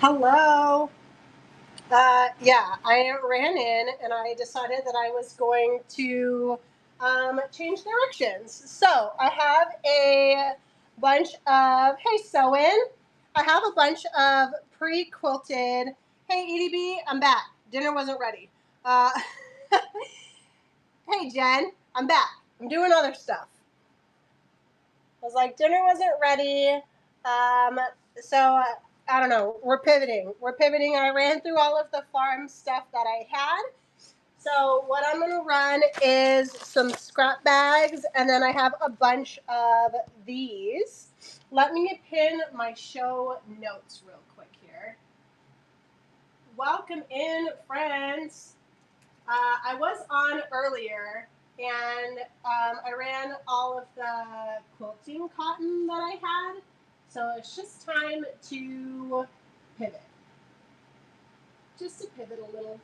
Hello. Yeah, I ran in and I decided that I was going to change directions. So I have a bunch of, hey, sew-in. I have a bunch of pre-quilted, hey, EDB, I'm back. Dinner wasn't ready. Uh, hey, Jen, I'm back. I'm doing other stuff. I was like, dinner wasn't ready. So I don't know. We're pivoting. I ran through all of the farm stuff that I had. So what I'm going to run is some scrap bags, and then I have a bunch of these. Let me pin my show notes real quick here. Welcome in, friends. I was on earlier, and I ran all of the quilting cotton that I had. So it's just time to pivot. Just to pivot a little.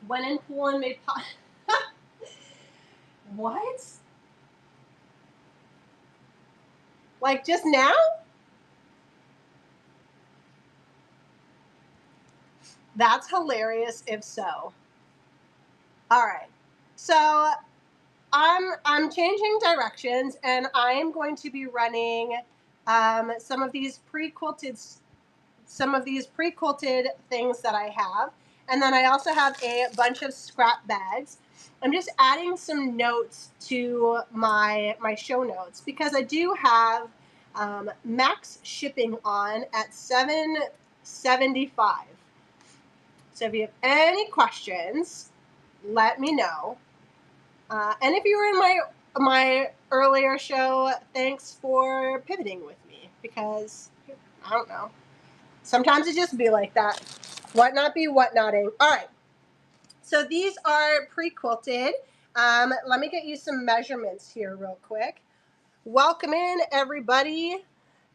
Went in pool and made pot. What? Like just now? That's hilarious if so. All right. So I'm changing directions, and I am going to be running some of these pre-quilted things that I have. And then I also have a bunch of scrap bags. I'm just adding some notes to my show notes because I do have max shipping on at $7.75. So if you have any questions, let me know. And if you were in my earlier show, thanks for pivoting with me because I don't know. Sometimes it just be like that. What not be what notting. All right. So these are pre-quilted. Let me get you some measurements here real quick. Welcome in, everybody.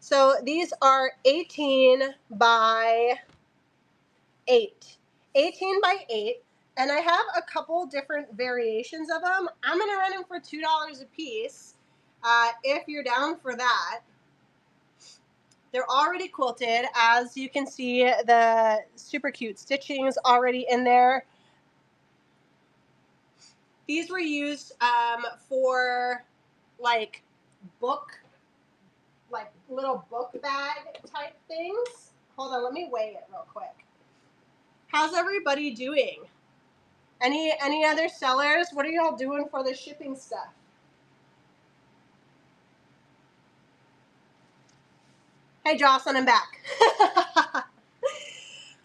So these are 18 by 8. 18 by 8. And I have a couple different variations of them. I'm going to run them for $2 a piece if you're down for that. They're already quilted. As you can see, the super cute stitching is already in there. These were used for like little book bag type things. Hold on, let me weigh it real quick. How's everybody doing? Any other sellers? What are y'all doing for the shipping stuff? Hey, Jocelyn, I'm back.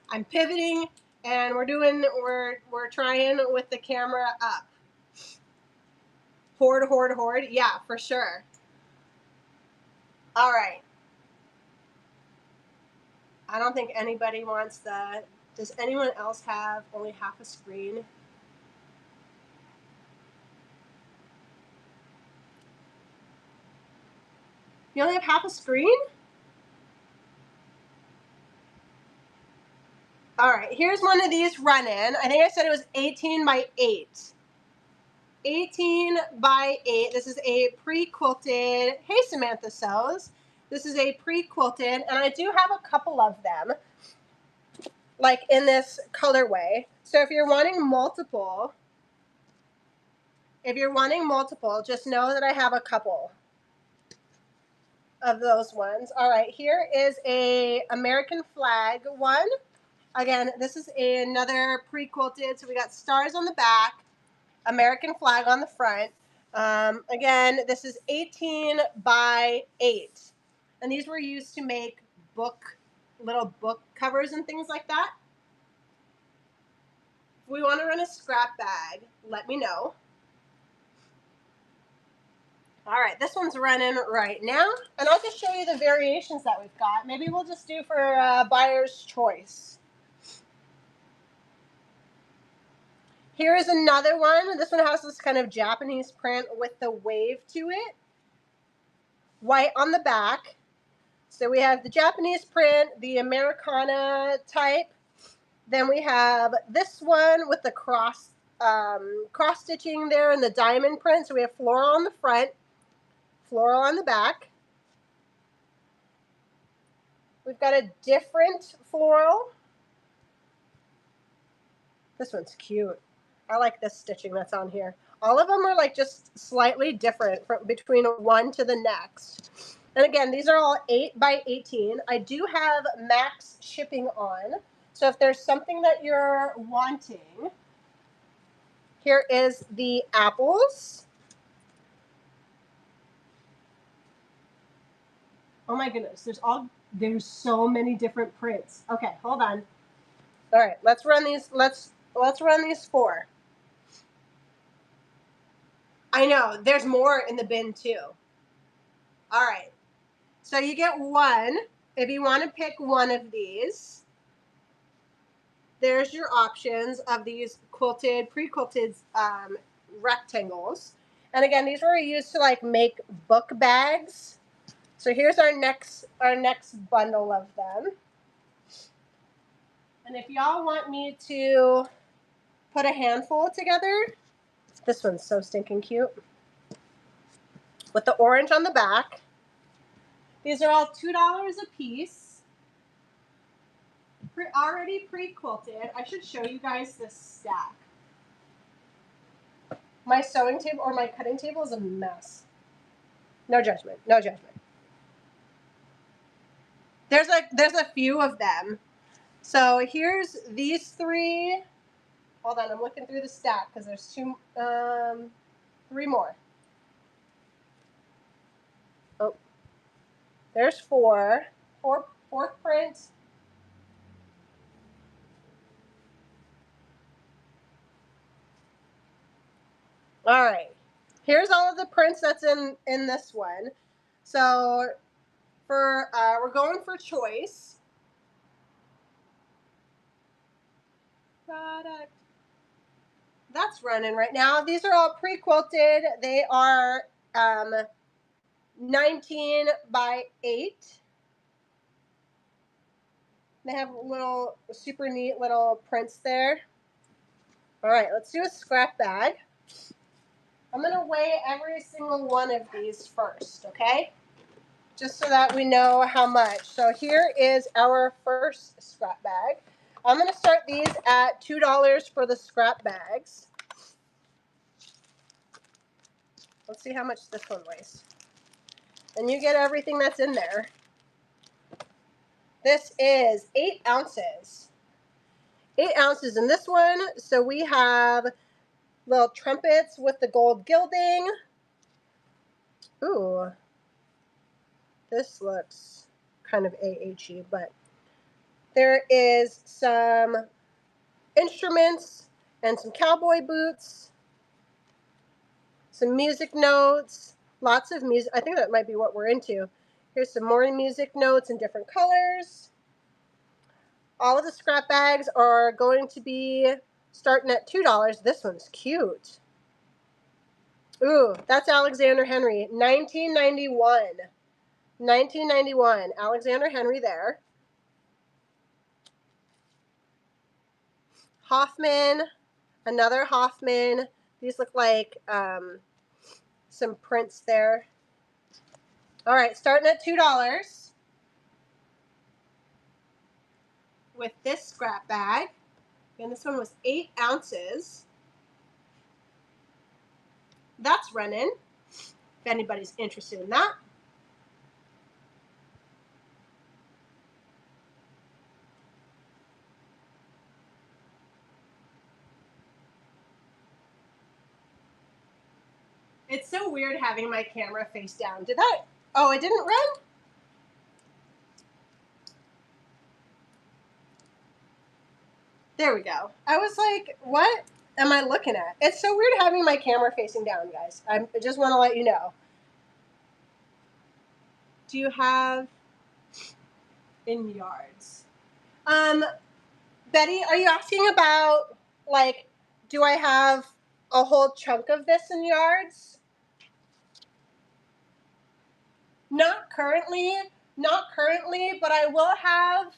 I'm pivoting, and we're trying with the camera up. Hoard. Yeah, for sure. All right. I don't think anybody wants that. Does anyone else have only half a screen? You only have half a screen? All right, here's one of these run-in. I think I said it was 18 by 8. 18 by 8. This is a pre-quilted. Hey, Samantha Sews. This is a pre-quilted, and I do have a couple of them, like in this colorway. So if you're wanting multiple, just know that I have a couple of those ones. All right, here is a American flag one. Again, this is another pre-quilted. So we got stars on the back, American flag on the front. Again, this is 18 by 8. And these were used to make little book covers and things like that. If we want to run a scrap bag, let me know. All right, this one's running right now. And I'll just show you the variations that we've got. Maybe we'll just do for buyer's choice. Here is another one. This one has this kind of Japanese print with the wave to it. White on the back. So we have the Japanese print, the Americana type. Then we have this one with the cross stitching there and the diamond print. So we have floral on the front, floral on the back. We've got a different floral. This one's cute. I like this stitching that's on here. All of them are like just slightly different from between one to the next. And again, these are all 8 by 18. I do have max shipping on. So if there's something that you're wanting, here is the apples. Oh my goodness, there's so many different prints. Okay, hold on. All right, let's run these. Let's run these 4. I know, there's more in the bin too. All right, so you get 1 if you want to pick one of these. There's your options of these quilted, pre-quilted rectangles. And again, these were used to like make book bags. So here's our next bundle of them. And if y'all want me to put a handful together, this one's so stinking cute. With the orange on the back. These are all $2 a piece. Already pre-quilted. I should show you guys this stack. My sewing table or my cutting table is a mess. No judgment. No judgment. There's a few of them. So here's these 3. Hold on, I'm looking through the stack because there's 3 more. Oh, there's 4. Fourth print. All right, here's all of the prints that's in this one. So for we're going for choice. Product. That's running right now. These are all pre-quilted. They are 19 by 8. They have little super neat little prints there. All right, let's do a scrap bag. I'm going to weigh every single one of these first, okay? Just so that we know how much. So here is our first scrap bag. I'm going to start these at $2 for the scrap bags. Let's see how much this one weighs. And you get everything that's in there. This is 8 ounces. 8 ounces in this one. So we have little trumpets with the gold gilding. Ooh. This looks kind of AHY, but there is some instruments and some cowboy boots, some music notes, lots of music. I think that might be what we're into. Here's some more music notes in different colors. All of the scrap bags are going to be starting at $2. This one's cute. Ooh, that's Alexander Henry, 1991. 1991, Alexander Henry there. Hoffman, another Hoffman. These look like some prints there. All right, starting at $2 with this scrap bag. And this one was 8 ounces. That's running, if anybody's interested in that. It's so weird having my camera face down. Did that? Oh, it didn't run? There we go. I was like, what am I looking at? It's so weird having my camera facing down, guys. I just want to let you know. Do you have in yards? Betty, are you asking about, like, do I have a whole chunk of this in yards? Not currently, but I will have,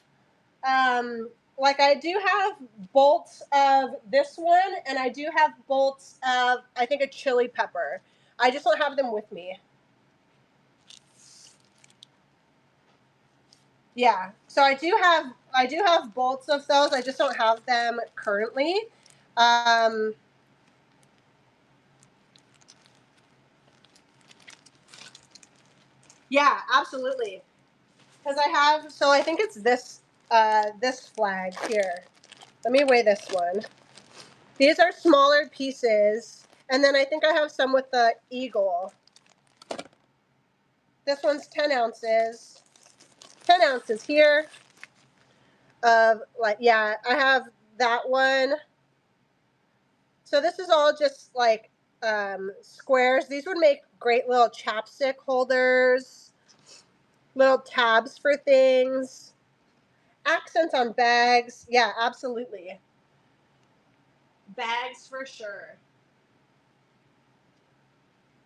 like I do have bolts of this one, and I do have bolts of, I think, a chili pepper. I just don't have them with me. Yeah, so I do have bolts of those. I just don't have them currently. Um, yeah, absolutely. Because I think it's this flag here. Let me weigh this one. These are smaller pieces, and then I think I have some with the eagle. This one's 10 ounces. 10 ounces here of like, yeah, I have that one. So this is all just like squares. These would make great little chapstick holders, little tabs for things, accents on bags. Yeah, absolutely. Bags for sure.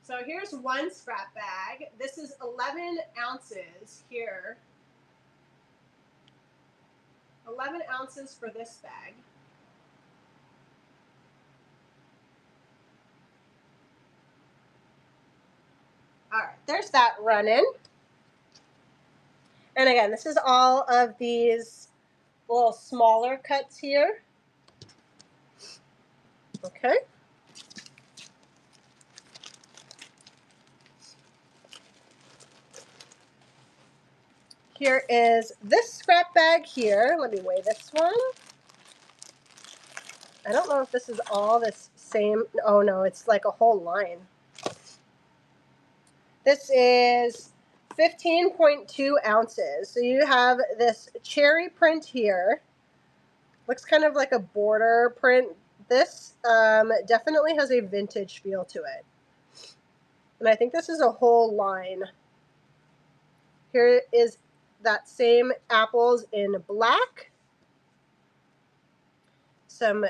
So here's one scrap bag. This is 11 ounces here. 11 ounces for this bag. All right, there's that running. And again, this is all of these little smaller cuts here. Okay. Here is this scrap bag here. Let me weigh this one. I don't know if this is all this same. Oh no, it's like a whole line. This is 15.2 ounces. So you have this cherry print here. Looks kind of like a border print. This definitely has a vintage feel to it. And I think this is a whole line. Here is that same apples in black. Some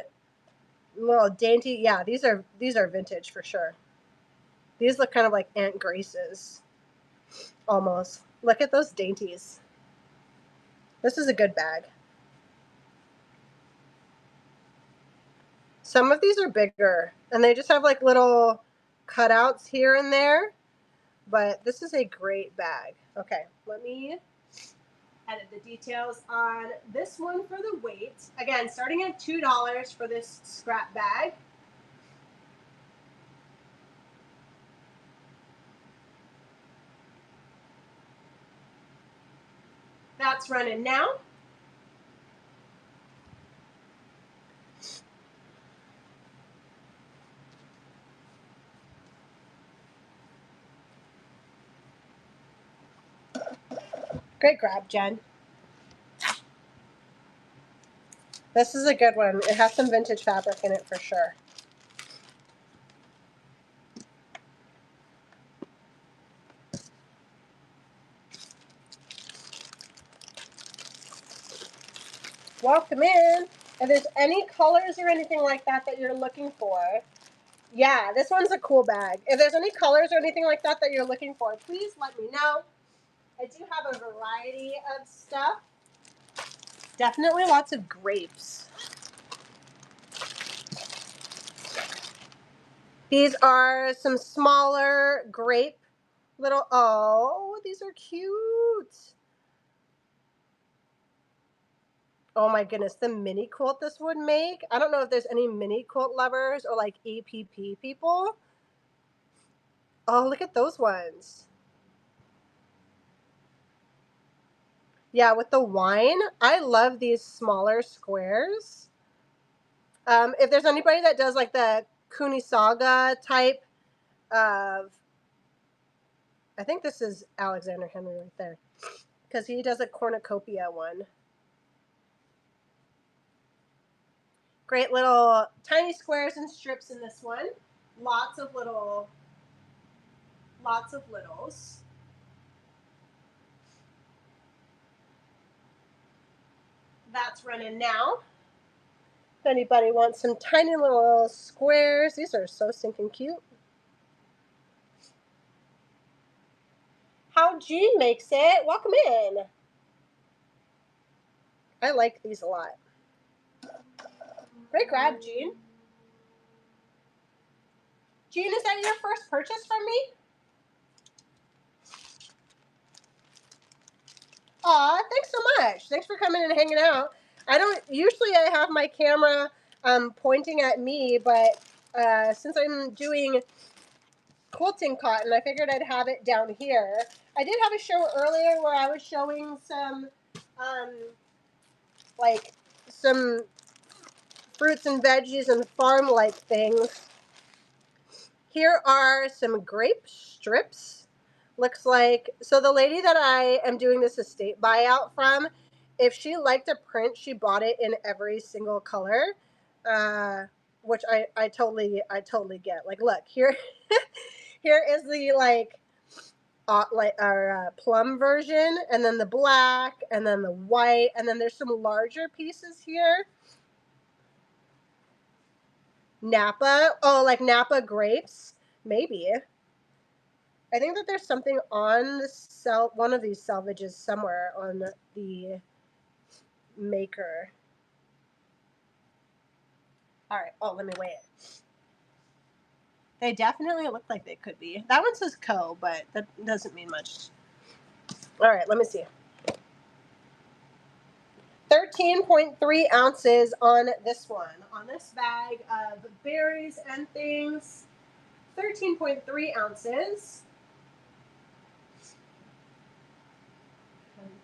little dainty, yeah, these are vintage for sure. These look kind of like Aunt Grace's, almost. Look at those dainties. This is a good bag. Some of these are bigger, and they just have like little cutouts here and there, but this is a great bag. Okay, let me edit the details on this one for the weight. Again, starting at $2 for this scrap bag. That's running now. Great grab, Jen. This is a good one. It has some vintage fabric in it for sure. Welcome in. If there's any colors or anything like that that you're looking for, yeah, this one's a cool bag. If there's any colors or anything like that that you're looking for, please let me know. I do have a variety of stuff. Definitely lots of grapes. These are some smaller grape little, oh, these are cute. Oh my goodness, the mini quilt this would make. I don't know if there's any mini quilt lovers or like EPP people. Oh, look at those ones. Yeah, with the wine, I love these smaller squares. If there's anybody that does like the Kunisaga type of, I think this is Alexander Henry right there, because he does a cornucopia one. Great little tiny squares and strips in this one. Lots of littles. That's running now. If anybody wants some tiny little squares, these are so stinking cute. How Jean makes it. Welcome in. I like these a lot. Great grab, Jean. Jean, is that your first purchase from me? Aw, thanks much. Thanks for coming and hanging out. Usually I have my camera pointing at me, but since I'm doing quilting cotton, I figured I'd have it down here. I did have a show earlier where I was showing some like some fruits and veggies and farm-like things. Here are some grape strips. Looks like, so the lady that I am doing this estate buyout from, if she liked a print, she bought it in every single color, which I totally get. Like, look here, here is the our plum version, and then the black, and then the white, and then there's some larger pieces here. Napa, oh, like Napa grapes, maybe. I think that there's something on the one of these selvages somewhere on the maker. All right. Oh, let me weigh it. They definitely look like they could be. That one says Co, but that doesn't mean much. All right, let me see. 13.3 ounces on this one. On this bag of berries and things. 13.3 ounces.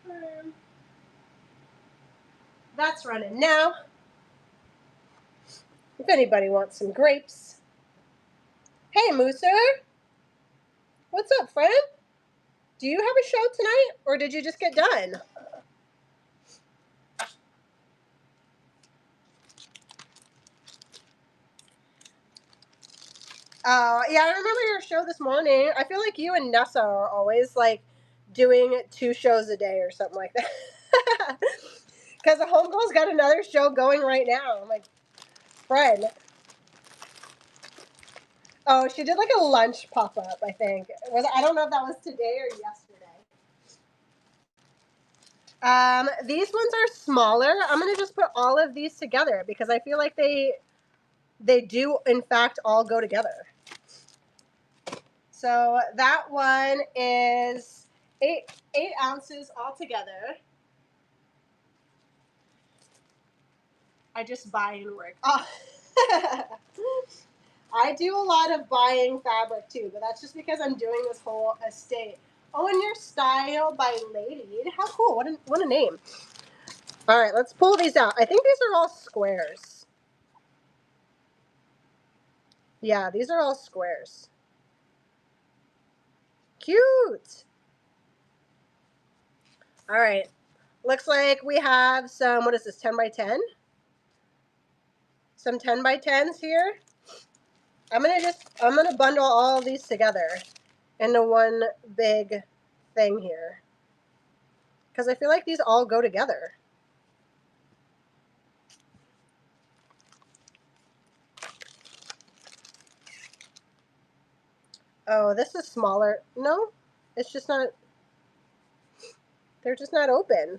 Confirm. That's running now. If anybody wants some grapes. Hey, Mooser. What's up, friend? Do you have a show tonight, or did you just get done? Yeah, I remember your show this morning. I feel like you and Nessa are always like doing 2 shows a day or something like that. Because the homegirl's got another show going right now. I'm like, friend. Oh, she did like a lunch pop-up, I think. I don't know if that was today or yesterday. These ones are smaller. I'm going to just put all of these together because I feel like they do, in fact, all go together. So that one is 8 ounces altogether. I just buy and work. Oh. I do a lot of buying fabric too, but that's just because I'm doing this whole estate. Oh, and your style by Lady. How cool. What a name. All right, let's pull these out. I think these are all squares. Yeah, these are all squares. Cute. All right. Looks like we have some, what is this, 10 by 10? Some 10 by 10s here. I'm gonna bundle all of these together into one big thing here. Because I feel like these all go together. Oh, this is smaller. No, it's just not. They're just not open.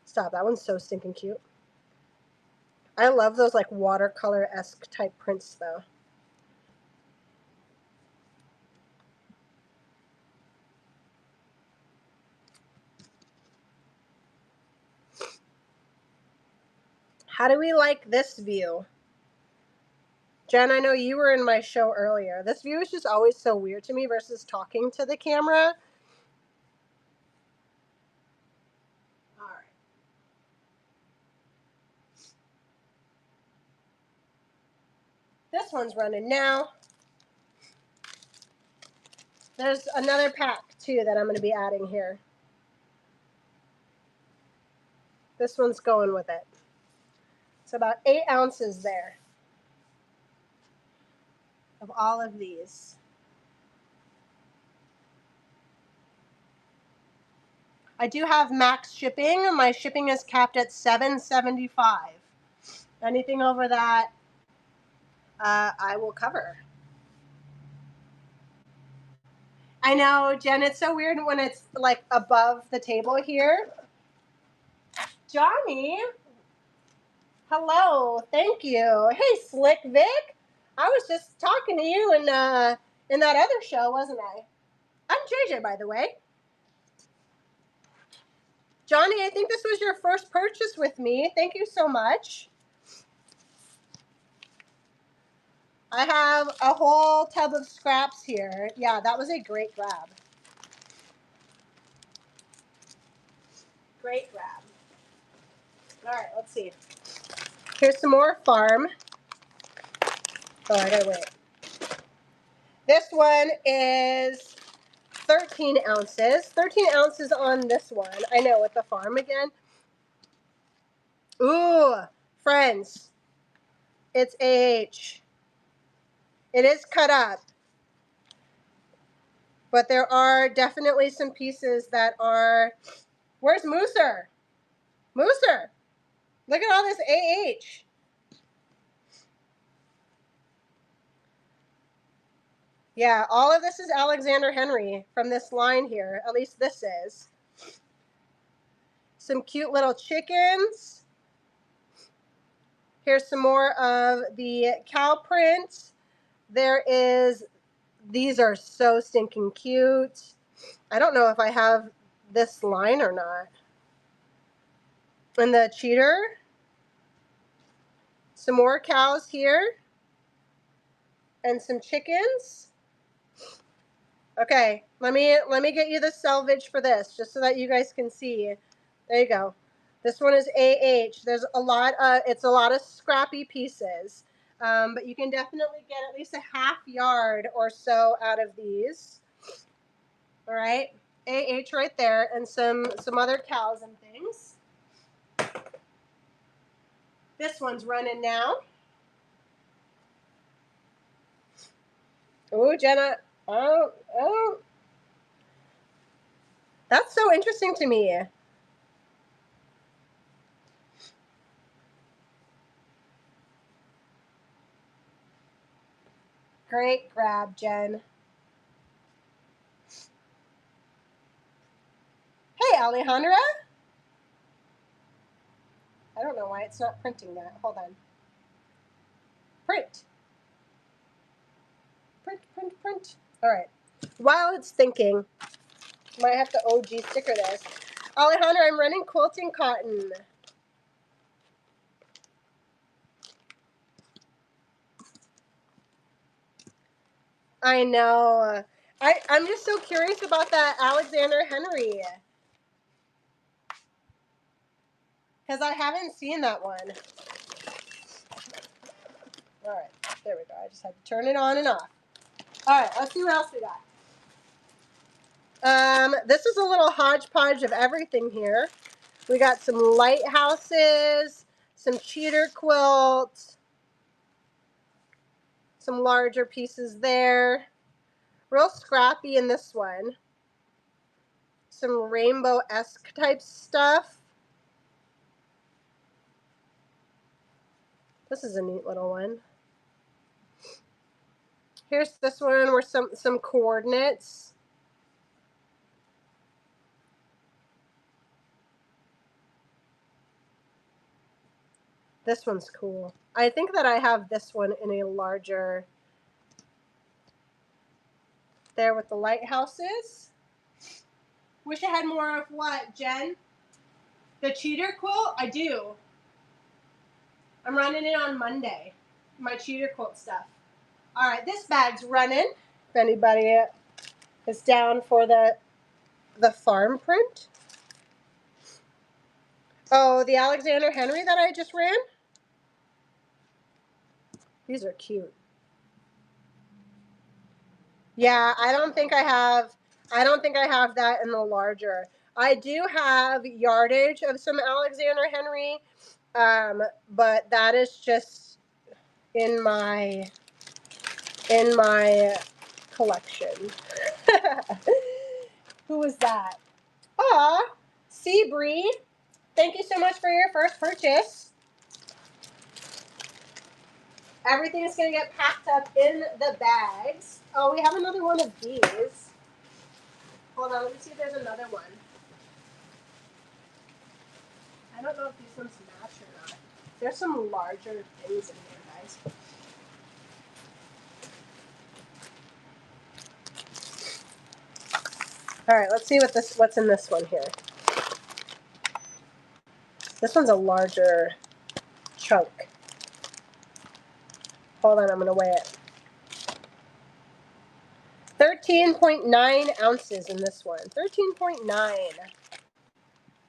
Stop, that one's so stinking cute. I love those like watercolor-esque type prints though. How do we like this view? Jen, I know you were in my show earlier. This view is just always so weird to me versus talking to the camera. All right. This one's running now. There's another pack too that I'm going to be adding here. This one's going with it. It's about 8 ounces there of all of these. I do have max shipping. My shipping is capped at $7.75. Anything over that, I will cover. I know, Jen, it's so weird when it's like above the table here. Johnny, hello, thank you. Hey, Slick Vic, I was just talking to you in that other show, wasn't I? I'm JJ, by the way. Johnny, I think this was your first purchase with me. Thank you so much. I have a whole tub of scraps here. Yeah, that was a great grab. Great grab. All right, let's see. Here's some more farm. Oh, I gotta wait. This one is 13 ounces. 13 ounces on this one. I know, with the farm again. Ooh, friends, it's AH. It is cut up, but there are definitely some pieces that are... Where's Mooser? Mooser, look at all this AH. Yeah, all of this is Alexander Henry from this line here. At least this is. Some cute little chickens. Here's some more of the cow print. There is... These are so stinking cute. I don't know if I have this line or not. And the cheater. Some more cows here. And some chickens. Okay, let me get you the selvage for this, just so that you guys can see. There you go. This one is AH. There's a lot of... It's a lot of scrappy pieces. But you can definitely get at least a half yard or so out of these. All right, AH right there, and some other cows and things. This one's running now. Oh, Jenna. Oh. That's so interesting to me. Great grab, Jen. Hey, Alejandra. I don't know why it's not printing that. Hold on. Print. Print. All right. While it's thinking, might have to OG sticker this. Alejandra, I'm running quilting cotton. I know. I'm just so curious about that Alexander Henry. Because I haven't seen that one. All right, there we go. I just had to turn it on and off. All right, let's see what else we got. This is a little hodgepodge of everything here. We got some lighthouses, some cheater quilts, some larger pieces there. Real scrappy in this one. Some rainbow-esque type stuff. This is a neat little one. Here's this one where some coordinates. This one's cool. I think that I have this one in a larger... There with the lighthouses. Wish I had more of what, Jen? The cheater quilt? I do. I'm running it on Monday. My cheater quilt stuff. All right, this bag's running. If anybody is down for the farm print. Oh, the Alexander Henry that I just ran? These are cute. Yeah, I don't think I have that in the larger. I do have yardage of some Alexander Henry, but that is just in my collection. Who was that? Aw, Seabree. Thank you so much for your first purchase. Everything is going to get packed up in the bags. Oh, we have another one of these. Hold on, let me see if there's another one. I don't know if these ones match or not. There's some larger things in here, guys. All right, let's see what's in this one here. This one's a larger chunk. Hold on, I'm gonna weigh it. 13.9 ounces in this one. 13.9.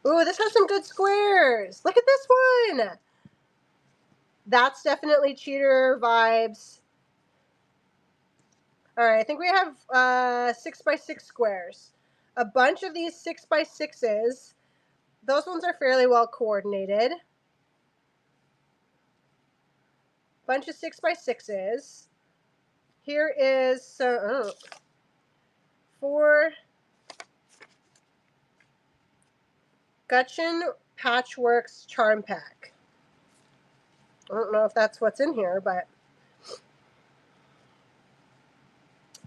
Ooh, this has some good squares. Look at this one. That's definitely cheater vibes. All right, I think we have 6x6 squares. A bunch of these 6x6s. Those ones are fairly well coordinated. Bunch of 6x6s. Here is 4 Gutchen Patchworks Charm Pack. I don't know if that's what's in here, but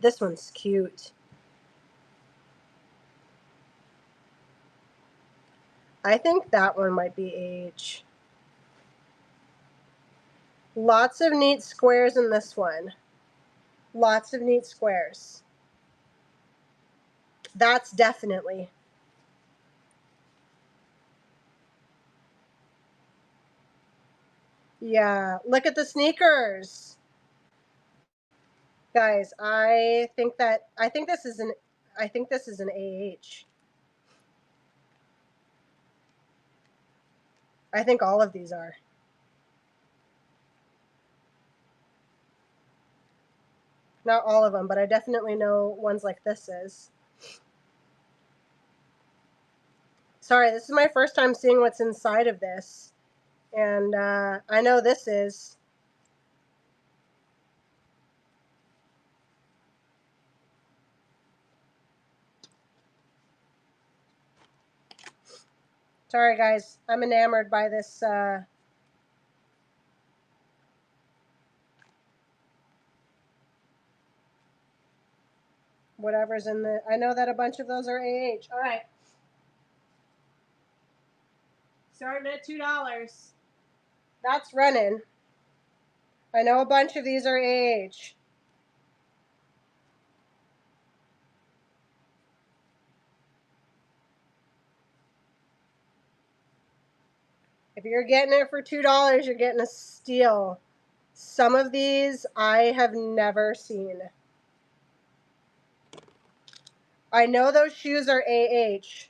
this one's cute. I think that one might be H. Lots of neat squares in this one. Lots of neat squares. That's definitely. Yeah, look at the sneakers. Guys, I think this is an AH. I think all of these are. Not all of them, but I definitely know ones like this is. Sorry, this is my first time seeing what's inside of this. And I know this is. Sorry, guys. I'm enamored by this. Whatever's in the. I know that a bunch of those are AH. All right. Starting at $2. That's running. I know a bunch of these are AH. If you're getting it for $2, you're getting a steal. Some of these I have never seen. I know those shoes are AH.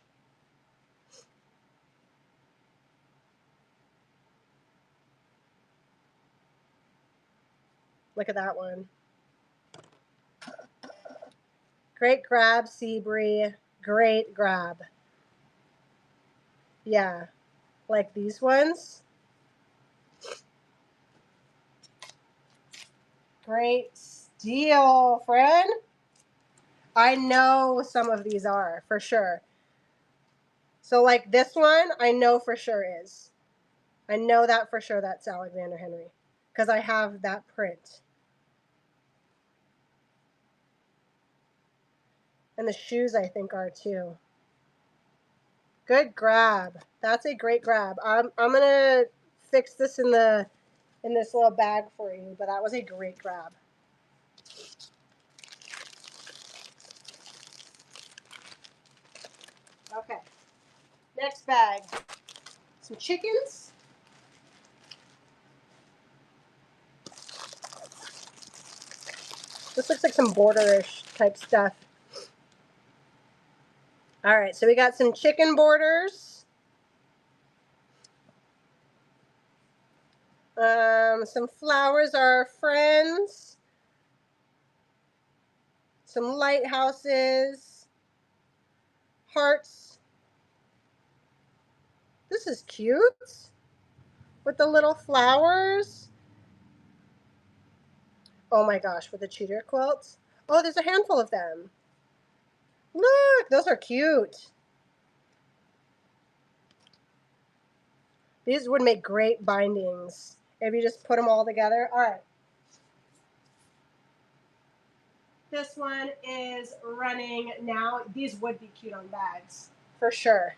Look at that one. Great grab, Seabree. Great grab. Yeah. Like these ones. Great steal, friend. I know some of these are, for sure. So like this one, I know for sure is. I know that for sure that's Alexander Henry. Because I have that print. And the shoes, I think, are too. Good grab. That's a great grab. I'm gonna fix this in this little bag for you, but that was a great grab. Okay. Next bag. Some chickens. This looks like some border-ish type stuff. All right, so we got some chicken borders. Some flowers are friends. Some lighthouses. Hearts. This is cute. With the little flowers. Oh my gosh, with the cheater quilts. Oh, there's a handful of them. Look, those are cute. These would make great bindings if you just put them all together. All right. This one is running now. These would be cute on bags for sure.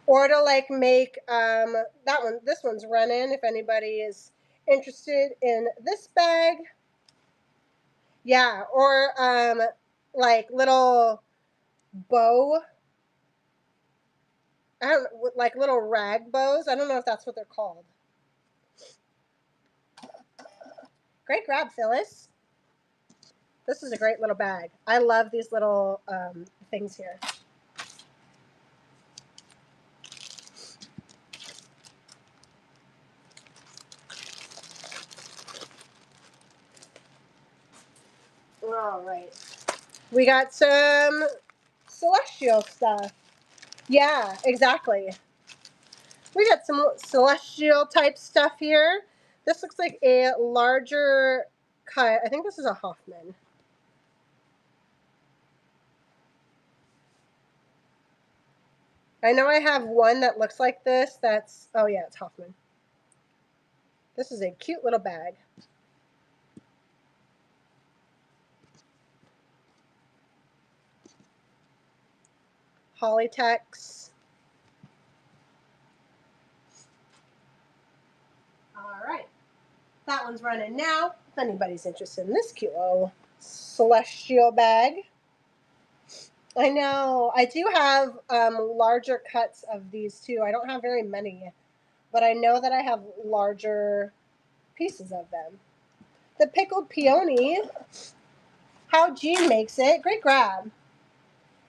Or to like make this one's running if anybody is interested in this bag. Yeah, or like little bow. I don't know, like little rag bows. I don't know if that's what they're called. Great grab, Phyllis. This is a great little bag. I love these little things here. All right. We got some celestial stuff. Yeah, exactly. We got some celestial type stuff here. This looks like a larger cut. I think this is a Hoffman. I know I have one that looks like this. That's, oh yeah, it's Hoffman. This is a cute little bag. Polytex. All right. That one's running now. If anybody's interested in this cute little celestial bag. I know. I do have larger cuts of these too. I don't have very many, but I know that I have larger pieces of them. The pickled peony, how Jean makes it. Great grab.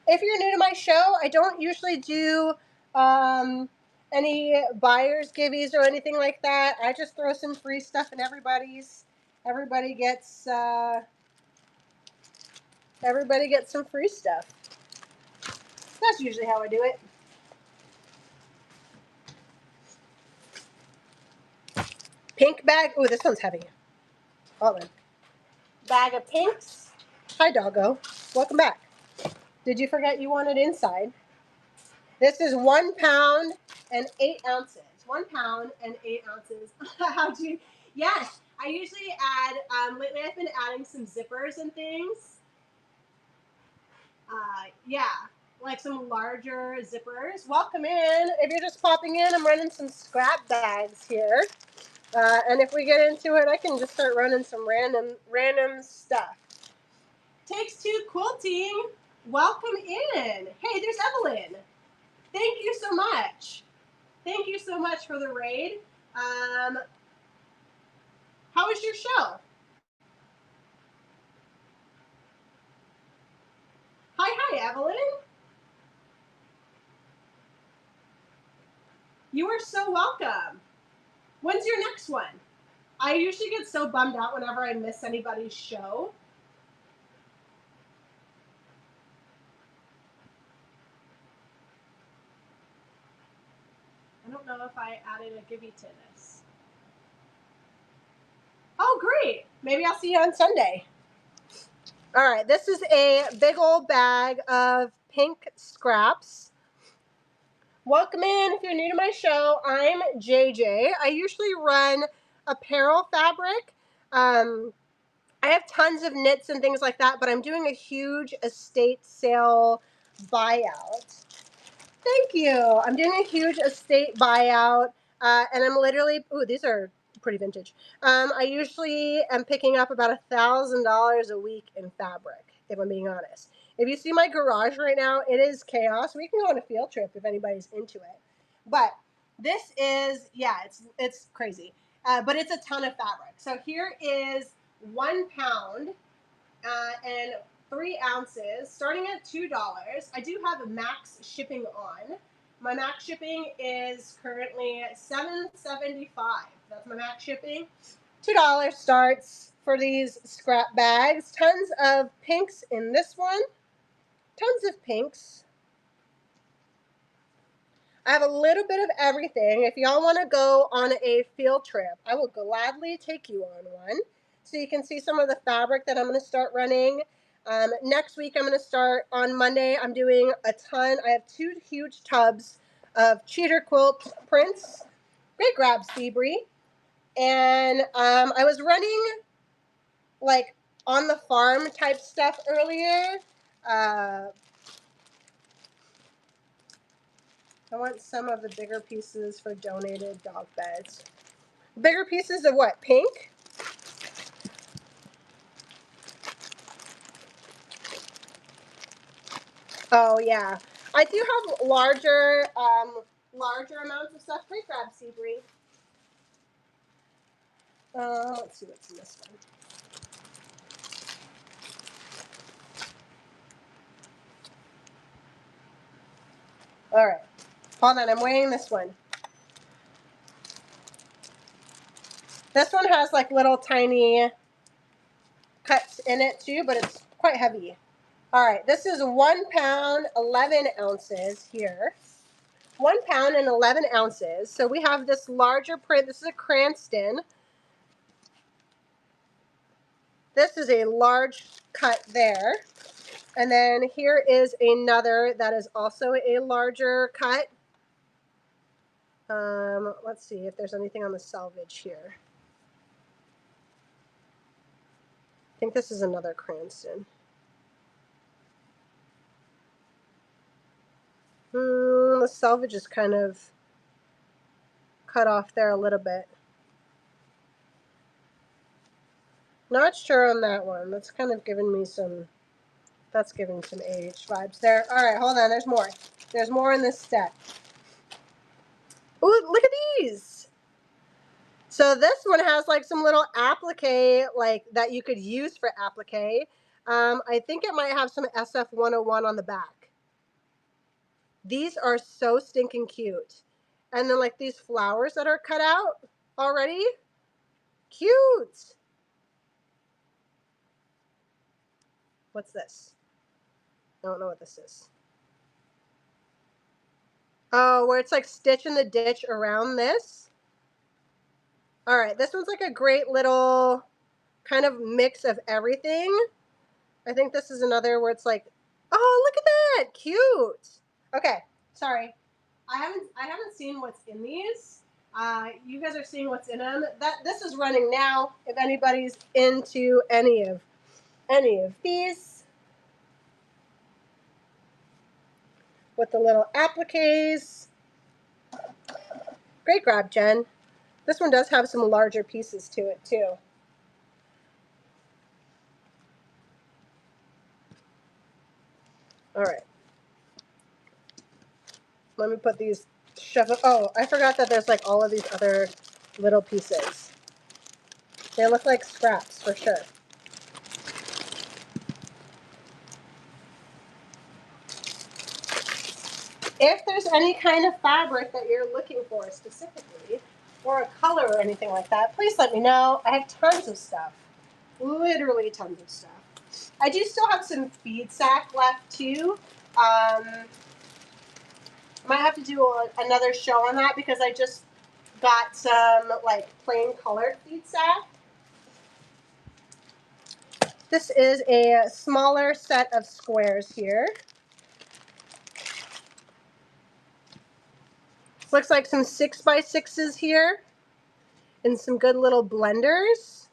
If you're new to my show, I don't usually do any buyer's giveies or anything like that. I just throw some free stuff in everybody's. Everybody gets some free stuff. That's usually how I do it. Pink bag. Oh, this one's heavy. Hold on. Bag of pinks. Hi, doggo. Welcome back. Did you forget you wanted inside? This is 1 pound and 8 ounces. 1 pound and 8 ounces. How'd you? Yes, I usually add. Lately, I've been adding some zippers and things. Yeah, like some larger zippers. Welcome in. If you're just popping in, I'm running some scrap bags here. And if we get into it, I can just start running some random stuff. Takes Two Quilting. Welcome in. Hey, there's Evelyn. Thank you so much. Thank you so much for the raid. How was your show? Hi, Evelyn. You are so welcome. When's your next one? I usually get so bummed out whenever I miss anybody's show. I don't know if I added a givey to this. Oh, great. Maybe I'll see you on Sunday. All right, this is a big old bag of pink scraps. Welcome in. If you're new to my show, I'm JJ. I usually run apparel fabric. I have tons of knits and things like that, but I'm doing a huge estate sale buyout. Thank you. I'm doing a huge estate buyout, and I'm literally, ooh, these are pretty vintage. I usually am picking up about $1,000 a week in fabric, if I'm being honest. If you see my garage right now, it is chaos. We can go on a field trip if anybody's into it. But this is, yeah, it's crazy. But it's a ton of fabric. So here is 1 pound and 3 ounces, starting at $2. I do have a max shipping on. My max shipping is currently $7.75. That's my max shipping. $2 starts for these scrap bags. Tons of pinks in this one. Tons of pinks. I have a little bit of everything. If y'all want to go on a field trip, I will gladly take you on one. So you can see some of the fabric that I'm going to start running. Next week, I'm going to start on Monday. I'm doing a ton. I have 2 huge tubs of cheater quilt prints. Great grabs, Febrey. And I was running like on the farm type stuff earlier. I want some of the bigger pieces for donated dog beds. Bigger pieces of what? Pink? Oh, yeah. I do have larger amounts of stuff. Great grab, Seabree. Let's see what's in this one. All right, hold on, I'm weighing this one. This one has like little tiny cuts in it too, but it's quite heavy. All right, this is 1 pound, 11 ounces here. 1 pound and 11 ounces. So we have this larger print. This is a Cranston. This is a large cut there. And then here is another that is also a larger cut. Let's see if there's anything on the selvage here. I think this is another Cranston. The selvage is kind of cut off there a little bit. Not sure on that one. That's kind of giving me some, that's giving some age vibes there. All right, hold on. There's more. There's more in this set. Ooh, look at these. So this one has like some little applique, like that you could use for applique. I think it might have some SF 101 on the back. These are so stinking cute. And then like these flowers that are cut out already. Cute. What's this? I don't know what this is. Oh, where it's like stitch in the ditch around this. All right, this one's like a great little kind of mix of everything. I think this is another where it's like, oh, look at that, cute. Okay, sorry, I haven't seen what's in these. You guys are seeing what's in them. This is running now. If anybody's into any of these, with the little appliques. Great grab, Jen. This one does have some larger pieces to it too. All right. Let me put these shuffle. Oh, I forgot that there's like all of these other little pieces. They look like scraps for sure. If there's any kind of fabric that you're looking for specifically, or a color or anything like that, please let me know. I have tons of stuff. Literally tons of stuff. I do still have some feed sack left too. Might have to do another show on that because I just got some like plain colored feed sack. This is a smaller set of squares here. Looks like some 6x6s here and some good little blenders.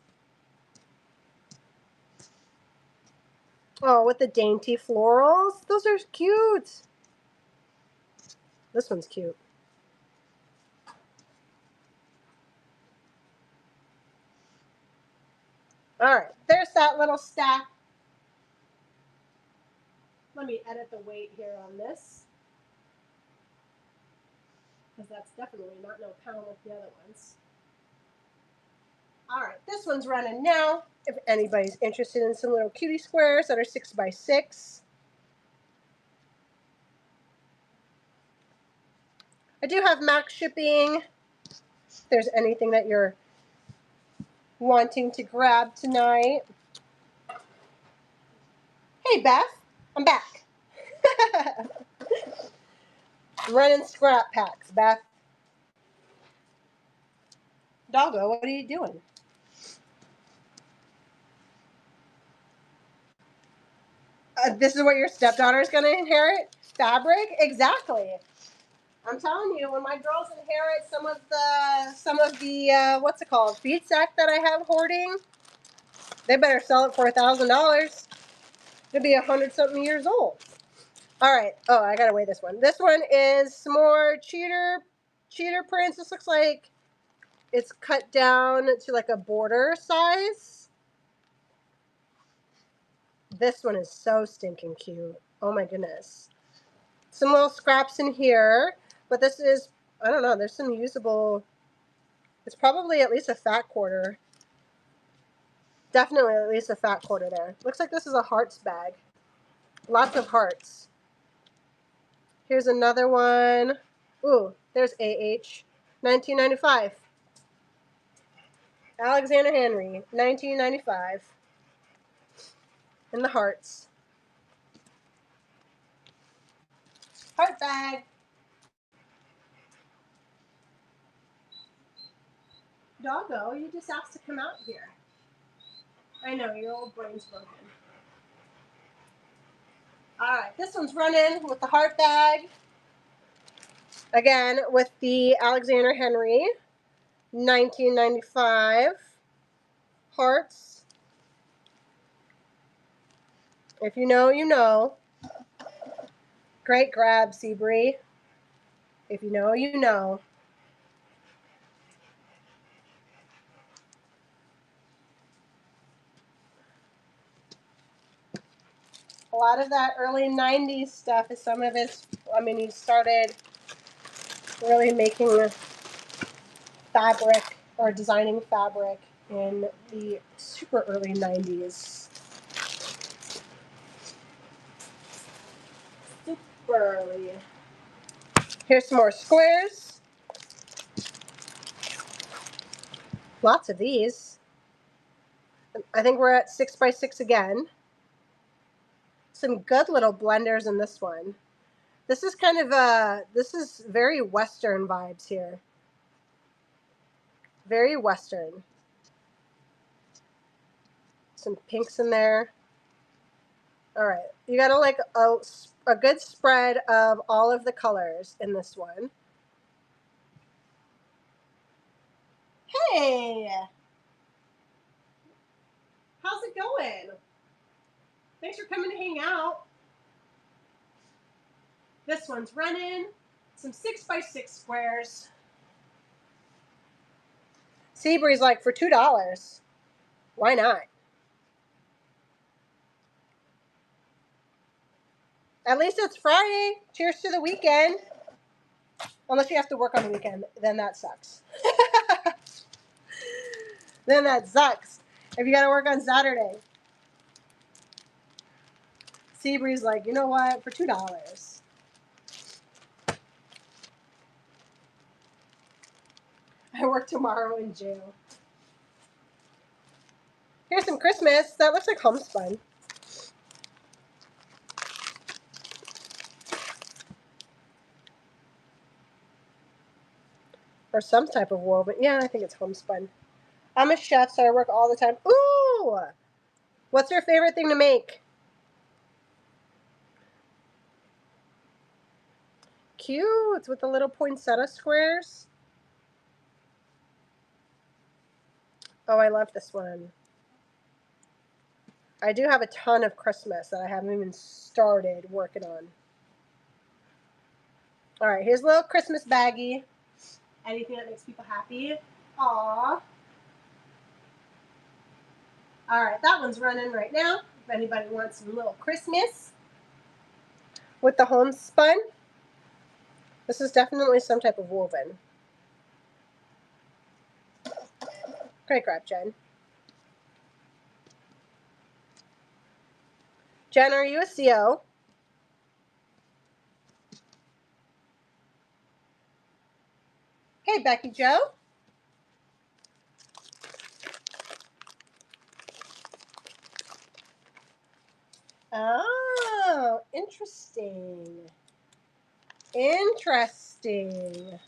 Oh, with the dainty florals. Those are cute. This one's cute. All right, there's that little stack. Let me edit the weight here on this, because that's definitely not no pound like the other ones. All right, this one's running now. If anybody's interested in some little cutie squares that are 6x6. I do have max shipping. If there's anything that you're wanting to grab tonight. Hey, Beth, I'm back. I'm running scrap packs, Beth. Doggo, what are you doing? This is what your stepdaughter is going to inherit? Fabric? Exactly. I'm telling you, when my girls inherit some of the what's it called, feed sack that I have hoarding, they better sell it for $1,000. It'll be 100-something years old. All right. Oh, I gotta weigh this one. This one is some more cheater prints. This looks like it's cut down to like a border size. This one is so stinking cute. Oh my goodness. Some little scraps in here, but this is, I don't know, there's some usable, it's probably at least a fat quarter. Definitely at least a fat quarter there. Looks like this is a hearts bag. Lots of hearts. Here's another one. Ooh, there's AH. 1995. Alexander Henry, 1995. In the hearts. Heart bag. Doggo, you just asked to come out here. I know, your old brain's broken. Alright, this one's running with the heart bag. Again, with the Alexander Henry, 1995. Hearts. If you know, you know. Great grab, Seabree. If you know, you know. A lot of that early 90s stuff is some of his, I mean, he started really making fabric or designing fabric in the super early 90s. Super early. Here's some more squares. Lots of these. I think we're at 6x6 again. Some good little blenders in this one. This is kind of this is very Western vibes here. Very Western. Some pinks in there. All right, you gotta like a good spread of all of the colors in this one. Hey, how's it going? Thanks for coming to hang out. This one's running. Some 6x6 squares. Seabree's like for $2. Why not? At least it's Friday. Cheers to the weekend. Unless you have to work on the weekend, then that sucks. Then that sucks. If you gotta work on Saturday. Seabree's like, you know what? For $2. I work tomorrow in jail. Here's some Christmas. That looks like homespun. Or some type of woven. Yeah, I think it's homespun. I'm a chef, so I work all the time. Ooh! What's your favorite thing to make? Cute! With the little poinsettia squares. Oh, I love this one. I do have a ton of Christmas that I haven't even started working on. All right, here's a little Christmas baggie. Anything that makes people happy. Aww. All right, that one's running right now. If anybody wants some little Christmas with the homespun. This is definitely some type of woven. Great grab, Jen. Jen, are you a CO? Hey, Becky Joe. Oh, interesting. Interesting.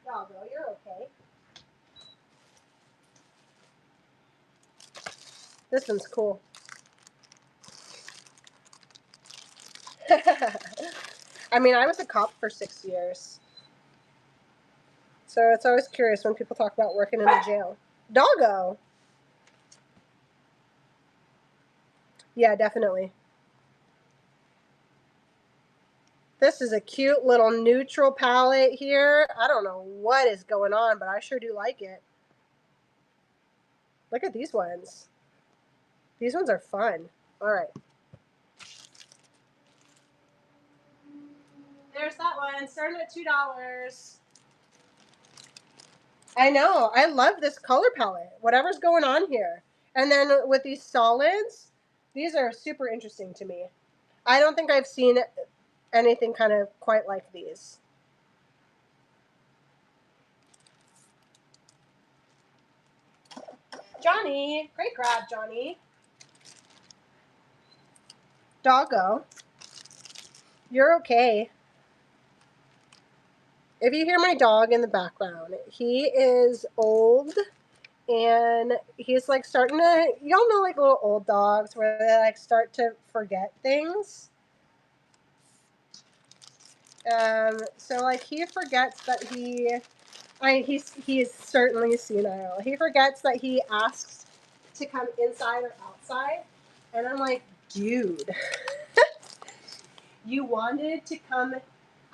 Doggo, you're okay. This one's cool. I mean, I was a cop for 6 years. So it's always curious when people talk about working in a jail. Doggo. Yeah, definitely. This is a cute little neutral palette here. I don't know what is going on, but I sure do like it. Look at these ones. These ones are fun. All right. There's that one, starting at $2. I know. I love this color palette. Whatever's going on here. And then with these solids, these are super interesting to me. I don't think I've seen anything kind of quite like these. Johnny. Great grab, Johnny. Doggo. You're okay. If you hear my dog in the background, he is old and he's like starting to, y'all know like little old dogs where they like start to forget things. So like he forgets that he's certainly senile. He forgets that he asks to come inside or outside, and I'm like, dude, you wanted to come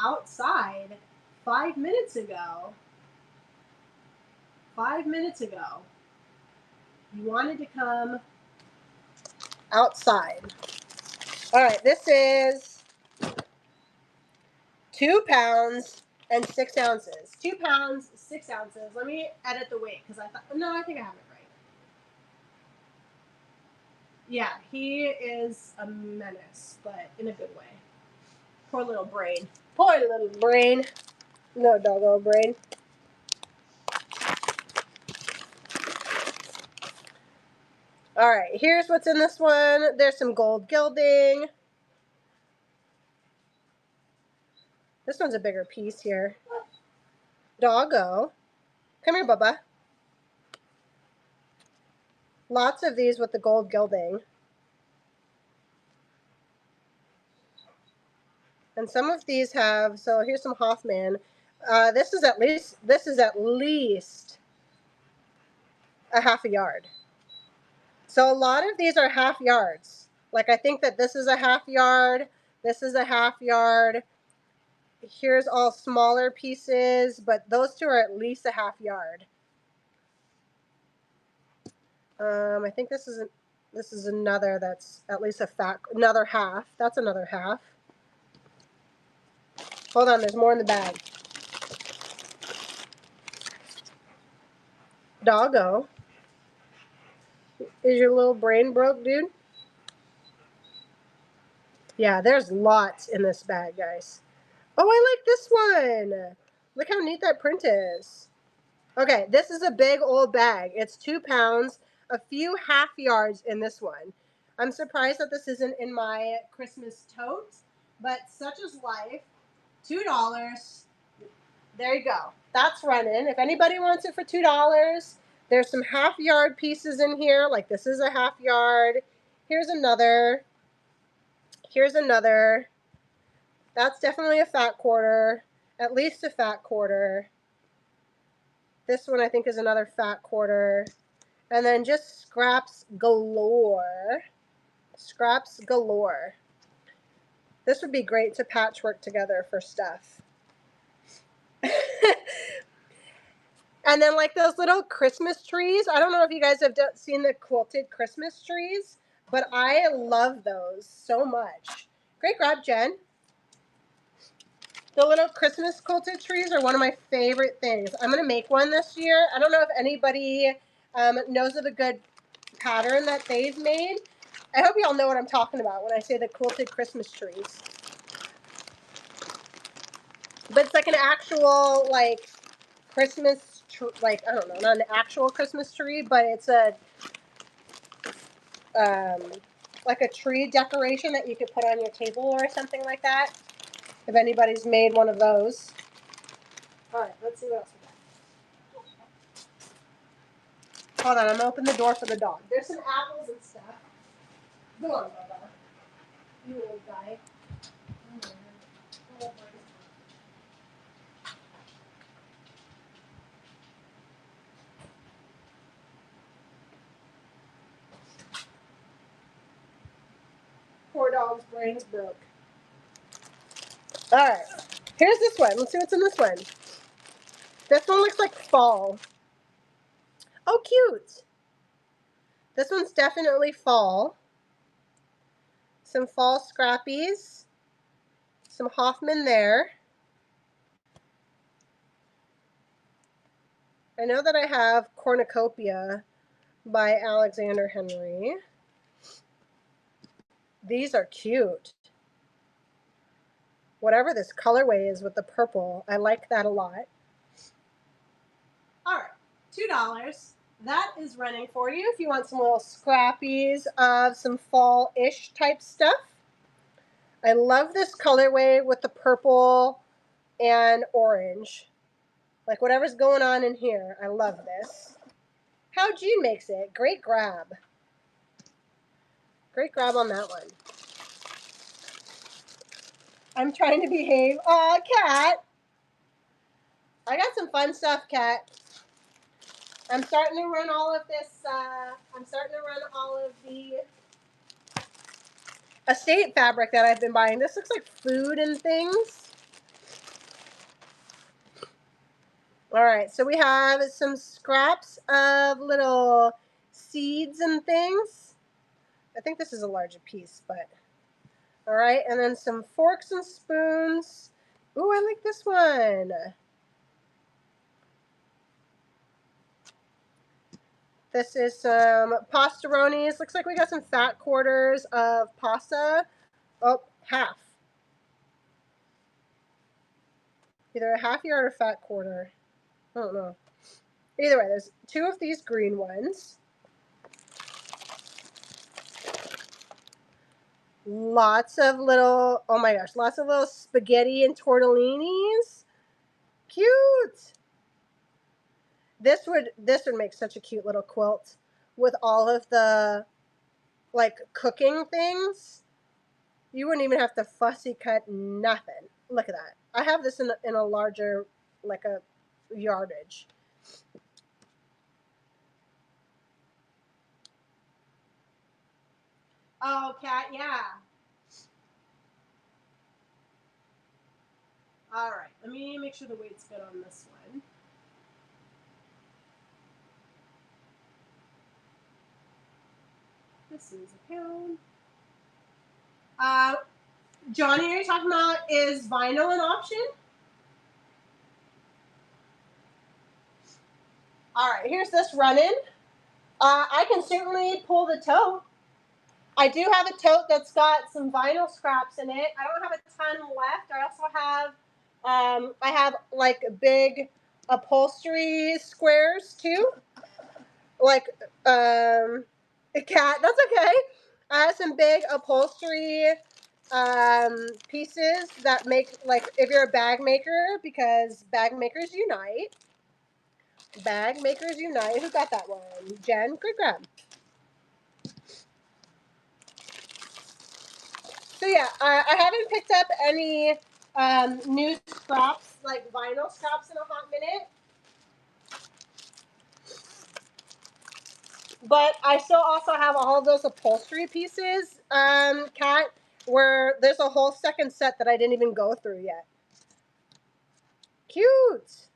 outside 5 minutes ago. 5 minutes ago, you wanted to come outside. All right, this is 2 pounds and 6 ounces. 2 pounds, 6 ounces. Let me edit the weight because I thought, no, I think I have it right. Yeah, he is a menace, but in a good way. Poor little brain. Poor little brain. No doggo brain. All right, here's what's in this one. There's some gold gilding. This one's a bigger piece here. Doggo. Come here, Bubba. Lots of these with the gold gilding. And some of these have, so here's some Hoffman. This is at least a half a yard. So a lot of these are half yards. Like I think that this is a half yard. This is a half yard. Here's all smaller pieces, but those two are at least a half yard. I think this is another that's at least another half. That's another half. Hold on, there's more in the bag. Doggo. Is your little brain broke, dude? Yeah, there's lots in this bag, guys. Oh, I like this one. Look how neat that print is. Okay, this is a big old bag. It's 2 pounds, a few half yards in this one. I'm surprised that this isn't in my Christmas tote, but such is life. $2. There you go. That's running. If anybody wants it for $2, there's some half yard pieces in here. Like this is a half yard. Here's another. Here's another. That's definitely a fat quarter. At least a fat quarter. This one I think is another fat quarter. And then just scraps galore. Scraps galore. This would be great to patchwork together for stuff. And then like those little Christmas trees. I don't know if you guys have seen the quilted Christmas trees, but I love those so much. Great grab, Jen. The little Christmas quilted trees are one of my favorite things. I'm going to make one this year. I don't know if anybody knows of a good pattern that they've made. I hope y'all know what I'm talking about when I say the quilted Christmas trees. But it's like an actual like Christmas like I don't know, not an actual Christmas tree, but it's a like a tree decoration that you could put on your table or something like that. If anybody's made one of those. All right, let's see what else we got. Hold on, I'm gonna open the door for the dog. There's some apples and stuff. Go on, Bubba. You old guy. Poor dog's brain's broke. All right, here's this one. Let's see what's in this one. This one looks like fall. Oh, cute. This one's definitely fall. Some fall scrappies. Some Hoffman there. I know that I have Cornucopia by Alexander Henry. These are cute. Whatever this colorway is with the purple, I like that a lot. All right, $2. That is running for you if you want some little scrappies of some fall-ish type stuff. I love this colorway with the purple and orange. Like whatever's going on in here, I love this. How Jean makes it. Great grab. Great grab on that one. I'm trying to behave. Aw, Cat. I got some fun stuff, Cat. I'm starting to run all of this, I'm starting to run all of the estate fabric that I've been buying. This looks like food and things. All right, so we have some scraps of little seeds and things. I think this is a larger piece, but all right, and then some forks and spoons. Ooh, I like this one. This is some pastaronis. Looks like we got some fat quarters of pasta. Oh, half. Either a half yard or a fat quarter. I don't know. Either way, there's 2 of these green ones. Lots of little, oh my gosh, lots of little spaghetti and tortellinis. Cute. This would make such a cute little quilt with all of the like cooking things. You wouldn't even have to fussy cut nothing. Look at that. I have this in a larger, like a yardage. Oh, Cat, yeah. All right, let me make sure the weight's good on this one. This is a pound. Johnny, are you talking about is vinyl an option? All right, here's this running. I can certainly pull the tote. I do have a tote that's got some vinyl scraps in it. I don't have a ton left. I also have, I have like big upholstery squares too. Like, a cat, that's okay. I have some big upholstery pieces that make, like, if you're a bag maker, because bag makers unite. Bag makers unite. Who got that one? Jen, good grab. So yeah, I haven't picked up any new scraps, like vinyl scraps, in a hot minute. But I still also have all of those upholstery pieces, Kat, where there's a whole second set that I didn't even go through yet. Cute.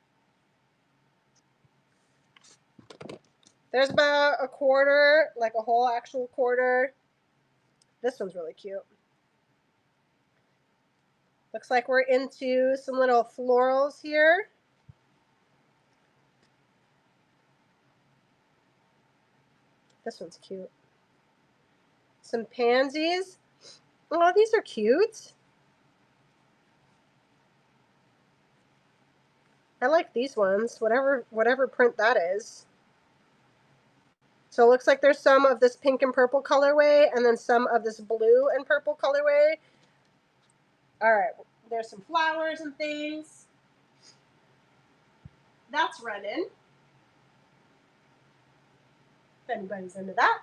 There's about a quarter, like a whole actual quarter. This one's really cute. Looks like we're into some little florals here. This one's cute. Some pansies. Oh, these are cute. I like these ones, whatever print that is. So it looks like there's some of this pink and purple colorway and then some of this blue and purple colorway. All right, there's some flowers and things. That's running. If anybody's into that.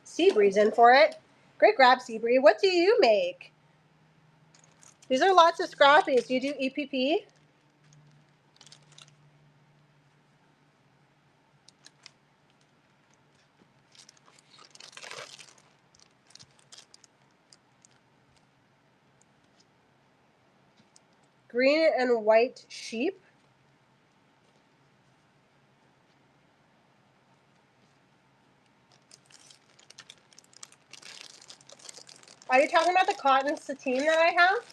Seabree's in for it. Great grab, Seabree. What do you make? These are lots of scrappies. Do you do EPP? Green and white sheep. Are you talking about the cotton sateen that I have?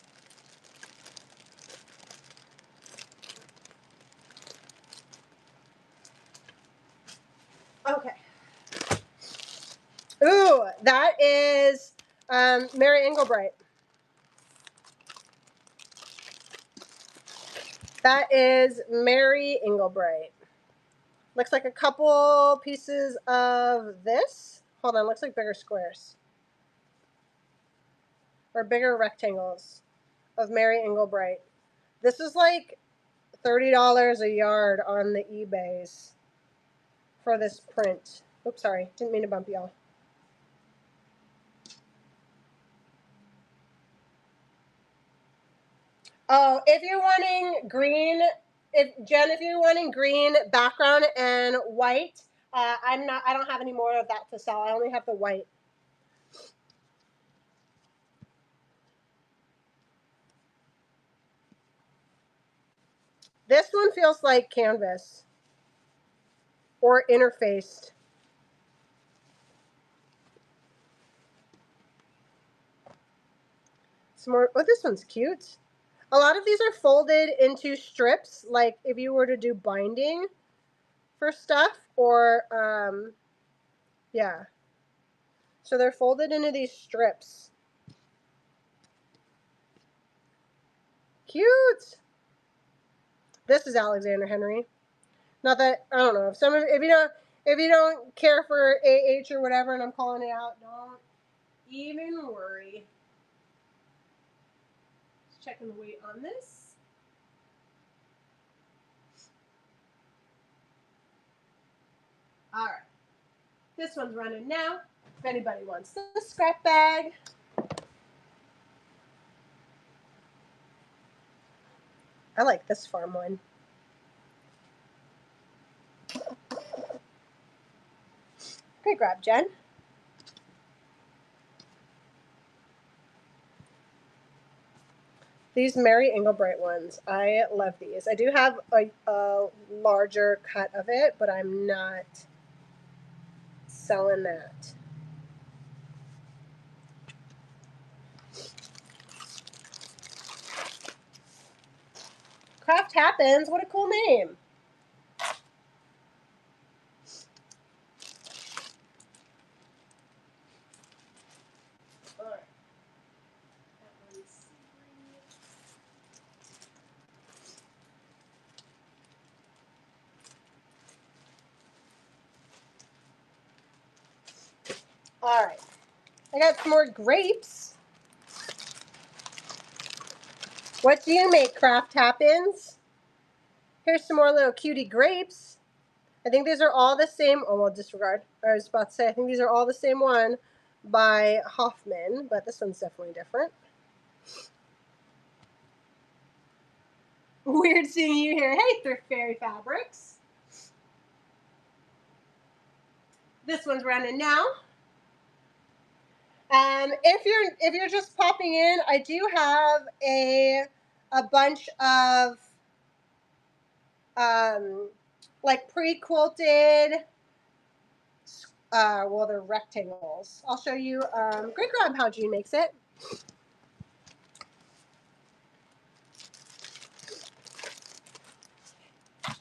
Okay. Ooh, that is Mary Englebright. That is Mary Englebright. Looks like a couple pieces of this. Hold on, looks like bigger squares. Or bigger rectangles of Mary Englebright. This is like $30 a yard on the eBays for this print. Oops, sorry. Didn't mean to bump y'all. Oh, if you're wanting green, if you're wanting green background and white, I don't have any more of that to sell. I only have the white. This one feels like canvas or interfaced. Some more. Oh, this one's cute. A lot of these are folded into strips, like if you were to do binding for stuff, or yeah. So they're folded into these strips. Cute. This is Alexander Henry. Not that I don't know if you don't care for AH or whatever, and I'm calling it out, don't even worry. Just checking the weight on this. All right, this one's running now. If anybody wants the scrap bag. I like this farm one. Great grab, Jen. These Mary Englebright ones, I love these. I do have a larger cut of it, but I'm not selling that. Craft Happens, what a cool name. All right, I got some more grapes. What do you make, Craft Happens? Here's some more little cutie grapes. I think these are all the same. Oh, well, disregard. I was about to say, I think these are all the same one by Hoffman, but this one's definitely different. Weird seeing you here. Hey, Thrift Fairy Fabrics. This one's running now. If you're just popping in, I do have a bunch of like pre-quilted. Well, they're rectangles. I'll show you. Great grab how Jean makes it.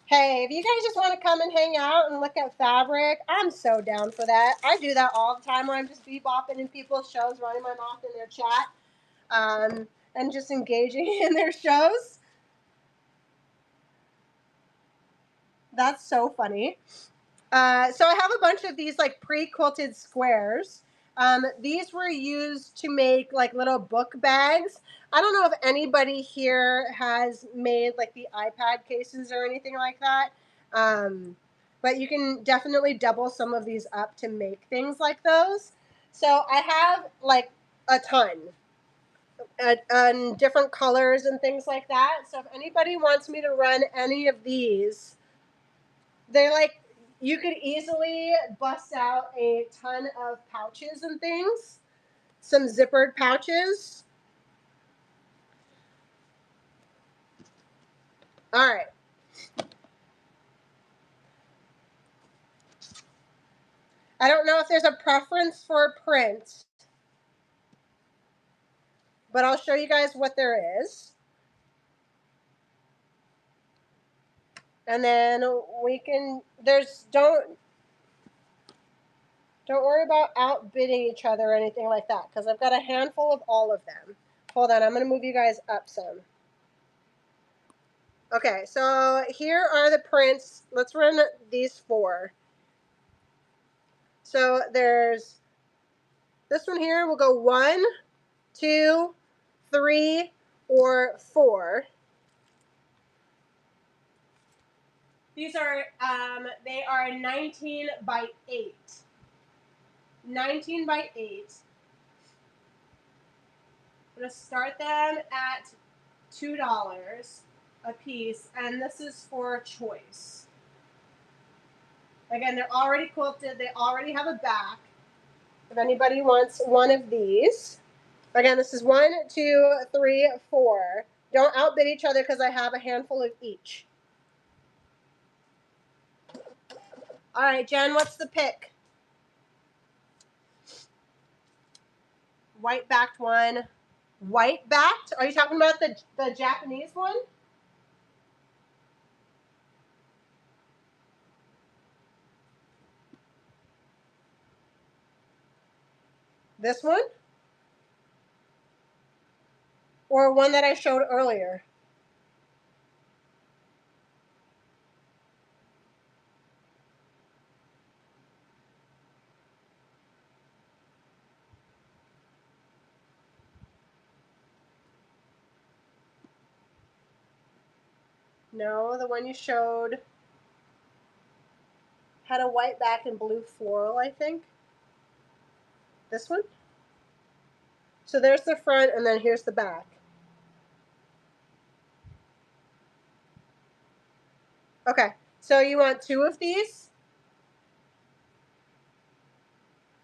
Hey, if you guys just want to come and hang out and look at fabric, I'm so down for that. I do that all the time when I'm just bebopping in people's shows, running my mouth in their chat, and just engaging in their shows. That's so funny. So I have a bunch of these like pre-quilted squares. These were used to make like little book bags. I don't know if anybody here has made like the iPad cases or anything like that. But you can definitely double some of these up to make things like those. So I have like a ton and different colors and things like that. So if anybody wants me to run any of these, they're like, you could easily bust out a ton of pouches and things, some zippered pouches. All right. I don't know if there's a preference for print. but I'll show you guys what there is. And then we can, don't worry about outbidding each other or anything like that, because I've got a handful of all of them. Hold on, I'm going to move you guys up some. Okay, so here are the prints. Let's run these 4. So there's this one here. We'll go 1, 2, 3, or 4. These are, they are 19 by 8. 19 by 8. I'm going to start them at $2 a piece, and this is for choice. Again, they're already quilted. They already have a back. If anybody wants one of these. Again, this is 1, 2, 3, 4. Don't outbid each other because I have a handful of each. All right, Jen, what's the pick? White backed one. White backed? Are you talking about the Japanese one? This one? Or one that I showed earlier? No, the one you showed had a white back and blue floral, I think. This one? So there's the front, and then here's the back. Okay, so you want 2 of these?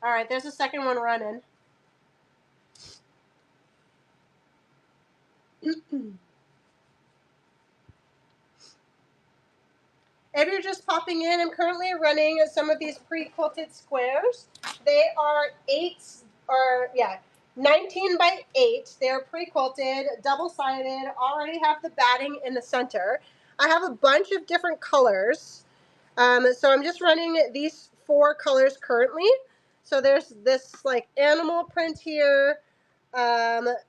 All right, there's a second one running. If you're just popping in, I'm currently running some of these pre-quilted squares. They are 19 by 8. They're pre-quilted, double-sided, already have the batting in the center. I have a bunch of different colors. So I'm just running these 4 colors currently. So there's this like animal print here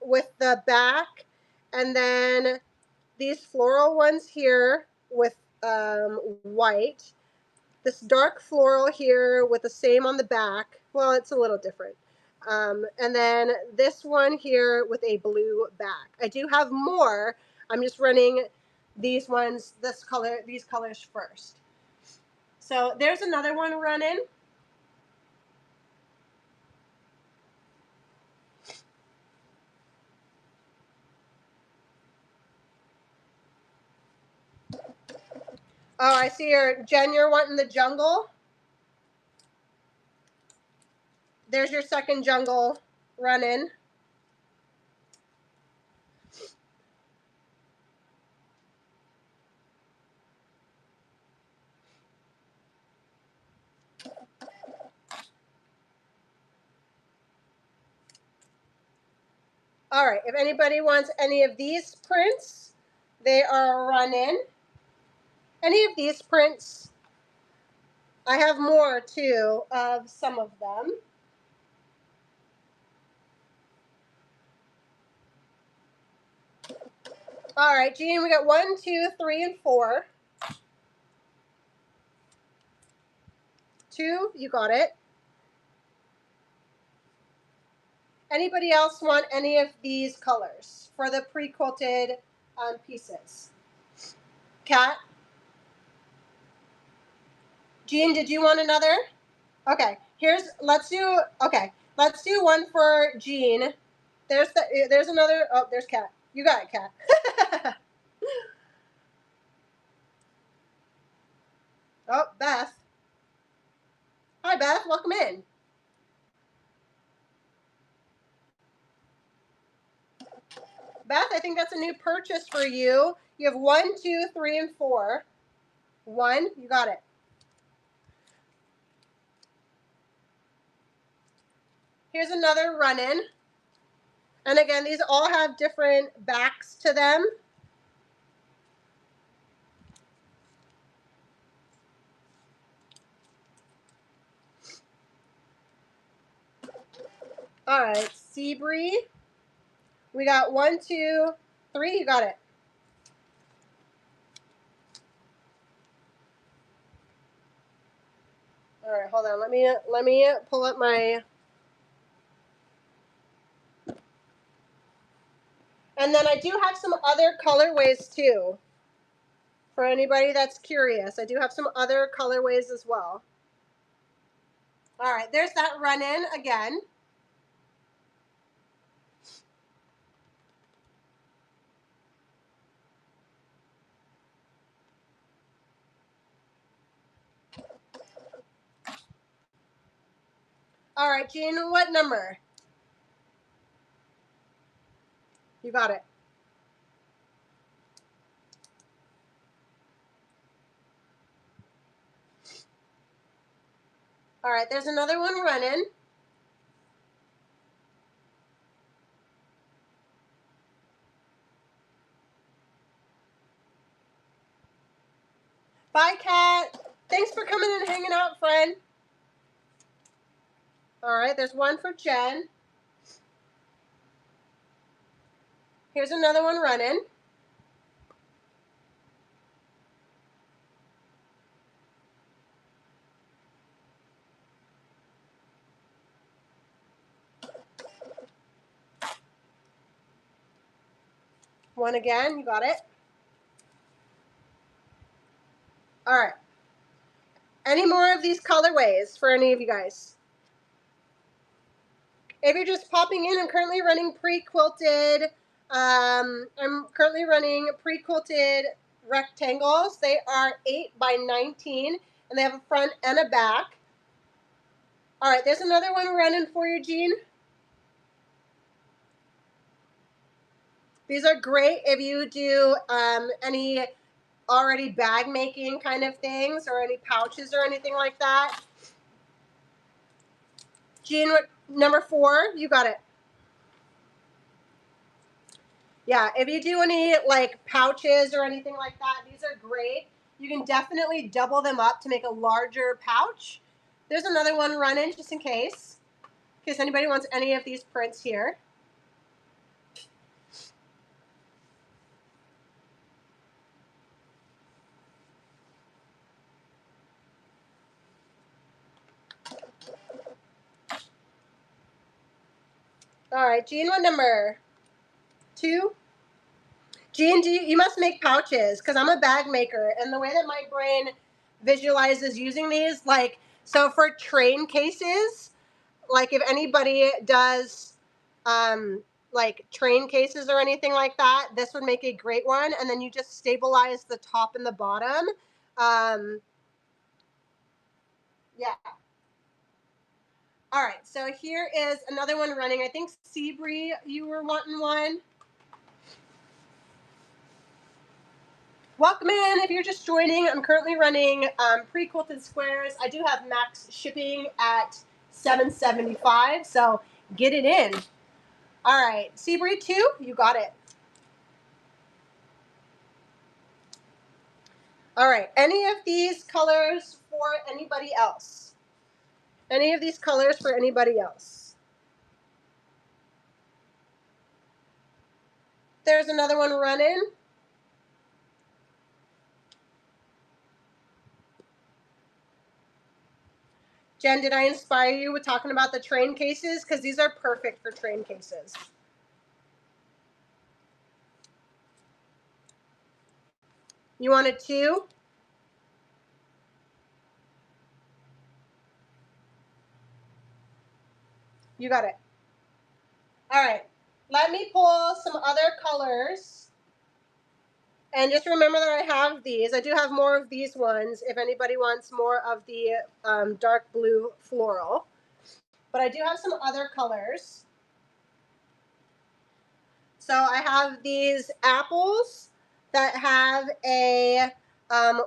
with the back, and then these floral ones here with white. This dark floral here with the same on the back. Well, it's a little different. And then this one here with a blue back. I do have more. I'm just running these ones, these colors first. So there's another one running. Oh, I see Jen, you're wanting the jungle. There's your second jungle running. All right, if anybody wants any of these prints, they are running. Any of these prints, I have more too of some of them. All right, Jean, we got 1, 2, 3, and 4. 2, you got it. Anybody else want any of these colors for the pre-quilted pieces? Kat? Jean, did you want another? Okay, let's do one for Jean. There's another, oh, there's Kat. You got it, Kat. Oh, Beth. Hi, Beth, welcome in. Beth, I think that's a new purchase for you. You have 1, 2, 3, and 4. 1, you got it. Here's another run-in. And again, these all have different backs to them. All right, Seabree. We got 1, 2, 3. You got it. All right, hold on. Let me pull up my. And then I do have some other colorways too. For anybody that's curious, I do have some other colorways as well. All right, there's that run-in again. All right, Jean, what number? You got it. All right, there's another one running. Bye, Kat. Thanks for coming and hanging out, friend. All right, there's one for Jen. Here's another one running. One again, you got it. All right. Any more of these colorways for any of you guys? If you're just popping in, I'm currently running pre-quilted. I'm currently running pre-quilted rectangles. They are 8 by 19, and they have a front and a back. All right, there's another one running for you, Jean. These are great if you do any already bag making kind of things or any pouches or anything like that. Jean, number 4, you got it. Yeah, if you do any like pouches or anything like that, these are great. You can definitely double them up to make a larger pouch. There's another one running just in case anybody wants any of these prints here. All right, Jean, what number? 2? Jean, you must make pouches because I'm a bag maker, and the way that my brain visualizes using these, like, so for train cases, like if anybody does like train cases or anything like that, this would make a great one. And then you just stabilize the top and the bottom. Yeah. All right, so here is another one running. I think Seabree, you were wanting one. Welcome in. If you're just joining, I'm currently running pre-quilted squares. I do have max shipping at $7.75, so get it in. All right, Seabree 2, you got it. All right, any of these colors for anybody else? Any of these colors for anybody else? There's another one running. Jen, did I inspire you with talking about the train cases? Because these are perfect for train cases. You wanted 2? You got it. All right, let me pull some other colors. And just remember that I have these. I do have more of these ones if anybody wants more of the dark blue floral. But I do have some other colors. So I have these apples that have a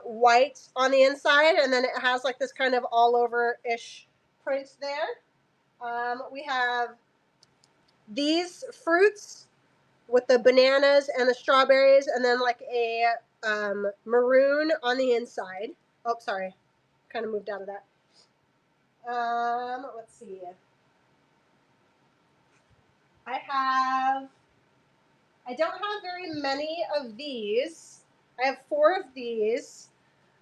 white on the inside, and then it has like this kind of all over-ish print there. We have these fruits with the bananas and the strawberries, and then like a maroon on the inside. Oh, sorry, kind of moved out of that. Let's see. I don't have very many of these. I have 4 of these,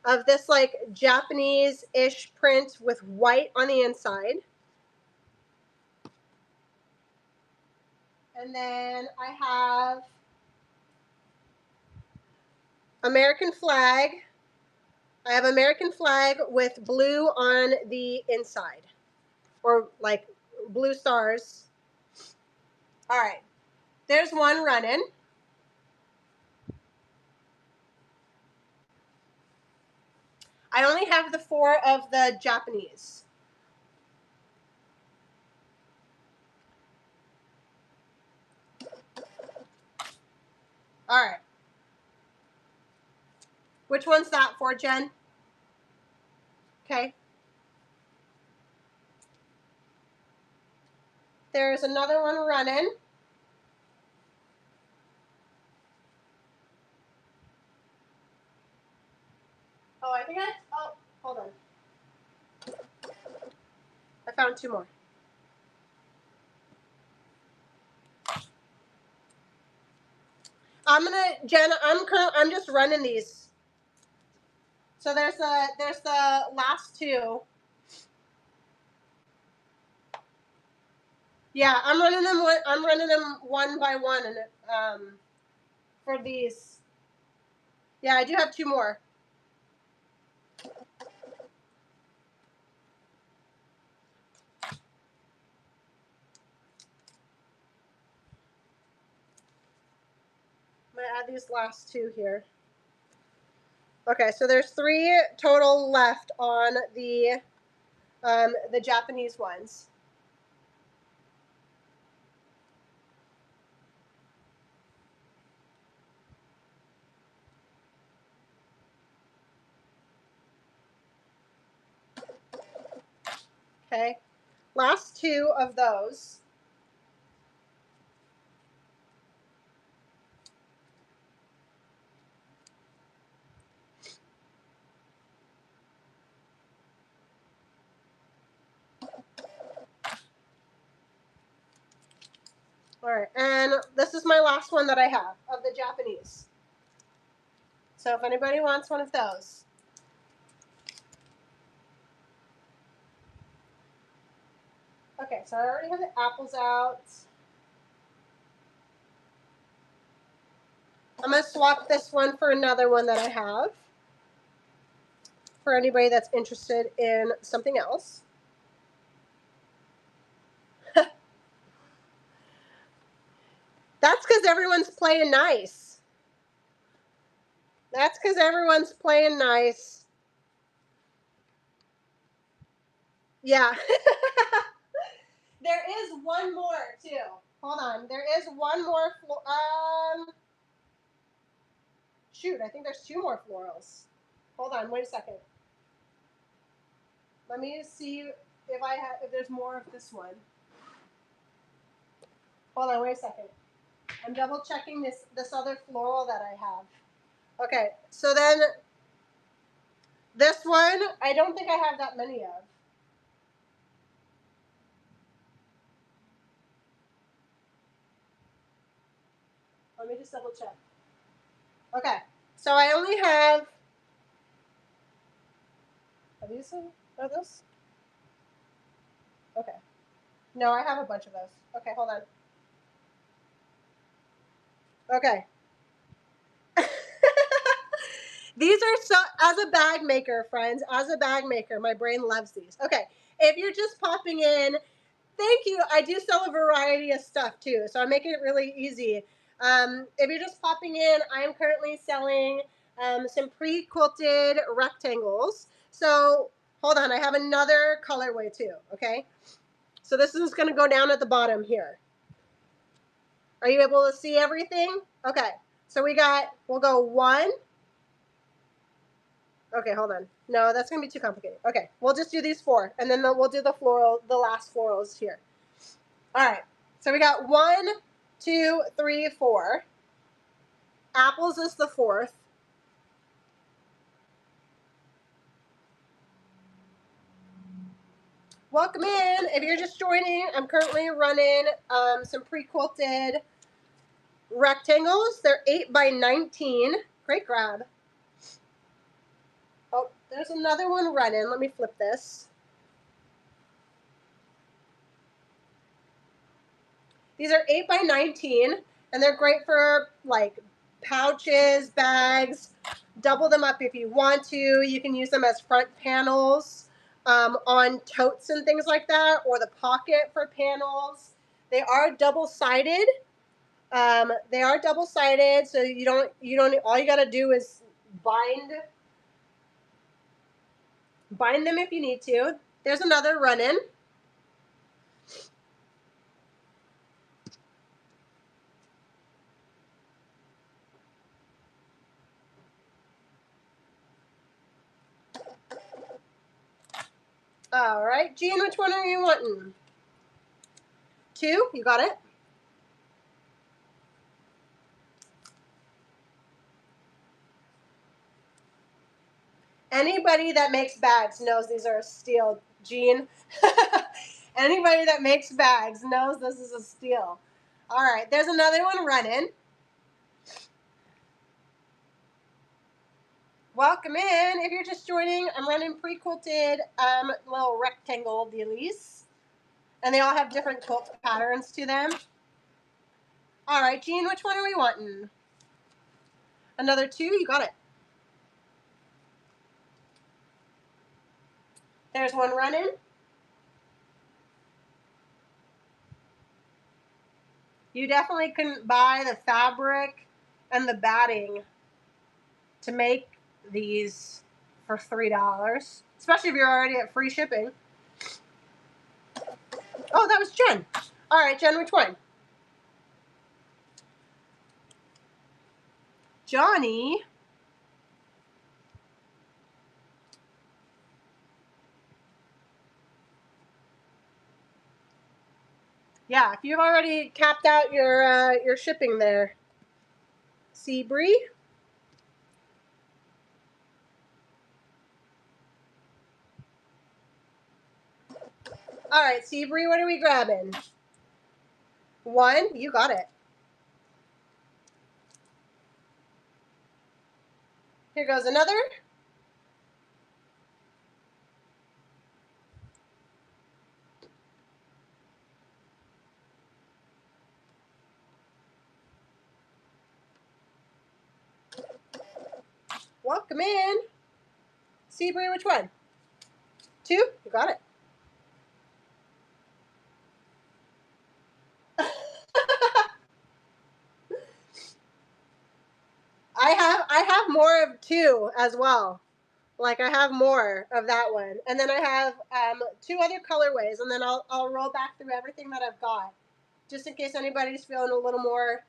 of this like Japanese-ish print with white on the inside. And then I have American flag. I have American flag with blue on the inside, or like blue stars. All right, there's one running. I only have the 4 of the Japanese. All right. Which one's that for, Jen? Okay. There's another one running. Oh, hold on. I found 2 more. Jen, I'm just running these. So there's the last 2. Yeah, I'm running them one by one, and for these. Yeah, I do have 2 more. I'm gonna add these last 2 here. Okay, so there's 3 total left on the Japanese ones. Okay, last 2 of those. All right, and this is my last one that I have of the Japanese. So if anybody wants one of those. Okay, so I already have the apples out. I'm going to swap this one for another one that I have, for anybody that's interested in something else. That's because everyone's playing nice. That's because everyone's playing nice. Yeah. There is one more, too. Hold on. There is one more. Shoot, I think there's 2 more florals. Hold on. Wait a second. Let me see if there's more of this one. Hold on. Wait a second. I'm double checking this other floral that I have. Okay. So then this one, I don't think I have that many of. Let me just double check. Okay, so I only have. Are these? Are those? Okay. No, I have a bunch of those. Okay, hold on. Okay. These are so, as a bag maker, friends, as a bag maker, my brain loves these. Okay, if you're just popping in, thank you. I do sell a variety of stuff too, so I'm making it really easy. If you're just popping in, I am currently selling some pre-quilted rectangles. So hold on, I have another colorway too, okay? So this is going to go down at the bottom here. Are you able to see everything? Okay, so we'll go 1. Okay, hold on. No, that's going to be too complicated. Okay, we'll just do these 4, and then we'll do the last florals here. All right. So we got 1, 2, 3, 4. Apples is the 4th. Welcome in. If you're just joining, I'm currently running some pre-quilted rectangles. They're 8 by 19. Great grab. Oh, there's another one running. Let me flip this. These are 8 by 19, and they're great for like pouches, bags. Double them up if you want to. You can use them as front panels on totes and things like that, or the pocket for panels. They are double-sided. So you don't. All you gotta do is bind them if you need to. There's another run-in. All right, Jean, which one are you wanting? 2, you got it. Anybody that makes bags knows these are a steal, Jean. Anybody that makes bags knows this is a steal. All right, there's another one running. Welcome in. If you're just joining, I'm running pre-quilted little rectangle dealies. And they all have different quilt patterns to them. All right, Jean, which one are we wanting? Another 2, you got it. There's one running. You definitely couldn't buy the fabric and the batting to make these for $3, especially if you're already at free shipping. Oh, that was Jen. All right, Jen, which one? Johnny. Yeah, if you've already capped out your shipping there. Seabree. All right, Seabree, what are we grabbing? 1, you got it. Here goes another. Welcome in. Seabree, which one? 2, you got it. I have more of 2 as well. Like I have more of that one, and then I have 2 other colorways, and then I'll roll back through everything that I've got, just in case anybody's feeling a little more.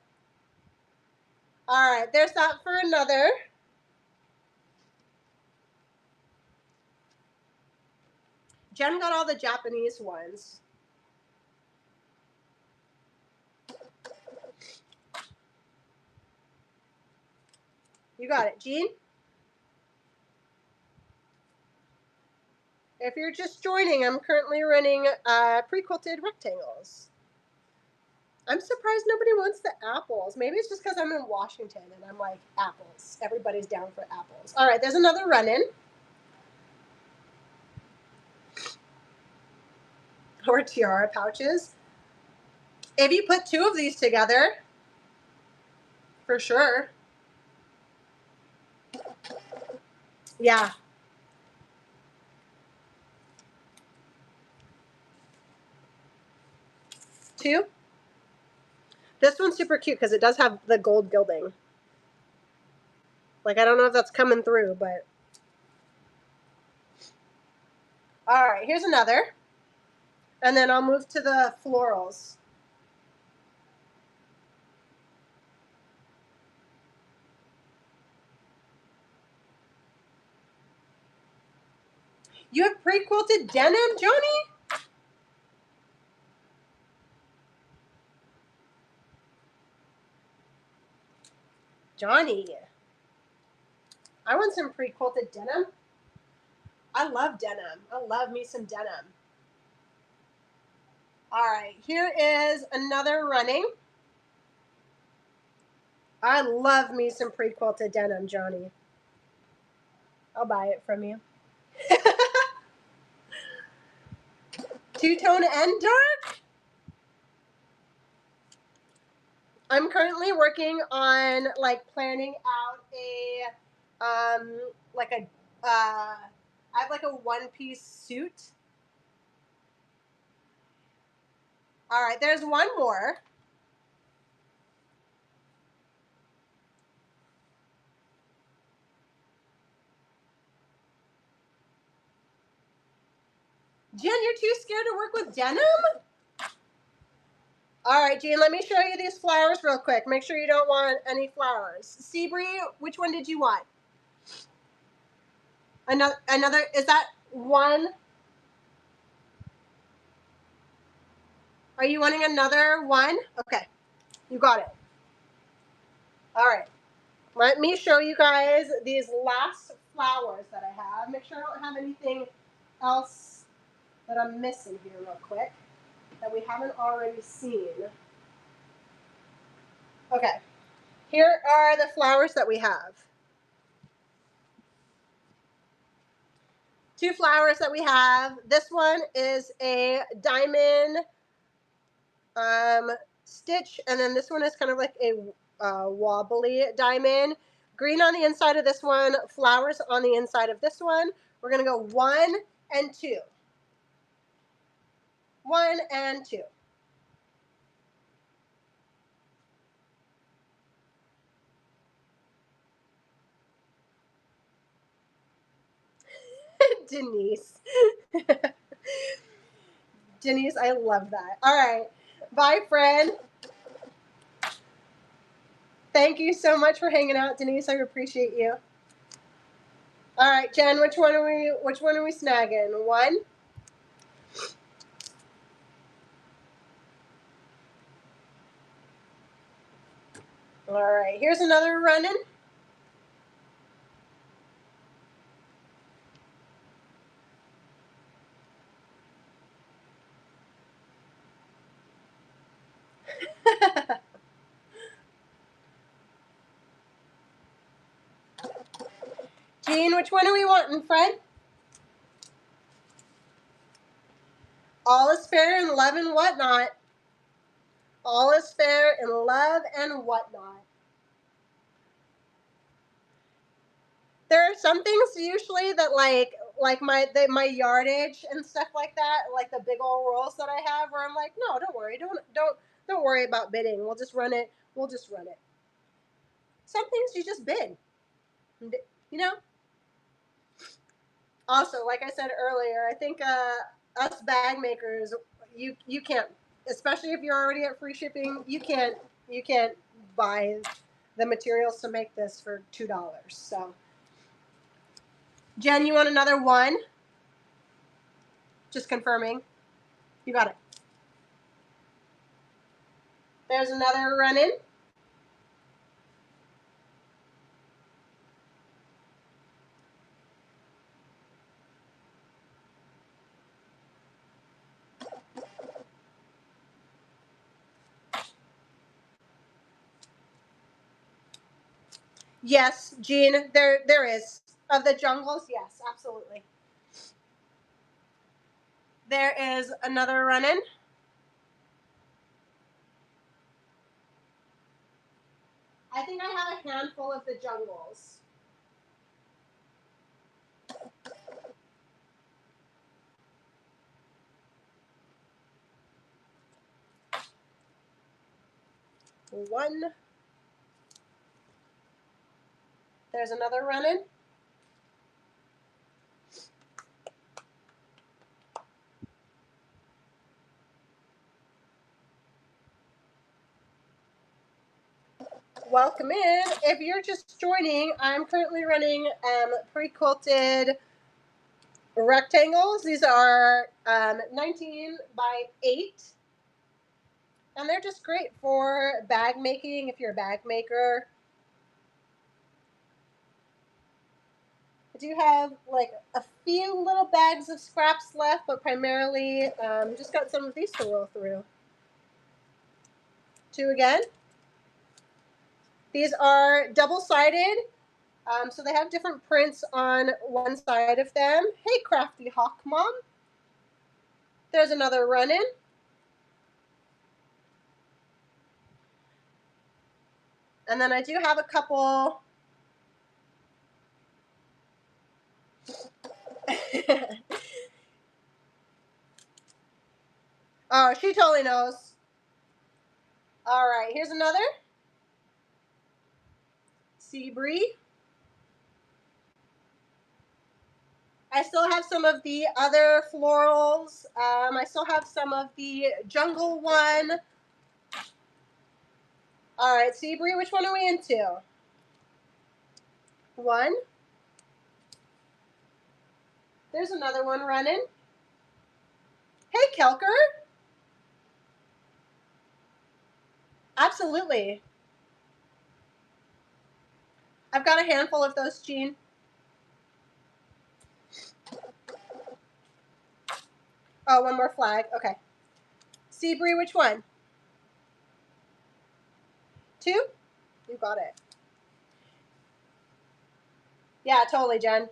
All right, there's that for another. Jen got all the Japanese ones. You got it, Jean. If you're just joining, I'm currently running pre-quilted rectangles. I'm surprised nobody wants the apples. Maybe it's just because I'm in Washington and I'm like, apples. Everybody's down for apples. All right, there's another run-in. Or tiara pouches. If you put 2 of these together, for sure. Yeah. Two. This one's super cute because it does have the gold gilding. Like, I don't know if that's coming through, but. All right, here's another. And then I'll move to the florals. You have pre-quilted denim, Johnny? Johnny, I want some pre-quilted denim. I love denim. I love me some denim. All right, here is another running. I love me some pre-quilted denim, Johnny. I'll buy it from you. Two-tone and dark. I'm currently working on like planning out like a I have like a one-piece suit. All right, there's one more. Jen, you're too scared to work with denim? All right, Jean, let me show you these flowers real quick. Make sure you don't want any flowers. Seabree, which one did you want? Another, is that one? Are you wanting another one? Okay, you got it. All right, let me show you guys these last flowers that I have. Make sure I don't have anything else that I'm missing here real quick that we haven't already seen. Okay, here are the flowers that we have. Two flowers that we have. This one is a diamond stitch, and then this one is kind of like a wobbly diamond. Green on the inside of this one, flowers on the inside of this one. We're gonna go 1 and 2. 1 and 2. Denise. Denise, I love that. All right. Bye, friend. Thank you so much for hanging out, Denise. I appreciate you. All right, Jen, which one are we snagging? 1? All right, here's another running. Jean, which one are we wanting, friend? All is fair in love and whatnot. All is fair in love and whatnot. There are some things usually that like my yardage and stuff like that, like the big old rolls that I have, where I'm like, no, don't worry, don't worry about bidding. We'll just run it. We'll just run it. Some things you just bid, you know. Also, like I said earlier, I think us bag makers, you can't, especially if you're already at free shipping, you can't buy the materials to make this for $2. So, Jen, you want another one? Just confirming. You got it. There's another run-in. Yes, Jean, there is. Of the jungles, yes, absolutely. There is another run-in. I think I have a handful of the jungles. One. There's another run-in. Welcome in. If you're just joining, I'm currently running pre-quilted rectangles. These are 19 by 8. And they're just great for bag making if you're a bag maker. do have like a few little bags of scraps left, but primarily just got some of these to roll through. 2 again. These are double-sided, so they have different prints on one side of them. Hey, Crafty Hawk Mom. There's another run-in. And then I do have a couple. Oh, she totally knows. All right, here's another. Sea Bree. I still have some of the other florals. I still have some of the jungle one. All right, Sea Bree, which one are we into? 1. There's another one running. Hey, Kelker. Absolutely. I've got a handful of those, Jean. Oh, one more flag. Okay. Sea Bree, which one? 2? You got it. Yeah, totally, Jen.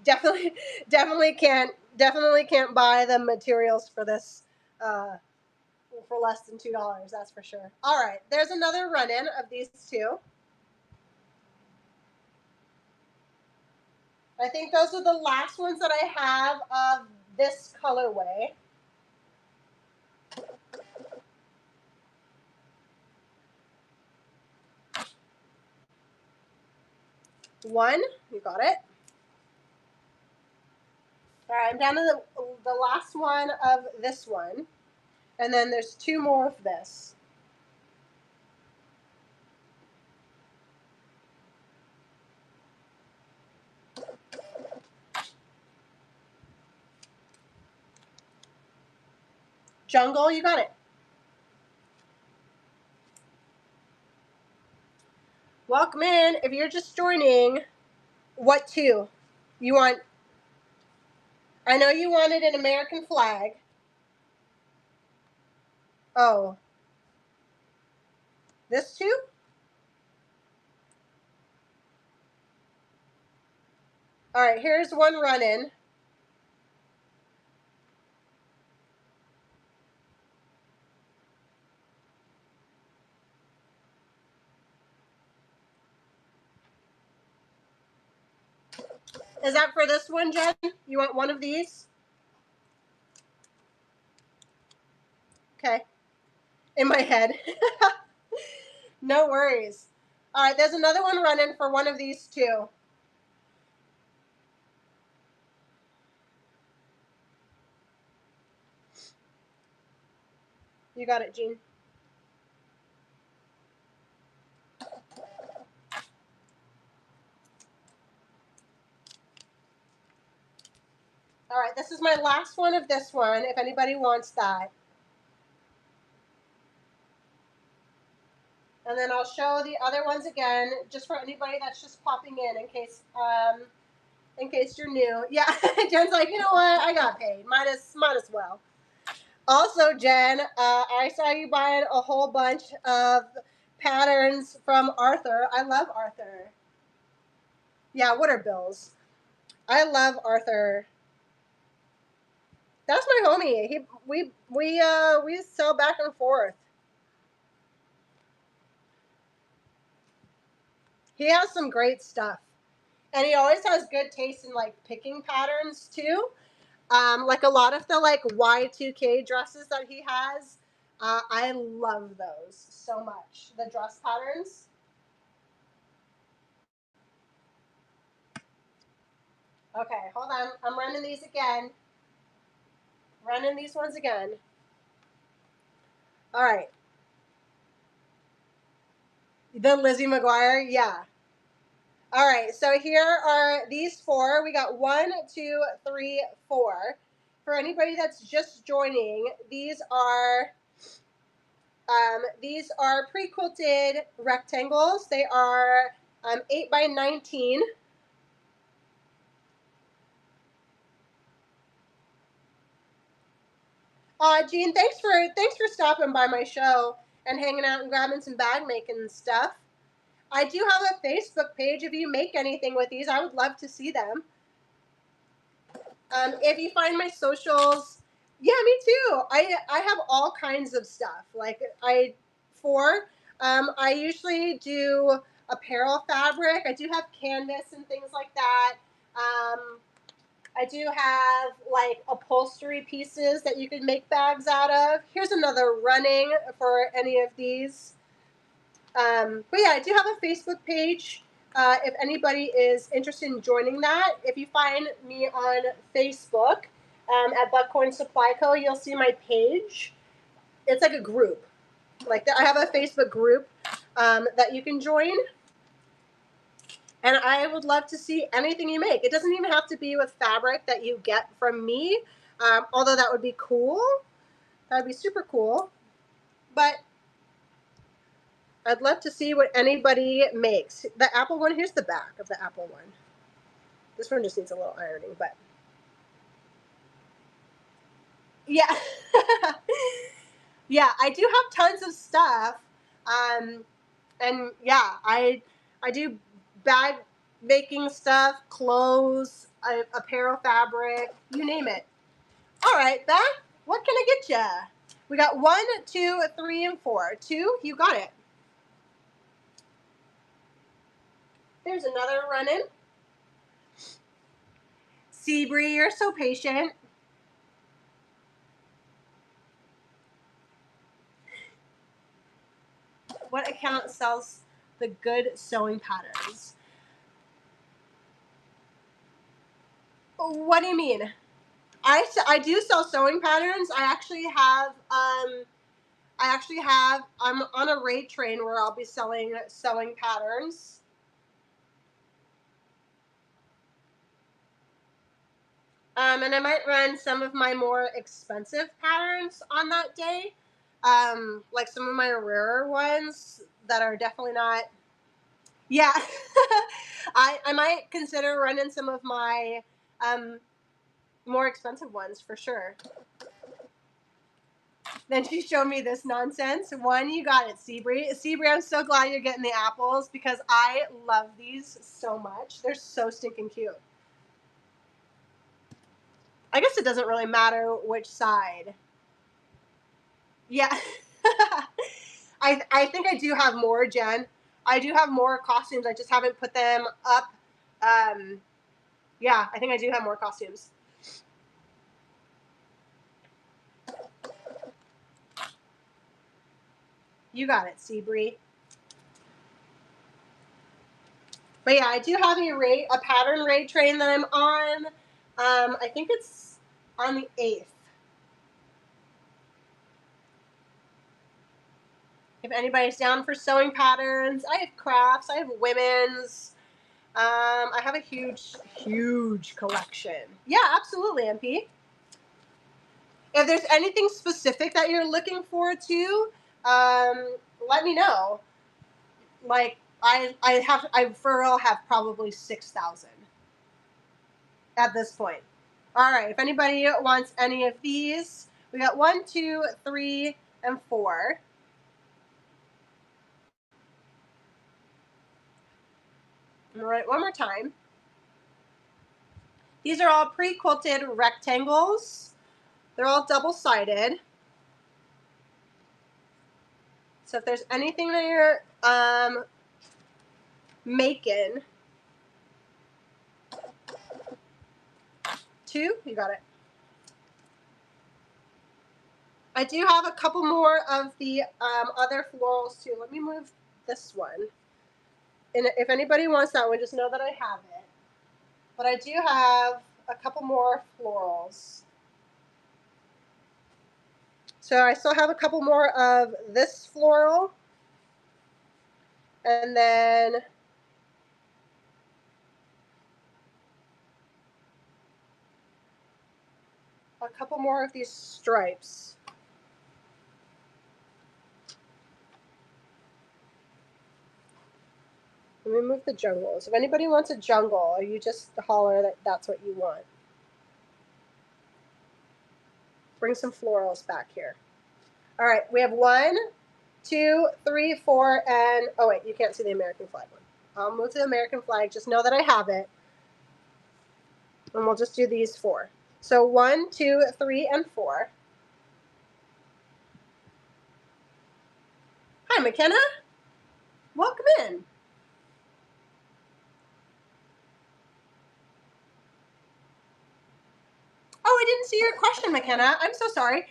Definitely can't buy the materials for this for less than $2. That's for sure. All right, there's another run-in of these 2. I think those are the last ones that I have of this colorway. One, you got it. All right, I'm down to the last one of this one. And then there's 2 more of this. Jungle, you got it. Welcome in. If you're just joining, what 2? You want, I know you wanted an American flag. Oh. This 2? All right, here's one run-in. Is that for this one, Jen? You want one of these? Okay. In my head. No worries. All right, there's another one running for one of these 2. You got it, Jean. All right, this is my last one of this one, if anybody wants that. And then I'll show the other ones again, just for anybody that's just popping in case you're new. Yeah, Jen's like, you know what? I got paid. Might as well. Also, Jen, I saw you buying a whole bunch of patterns from Arthur. I love Arthur. Yeah, what are bills? I love Arthur. That's my homie. We sell back and forth. He has some great stuff. And he always has good taste in like picking patterns too. Like a lot of the like Y2K dresses that he has, I love those so much. The dress patterns. Okay, hold on. I'm running these again. Running these ones again. All right. The Lizzie McGuire, yeah. All right, so here are these 4. We got 1, 2, 3, 4. For anybody that's just joining, these are pre-quilted rectangles. They are 8 by 19. Jean, thanks for stopping by my show and hanging out and grabbing some bag making and stuff. I do have a Facebook page. If you make anything with these, I would love to see them. If you find my socials, yeah, me too. I have all kinds of stuff. Like I usually do apparel fabric. I do have canvas and things like that. I do have like upholstery pieces that you can make bags out of. Here's another running for any of these. But yeah, I do have a Facebook page. If anybody is interested in joining that, if you find me on Facebook at Buckhorn Supply Co., you'll see my page. It's like a group. Like I have a Facebook group that you can join. And I would love to see anything you make. It doesn't even have to be with fabric that you get from me, although that would be cool. That would be super cool. But I'd love to see what anybody makes. The apple one, here's the back of the apple one. This one just needs a little ironing, but yeah. Yeah, I do have tons of stuff. And yeah, I do bag making stuff, clothes, apparel fabric, you name it. All right, Beth, what can I get you? We got 1, 2, 3, and 4. 2, you got it. There's another run-in. Seabree, you're so patient. What account sells the good sewing patterns? What do you mean? I do sell sewing patterns. I'm on a rate train where I'll be selling sewing patterns. And I might run some of my more expensive patterns on that day. Like some of my rarer ones that are definitely not. Yeah. I might consider running some of my more expensive ones for sure. Then she showed me this nonsense. 1, you got it, Seabree. Seabree, I'm so glad you're getting the apples because I love these so much. They're so stinking cute. I guess it doesn't really matter which side. Yeah. I think I do have more, Jen. I do have more costumes. I just haven't put them up. Yeah, I think I do have more costumes. You got it, Seabree. But yeah, I do have a pattern raid train that I'm on. I think it's on the 8th. If anybody's down for sewing patterns, I have crafts, I have women's. I have a huge collection. Yeah, absolutely, MP. If there's anything specific that you're looking forward to, let me know. Like I for real have probably 6,000 at this point. All right, if anybody wants any of these, we got 1, 2, 3, and 4. All right, one more time. These are all pre-quilted rectangles. They're all double-sided. So if there's anything that you're making, 2, you got it. I do have a couple more of the other florals too. Let me move this one. And if anybody wants that one, just know that I have it. But I do have a couple more florals. So I still have a couple more of this floral. And then a couple more of these stripes. Let me move the jungles. If anybody wants a jungle, you just holler that that's what you want. bring some florals back here. All right, we have 1, 2, 3, 4, and oh wait, you can't see the American flag one. I'll move to the American flag. Just know that I have it. And we'll just do these 4. So 1, 2, 3, and 4. Hi, McKenna. Welcome in. Oh, I didn't see your question, McKenna. I'm so sorry.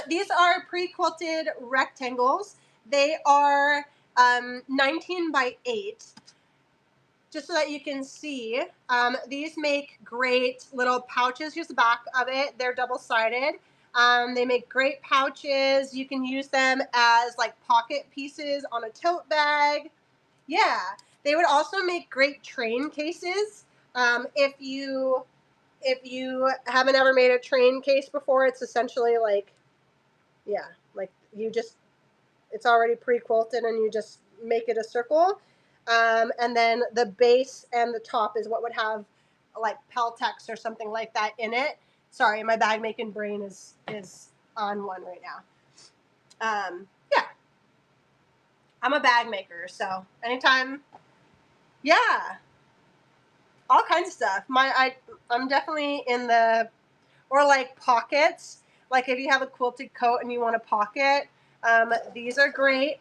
These are pre-quilted rectangles. They are 19 by 8. Just so that you can see, these make great little pouches. Here's the back of it. They're double-sided. They make great pouches. You can use them as like pocket pieces on a tote bag. Yeah, they would also make great train cases. If you haven't ever made a train case before, it's essentially like, yeah, like it's already pre-quilted and you just make it a circle. And then the base and the top is what would have like Peltex or something like that in it. Sorry, my bag making brain is on one right now. Yeah, I'm a bag maker, so anytime, yeah, all kinds of stuff. I'm definitely in the, or like pockets. Like if you have a quilted coat and you want a pocket, these are great.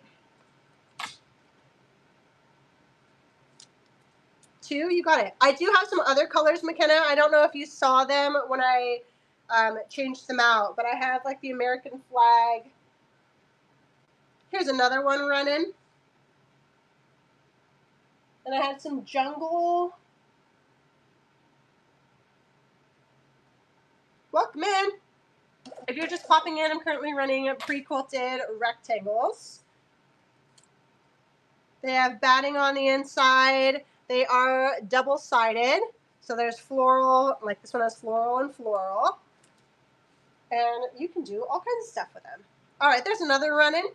2, you got it. I do have some other colors, McKenna. I don't know if you saw them when I changed them out, but I have like the American flag. Here's another one running. And I had some jungle. Welcome in. If you're just popping in, I'm currently running pre-quilted rectangles. They have batting on the inside. They are double-sided. So there's floral, like this one has floral and floral. And you can do all kinds of stuff with them. All right, there's another running.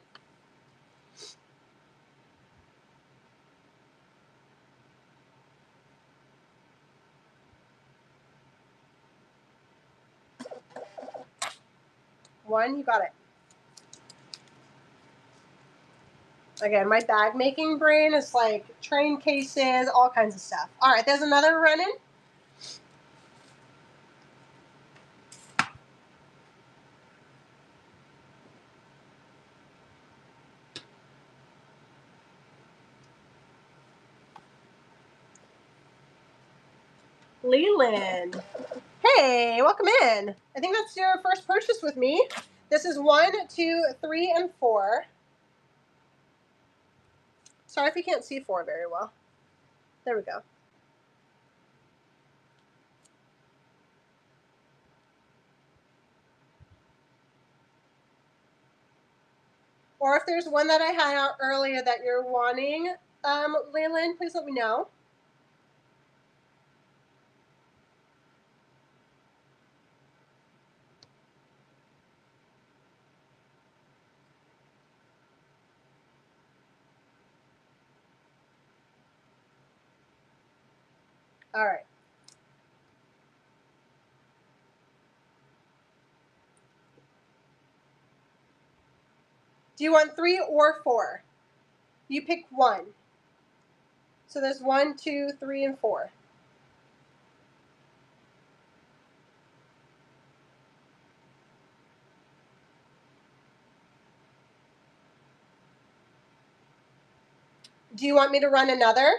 One, you got it. Again, my bag making brain is like train cases, all kinds of stuff. All right, there's another running. Leland. Hey, welcome in. I think that's your first purchase with me. This is 1, 2, 3, and 4. Sorry if you can't see 4 very well. There we go. Or if there's one that I had out earlier that you're wanting, Leland, please let me know. All right. Do you want 3 or 4? You pick one. So there's 1, 2, 3, and 4. Do you want me to run another?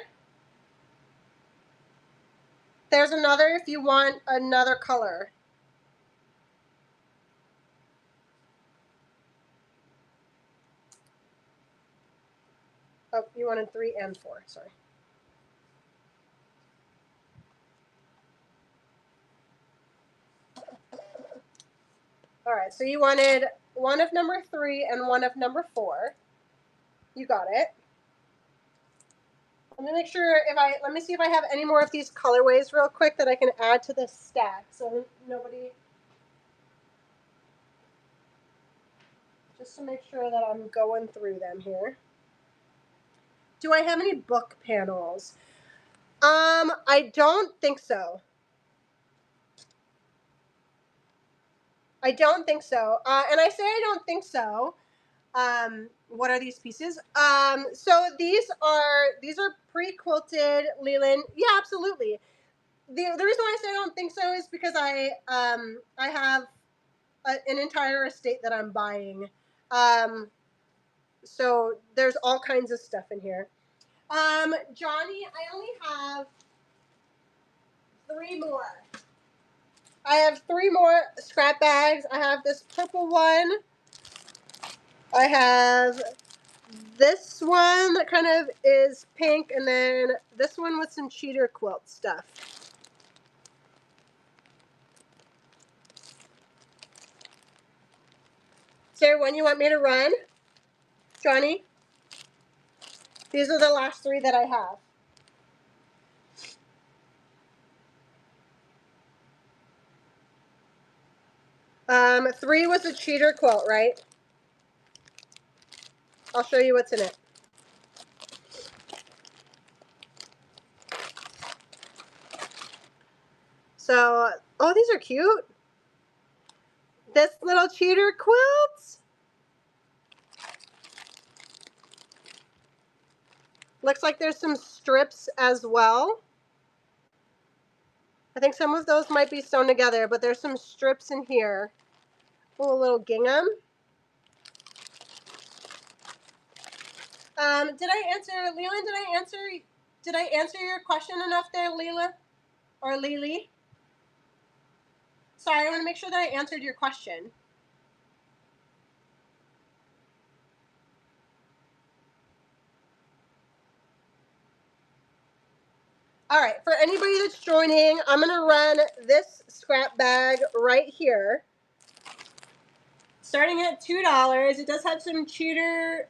There's another if you want another color. Oh, you wanted 3 and 4, sorry. All right, so you wanted one of number 3 and one of number 4. You got it. Let me make sure let me see if I have any more of these colorways real quick that I can add to this stack so nobody, just to make sure that I'm going through them here. Do I have any book panels? I don't think so. I don't think so. And I say I don't think so. What are these pieces? So these are pre-quilted Leland. Yeah, absolutely. The reason why I say I don't think so is because I have an entire estate that I'm buying. So there's all kinds of stuff in here. Johnny, I only have 3 more. I have 3 more scrap bags. I have this purple one. I have this one that kind of is pink, and then this one with some cheater quilt stuff. Is there one you want me to run, Johnny? These are the last 3 that I have. 3 was a cheater quilt, right? I'll show you what's in it. So, oh, these are cute. This little cheater quilt. Looks like there's some strips as well. I think some of those might be sewn together, but there's some strips in here. Oh, a little gingham. Did I answer, Leland, did I answer your question enough there, Leela? Or Lily? Sorry, I want to make sure that I answered your question. All right, for anybody that's joining, I'm going to run this scrap bag right here. Starting at $2. It does have some cheater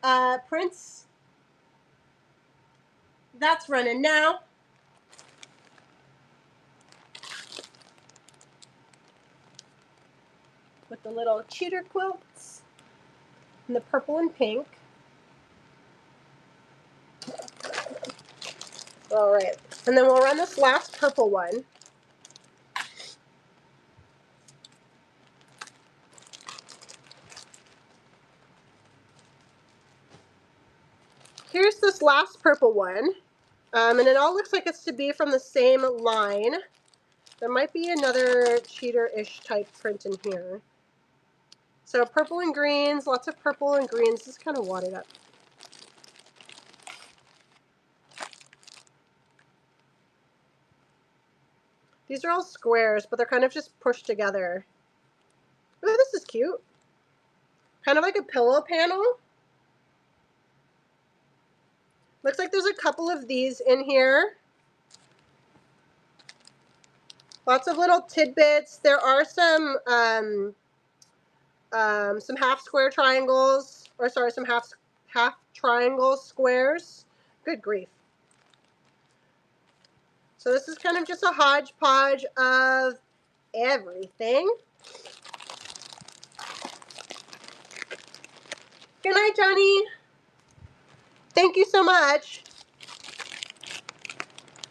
prints. That's running now. With the little cheater quilts and the purple and pink. All right, and then we'll run this last purple one. Here's this last purple one, and it all looks like it's to be from the same line. There might be another cheater-ish type print in here. So purple and greens, lots of purple and greens. This is kind of wadded up. These are all squares, but they're kind of just pushed together. Oh, this is cute. Kind of like a pillow panel. Looks like there's a couple of these in here. Lots of little tidbits. There are some half square triangles, or sorry, some half triangle squares. Good grief. So this is kind of just a hodgepodge of everything. Good night, Johnny. Thank you so much.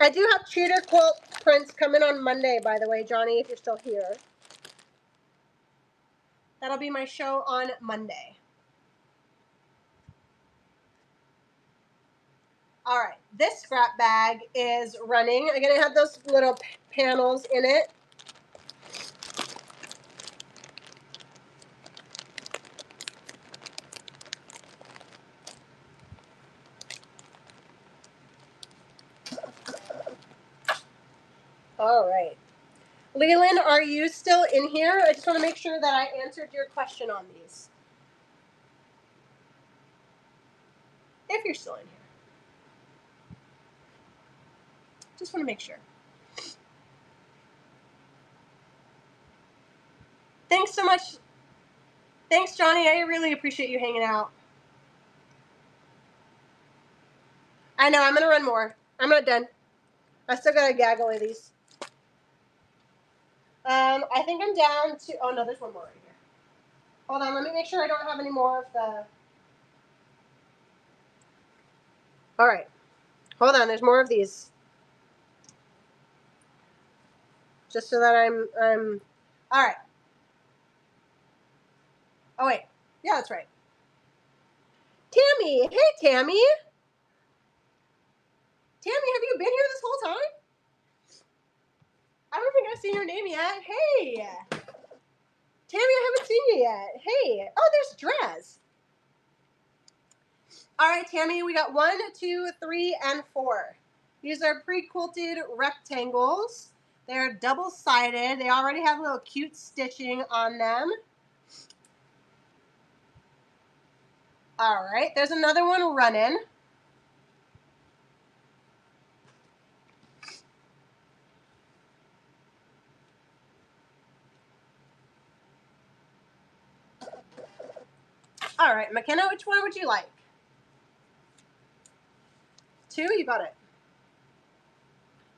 I do have cheater quilt prints coming on Monday, by the way, Johnny, if you're still here. That'll be my show on Monday. All right, this scrap bag is running. Again, it had those little panels in it. All right. Leland, are you still in here? I just want to make sure that I answered your question on these. If you're still in here. Just want to make sure. Thanks so much. Thanks, Johnny. I really appreciate you hanging out. I know. I'm going to run more. I'm not done. I still got a gaggle of these. I think I'm down to... Oh, no, there's one more right here. Hold on. Let me make sure I don't have any more of the... All right. Hold on. There's more of these. Just so that I'm... All right. Oh wait, yeah, that's right. Tammy, hey Tammy. Tammy, have you been here this whole time? I don't think I've seen your name yet. Hey, Tammy, I haven't seen you yet. Hey, oh, there's Draz. All right, Tammy, we got 1, 2, 3, and 4. These are pre-quilted rectangles. They're double-sided. They already have a little cute stitching on them. All right, there's another one running. All right, McKenna, which one would you like? 2, you got it.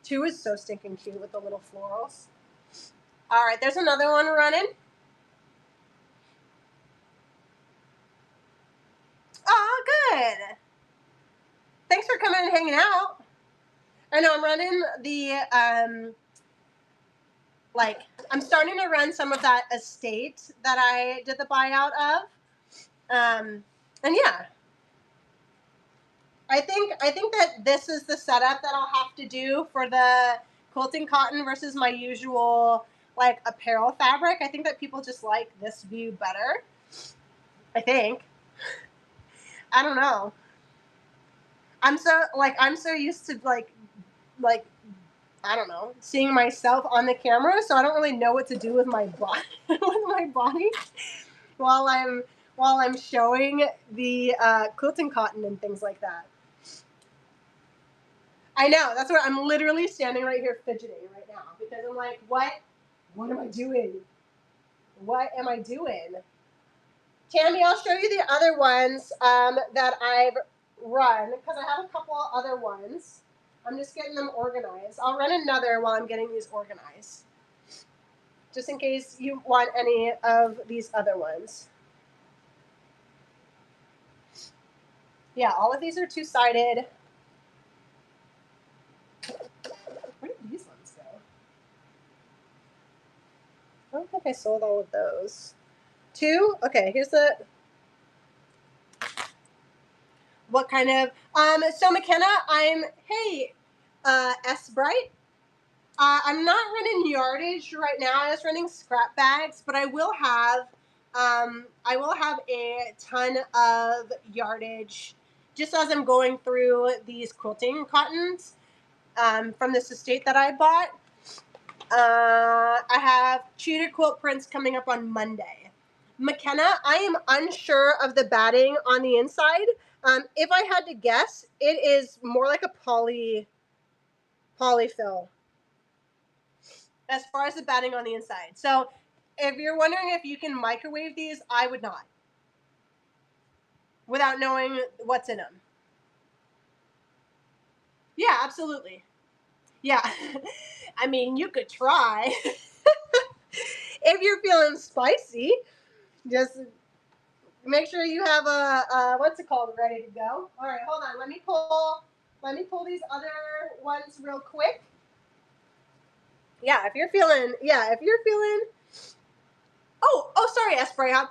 2 is so stinking cute with the little florals. All right, there's another one running. Oh, good. Thanks for coming and hanging out. I know I'm running the, I'm starting to run some of that estate that I did the buyout of. And yeah, I think that this is the setup that I'll have to do for the quilting cotton versus my usual like apparel fabric. I think that people just like this view better. I think. I don't know. I'm so used to like I don't know, seeing myself on the camera, so I don't really know what to do with my body while I'm showing the quilting cotton and things like that. I know, that's what I'm literally standing right here fidgeting right now because I'm like, what am I doing? What am I doing? Tammy, I'll show you the other ones that I've run because I have a couple other ones. I'm just getting them organized. I'll run another while I'm getting these organized, just in case you want any of these other ones. Yeah, all of these are two-sided. Where did these ones go? I don't think I sold all of those. 2? Okay, here's the... What kind of... So McKenna, hey, S. Bright. I'm not running yardage right now. I was running scrap bags, but I will have a ton of yardage just as I'm going through these quilting cottons from this estate that I bought. I have cheater quilt prints coming up on Monday. McKenna, I am unsure of the batting on the inside. If I had to guess, it is more like a polyfill as far as the batting on the inside. So if you're wondering if you can microwave these, I would not without knowing what's in them. Yeah, absolutely. Yeah. I mean, you could try. If you're feeling spicy, just make sure you have a what's it called ready to go. All right, hold on. Let me pull these other ones real quick. Yeah, if you're feeling Oh, sorry, Espresso.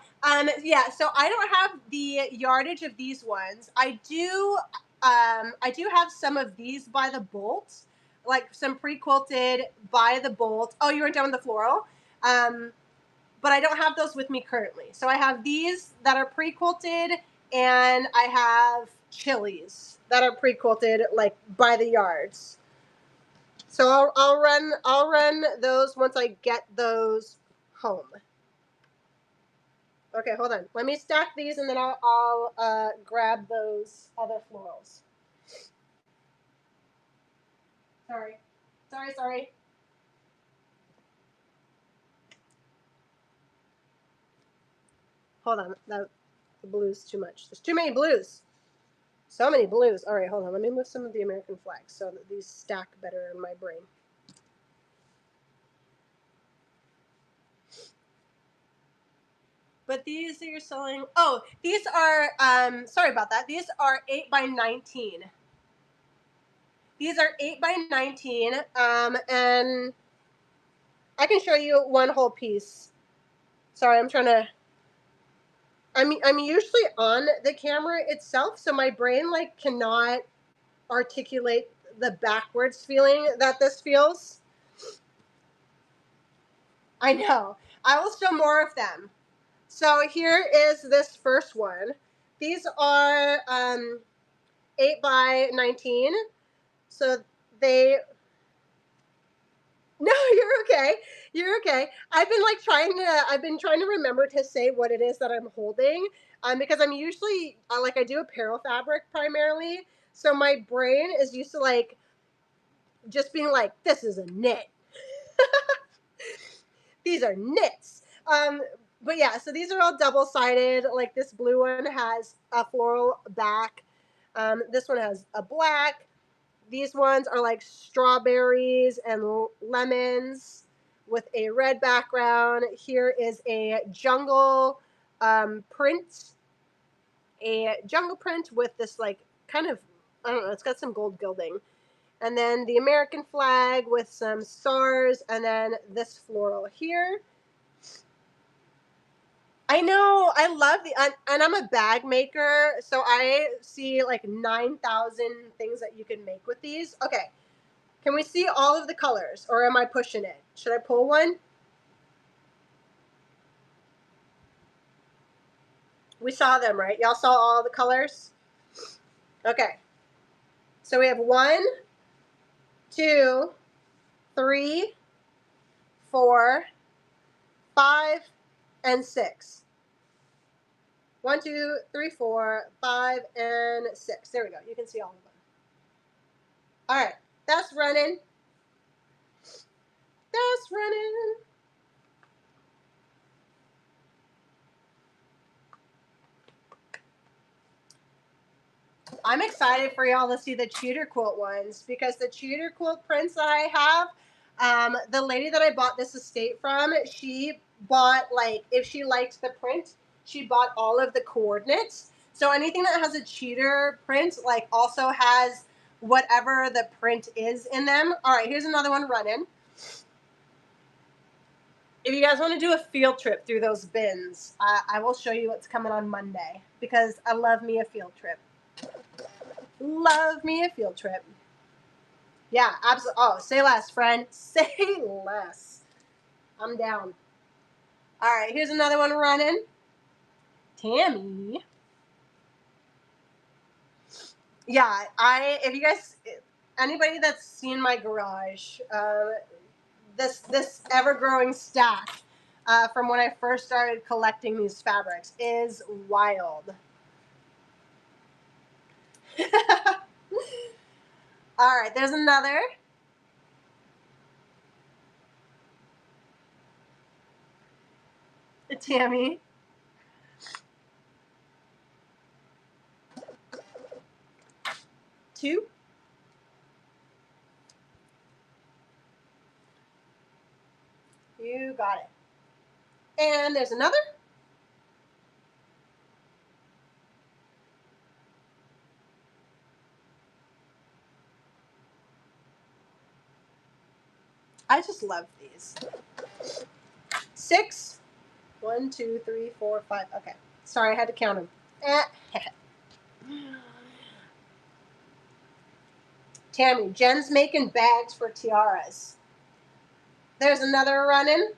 Yeah, so I don't have the yardage of these ones. I do have some of these by the bolt, like some pre-quilted by the bolt. Oh, you weren't done with the floral? But I don't have those with me currently. So I have these that are pre-quilted, and I have chilies that are pre-quilted, like by the yards. So I'll run those once I get those home. Okay, hold on. Let me stack these, and then I'll grab those other florals. Sorry. Hold on. The blue's too much. There's too many blues. So many blues. All right, hold on. Let me move some of the American flags so that these stack better in my brain. But these you're selling. Oh, these are. Sorry about that. These are 8 by 19. These are 8 by 19. And I can show you one whole piece. Sorry, I'm trying to. I'm usually on the camera itself, so my brain like cannot articulate the backwards feeling that this feels. I know. I will show more of them. So here is this first one. These are 8 by 19. So they no, you're okay. You're okay. I've been trying to remember to say what it is that I'm holding, because I'm usually like I do apparel fabric primarily, so my brain is used to like just being like, this is a knit. These are knits. But yeah, so these are all double sided. Like this blue one has a floral back. This one has a black. These ones are like strawberries and lemons with a red background. Here is print, a jungle print with this like kind of, I don't know, it's got some gold gilding. And then the American flag with some stars, and then this floral here. I know, I love and I'm a bag maker, so I see like 9,000 things that you can make with these. Okay, can we see all of the colors, or am I pushing it? Should I pull one? We saw them, right? Y'all saw all the colors? Okay. So we have 1, 2, 3, 4, 5, and 6. 1, 2, 3, 4, 5, and 6. There we go. You can see all of them. All right. That's running. That's running. I'm excited for y'all to see the cheater quilt ones, because the cheater quilt prints that I have, the lady that I bought this estate from, she bought, like, if she liked the print, she bought all of the coordinates. So anything that has a cheater print, like, also has whatever the print is in them. All right, here's another one running. If you guys want to do a field trip through those bins, I will show you what's coming on Monday, because I love me a field trip. Love me a field trip. Yeah, absolutely. Oh, say less, friend. Say less. I'm down. All right, here's another one running. Tammy. Yeah, if you guys, anybody that's seen my garage, this ever growing stack from when I first started collecting these fabrics is wild. All right, there's another. Tammy. 2. You got it. And there's another. I just love these. 6. 1, 2, 3, 4, 5. Okay. Sorry, I had to count them. Tammy, Jen's making bags for tiaras. There's another running.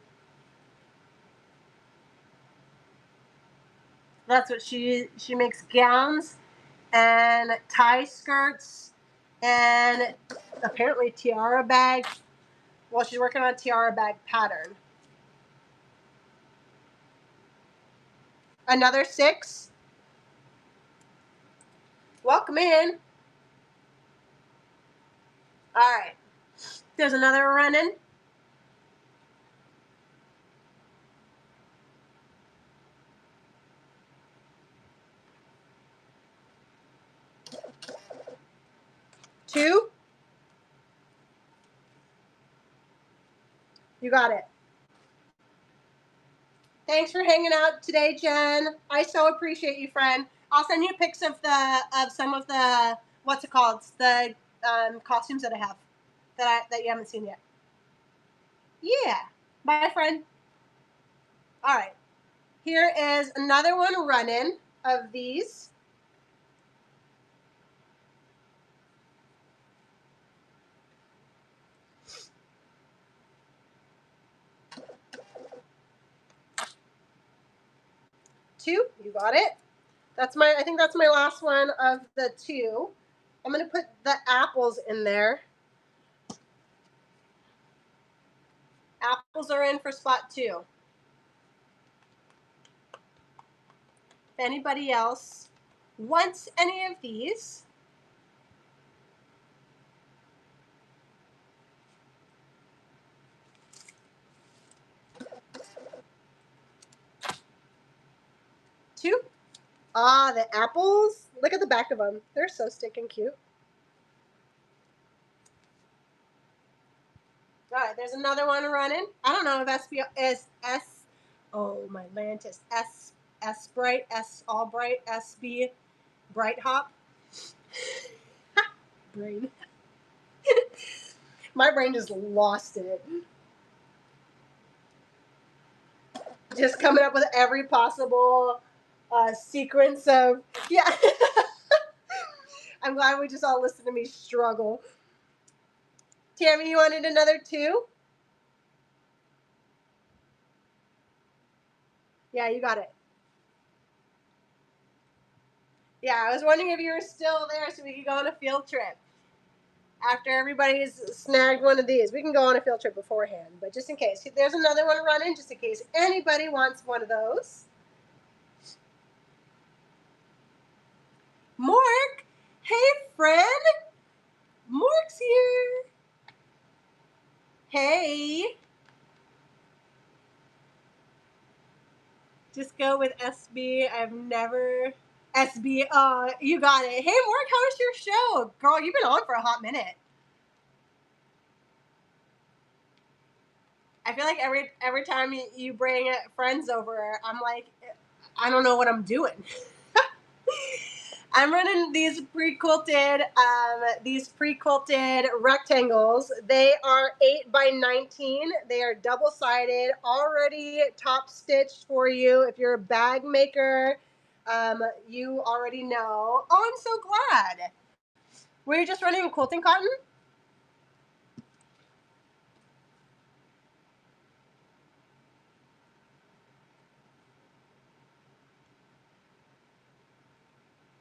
That's what she makes, gowns and tie skirts and apparently tiara bags. Well, she's working on a tiara bag pattern. Another 6. Welcome in. All right. There's another running. Two. You got it. Thanks for hanging out today, Jen. I so appreciate you, friend. I'll send you pics of some of the, what's it called, the costumes that I have that you haven't seen yet. Yeah. Bye, friend. All right. Here is another one running of these. Two, you got it. I think that's my last one of the two. I'm gonna put the apples in there. Apples are in for spot 2. If anybody else wants any of these, two. Ah, the apples. Look at the back of them. They're so stinking cute. All right, there's another one running. I don't know if SB is S. Oh my lantis. S bright, S all bright, SB bright hop. Brain. My brain just lost it. Just coming up with every possible sequence of, yeah. I'm glad we just all listened to me struggle. Tammy, you wanted another 2? Yeah, you got it. Yeah, I was wondering if you were still there so we could go on a field trip. After everybody's snagged one of these. We can go on a field trip beforehand, but just in case. There's another one running, just in case anybody wants one of those. Mork! Hey, friend! Mork's here! Hey! Just go with SB. I've never... SB, you got it. Hey, Mork, how was your show? Girl, you've been on for a hot minute. I feel like every time you bring friends over, I'm like, I don't know what I'm doing. I'm running these pre-quilted rectangles. They are 8 by 19. They are double-sided, already top stitched for you. If you're a bag maker, you already know. Oh, I'm so glad. Were you just running quilting cotton?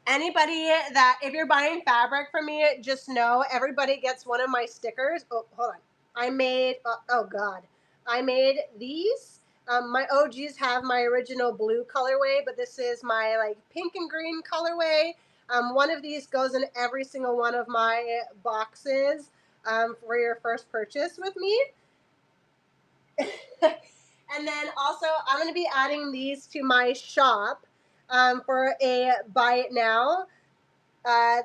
Anybody that, if you're buying fabric from me, just know everybody gets one of my stickers. Oh, hold on. I made, oh God. I made these. My OGs have my original blue colorway, but this is my like pink and green colorway. One of these goes in every single one of my boxes for your first purchase with me. And then also, I'm going to be adding these to my shop for a buy it now.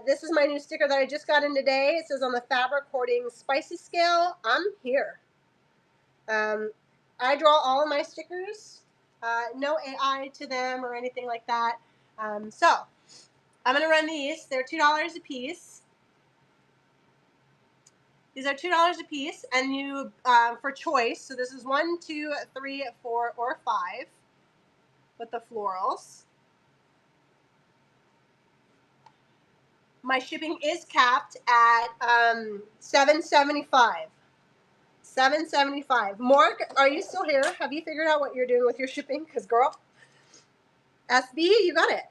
This is my new sticker that I just got in today. It says on the fabric hoarding spicy scale, I'm here. I draw all of my stickers. No AI to them or anything like that. So I'm going to run these. They're $2 a piece. These are $2 a piece, and you for choice. So this is 1, 2, 3, 4, or 5 with the florals. My shipping is capped at $7.75. $7.75. Mark, are you still here? Have you figured out what you're doing with your shipping? Because girl, SB, you got it.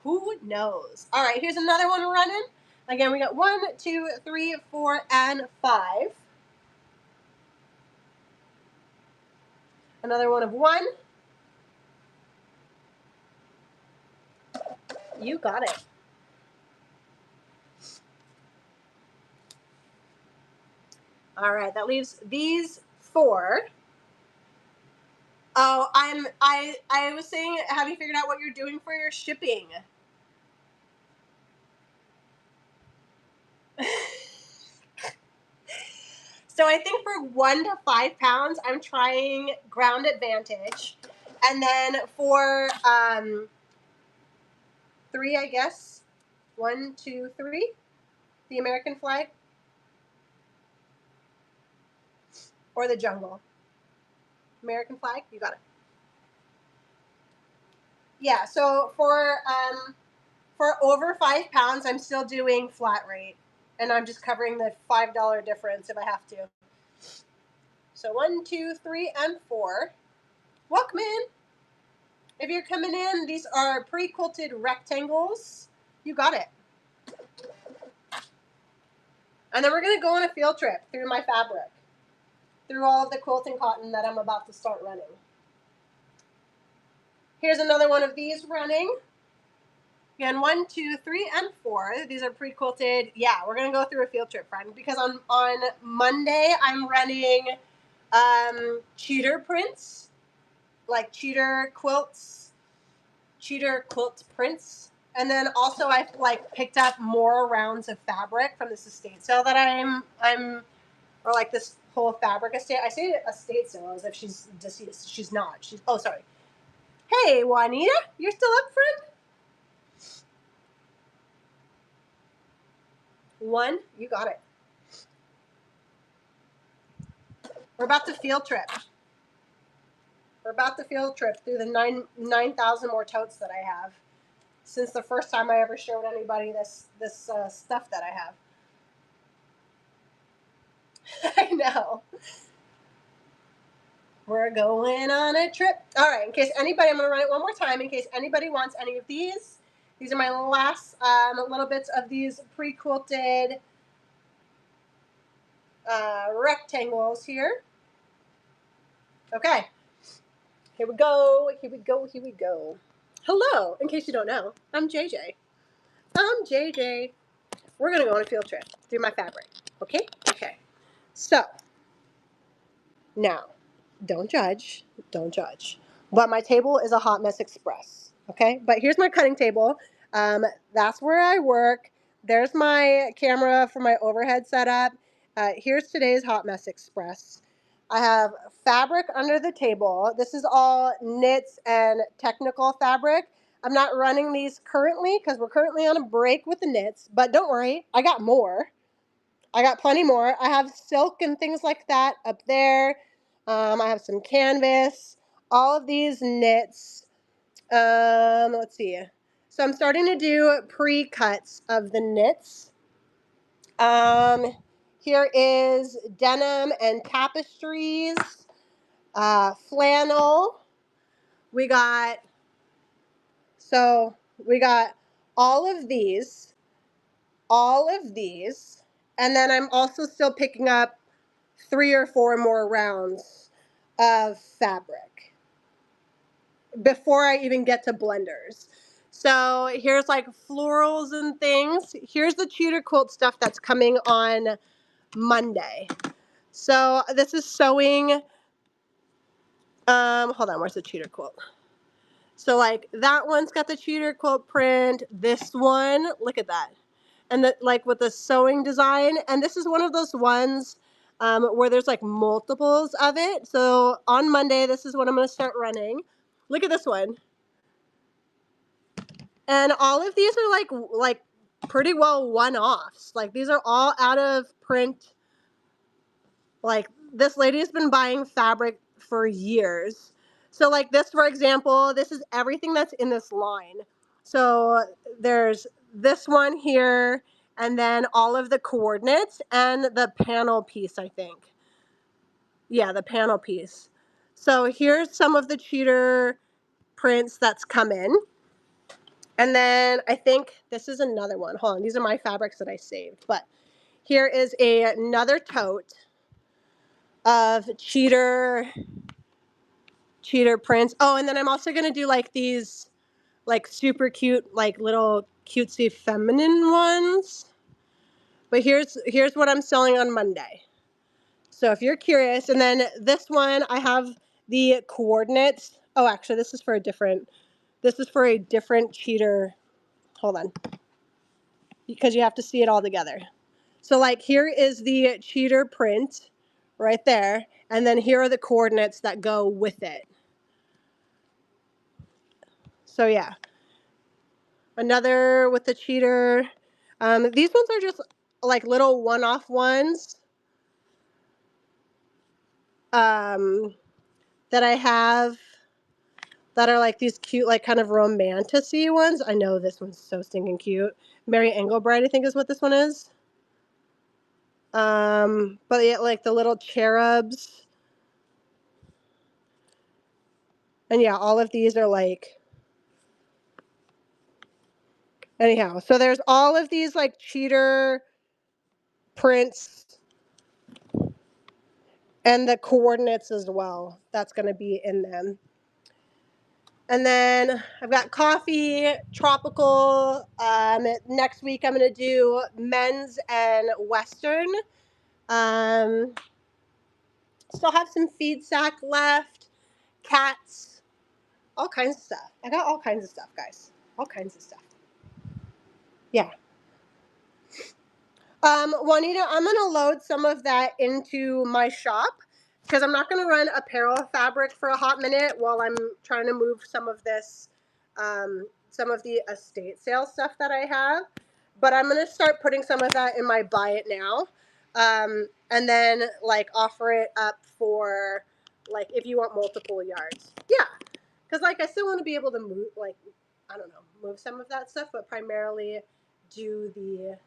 Who knows? All right, here's another one running. Again, we got 1, 2, 3, 4, and 5. Another one of 1. You got it. All right, that leaves these 4. Oh, I was saying, have you figured out what you're doing for your shipping? So I think for 1 to 5 pounds, I'm trying Ground Advantage, and then for 3, I guess 1, 2, 3, the American flag or the jungle. American flag, you got it. Yeah, so for over 5 pounds, I'm still doing flat rate, and I'm just covering the $5 difference if I have to. So 1, 2, 3, and 4. Welcome in. If you're coming in, these are pre-quilted rectangles. You got it. And then we're gonna go on a field trip through my fabric, through all of the quilting cotton that I'm about to start running. Here's another one of these running. Again, 1, 2, 3, and 4. These are pre-quilted. Yeah, we're gonna go through a field trip, friend, because on Monday I'm running cheater prints, like cheater quilts, cheater quilt prints, and then also I've like picked up more rounds of fabric from this estate sale that I'm or like this whole fabric estate. I say estate sale as if she's deceased. She's not. She's oh sorry. Hey Juanita, you're still up, friend? 1, you got it. We're about to field trip. We're about to field trip through the 9,000 more totes that I have since the first time I ever showed anybody this stuff that I have. I know. We're going on a trip. All right, in case anybody, I'm going to run it one more time in case anybody wants any of these. These are my last little bits of these pre-quilted rectangles here. Okay, here we go, here we go, here we go. Hello, in case you don't know, I'm JJ. I'm JJ. We're going to go on a field trip through my fabric, okay? Okay, so now, don't judge, don't judge. But my table is a hot mess express, okay? But here's my cutting table. That's where I work. There's my camera for my overhead setup. Here's today's hot mess express. I have fabric under the table. This is all knits and technical fabric. I'm not running these currently because we're currently on a break with the knits, but don't worry, I got more. I got plenty more. I have silk and things like that up there. I have some canvas, all of these knits. Let's see. So I'm starting to do pre-cuts of the knits. Here is denim and tapestries, flannel. We got all of these, and then I'm also still picking up 3 or 4 more rounds of fabric before I even get to blenders. So here's like florals and things. Here's the cheater quilt stuff that's coming on Monday. So this is sewing. Hold on, where's the cheater quilt? So like that one's got the cheater quilt print. This one, look at that. And the, like with the sewing design. And this is one of those ones where there's like multiples of it. So on Monday, this is what I'm going to start running. Look at this one. And all of these are like pretty well one-offs. Like these are all out of print. Like this lady has been buying fabric for years. So like this, for example, this is everything that's in this line. So there's this one here, and then all of the coordinates and the panel piece, I think. Yeah, the panel piece. So here's some of the cheater prints that's come in. And then I think this is another one. Hold on, these are my fabrics that I saved. But here is another tote of cheater prints. Oh, and then I'm also going to do like these like super cute, like little cutesy feminine ones. But here's what I'm selling on Monday. So if you're curious, and then this one, I have the coordinates. Oh, actually, this is for a different cheater. Hold on. Because you have to see it all together. So like here is the cheater print right there. And then here are the coordinates that go with it. So yeah. Another with the cheater. These ones are just like little one-off ones. that I have that are like these cute, like kind of romantic-y ones. I know this one's so stinking cute. Mary Engelbride, I think is what this one is. But yeah, like the little cherubs. And yeah, all of these are like, anyhow. So there's all of these like cheater prints and the coordinates as well. That's going to be in them. And then I've got coffee, tropical. Next week I'm going to do men's and Western. Still have some feed sack left. Cats. All kinds of stuff. I got all kinds of stuff, guys. All kinds of stuff. Yeah. Juanita, I'm going to load some of that into my shop because I'm not going to run apparel fabric for a hot minute while I'm trying to move some of this, some of the estate sale stuff that I have. But I'm going to start putting some of that in my buy it now. And then like offer it up for like if you want multiple yards. Yeah. Because like I still want to be able to move, like, I don't know, move some of that stuff, but primarily do the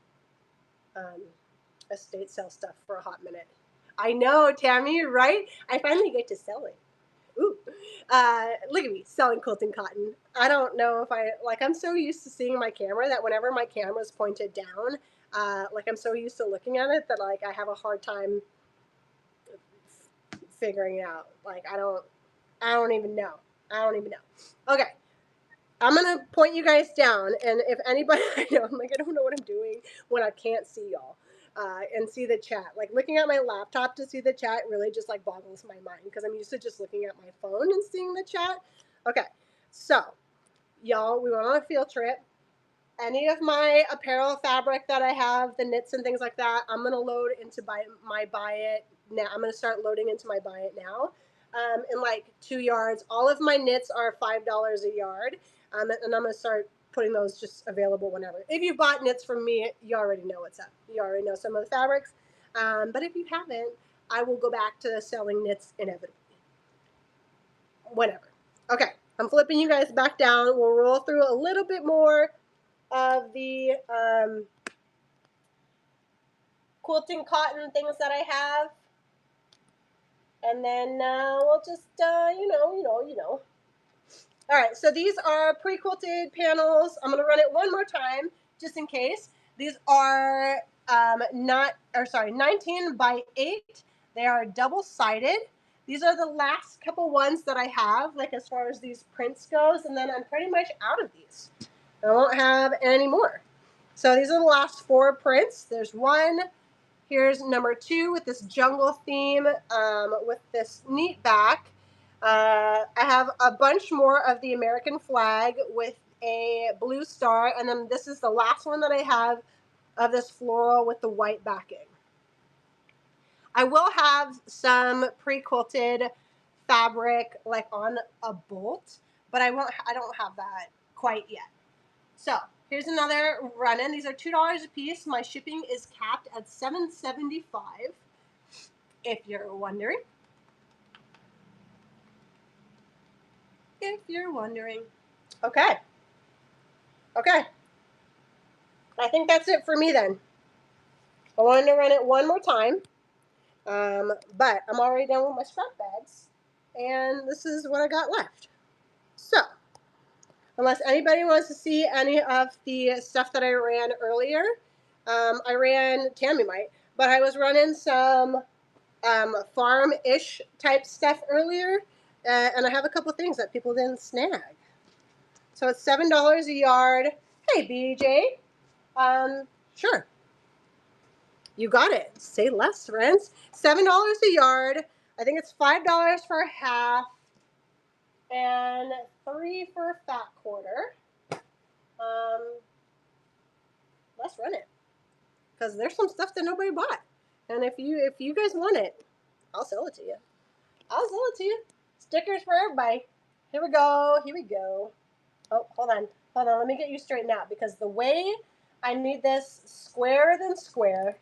estate sale stuff for a hot minute. I know, Tammy, right? I finally get to sell it. Ooh. Look at me selling quilting cotton. I don't know if I'm so used to seeing my camera that whenever my camera's pointed down, like I'm so used to looking at it that like I have a hard time figuring it out. Like I don't even know. I don't even know. Okay. I'm gonna point you guys down, and if anybody, I know, I'm like, I don't know what I'm doing when I can't see y'all, and see the chat. Like looking at my laptop to see the chat really just like boggles my mind because I'm used to just looking at my phone and seeing the chat. Okay, so y'all, we went on a field trip. Any of my apparel fabric that I have, the knits and things like that, I'm gonna load into my buy it now. I'm gonna start loading into my buy it now. In like 2 yards. All of my knits are $5 a yard. And I'm going to start putting those just available whenever. If you bought knits from me, you already know what's up. You already know some of the fabrics. But if you haven't, I will go back to selling knits inevitably. Whenever. Okay, I'm flipping you guys back down. We'll roll through a little bit more of the quilting cotton things that I have. And then we'll just, you know. All right, so these are pre-quilted panels. I'm going to run it one more time just in case. These are 19 by 8. They are double-sided. These are the last couple ones that I have, like as far as these prints goes, and then I'm pretty much out of these. I won't have any more. So these are the last 4 prints. There's one. Here's number 2 with this jungle theme with this neat back. I have a bunch more of the American flag with a blue star, and then this is the last one that I have of this floral with the white backing. I will have some pre-quilted fabric like on a bolt, but I don't have that quite yet. So here's another run-in. These are $2 a piece. My shipping is capped at $7.75. If you're wondering. If you're wondering. Okay. Okay. I think that's it for me then. I wanted to run it one more time. But I'm already done with my scrap bags. And this is what I got left. So, unless anybody wants to see any of the stuff that I ran earlier, Tammy might, but I was running some farm-ish type stuff earlier, and I have a couple things that people didn't snag. So it's $7 a yard. Hey, BJ. Sure. You got it. Say less, friends. $7 a yard. I think it's $5 for half and $3 for a fat quarter. Let's run it because there's some stuff that nobody bought, and if you guys want it, I'll sell it to you. I'll sell it to you. Stickers for everybody. Here we go. Here we go. Oh, hold on. Hold on. Let me get you straightened out because the way I need this square than square.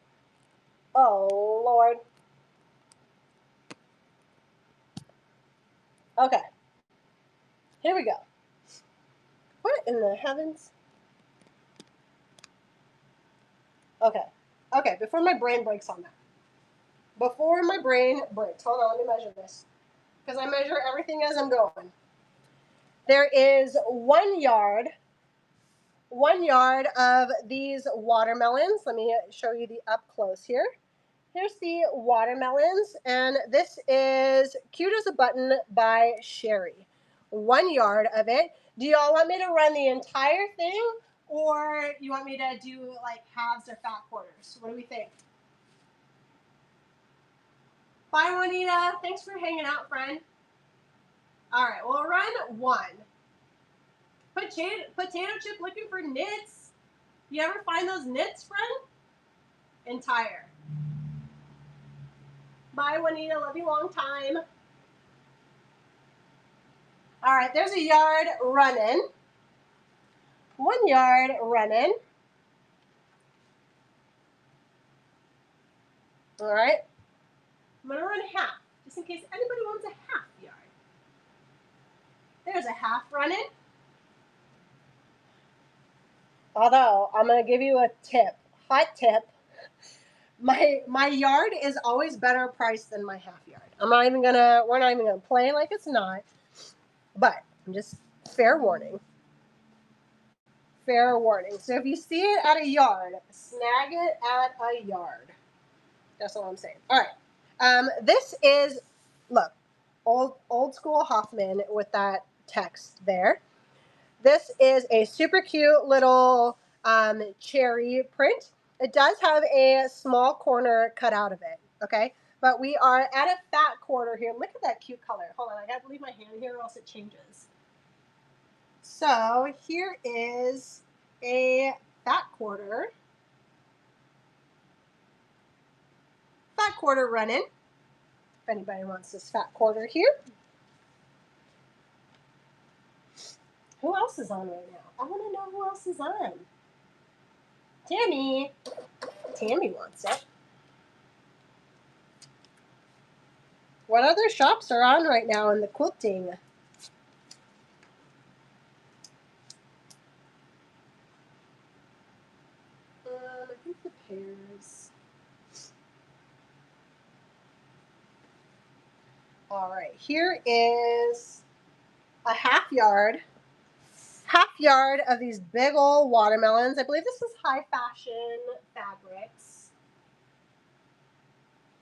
Oh, Lord. Okay, here we go. What in the heavens? Okay, okay, before my brain breaks on that. Before my brain breaks, hold on, let me measure this. Because I measure everything as I'm going. There is 1 yard of these watermelons. Let me show you the up close here. Here's the watermelons, and this is Cute as a Button by Sherry. 1 yard of it. Do y'all want me to run the entire thing, or you want me to do like halves or fat quarters? What do we think? Bye, Juanita. Thanks for hanging out, friend. All right, we'll run one. Potato chip looking for knits. You ever find those knits, friend? Entire. Bye, Juanita. Love you long time. All right, there's a yard running. 1 yard running. All right. I'm going to run half, just in case anybody wants a half yard. There's a half running. Although, I'm going to give you a tip. Hot tip. My yard is always better priced than my half yard. We're not even gonna play like it's not. But I'm just fair warning. Fair warning. So if you see it at a yard, snag it at a yard. That's all I'm saying. All right. This is, look, old school Hoffman with that text there. This is a super cute little cherry print. It does have a small corner cut out of it, okay? But we are at a fat quarter here. Look at that cute color. Hold on, I gotta leave my hand here or else it changes. So here is a fat quarter. Fat quarter running. If anybody wants this fat quarter here. Who else is on right now? I want to know who else is on. Tammy. Tammy wants it. What other shops are on right now in the quilting? I think the pairs. All right, here is a half yard of these big old watermelons. I believe this is high fashion fabrics.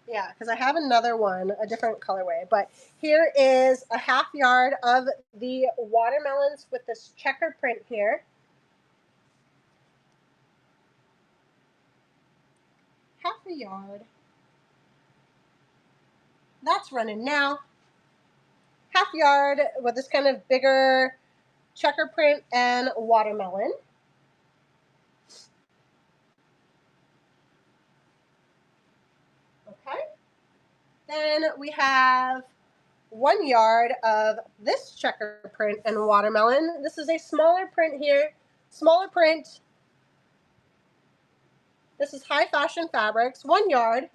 Yeah, because I have another one, a different colorway. But here is a half yard of the watermelons with this checkered print here. Half a yard. That's running now. Half yard with this kind of bigger checker print and watermelon. Okay. Then we have 1 yard of this checker print and watermelon. This is a smaller print here. Smaller print. This is high fashion fabrics. 1 yard.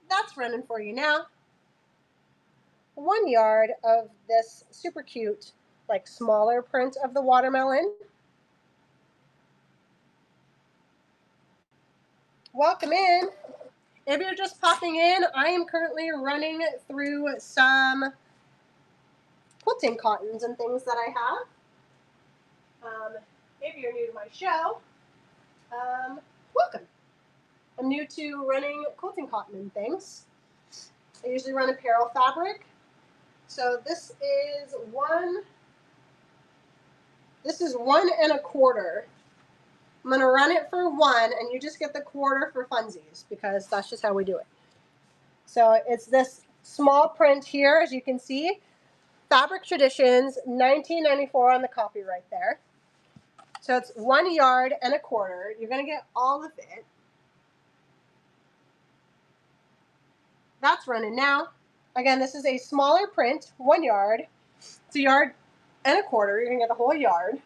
That's running for you now. 1 yard of this super cute, like smaller print of the watermelon. Welcome in. If you're just popping in, I am currently running through some quilting cottons and things that I have. If you're new to my show, welcome. I'm new to running quilting cotton and things. I usually run apparel fabric. So this is 1 1/4. I'm gonna run it for 1, and you just get the quarter for funsies because that's just how we do it. So it's this small print here, as you can see. Fabric Traditions, $19.94 on the copyright there. So it's 1.25 yards. You're gonna get all of it. That's running now. Again, this is a smaller print, 1 yard. It's 1.25 yards. You're gonna get the whole yard.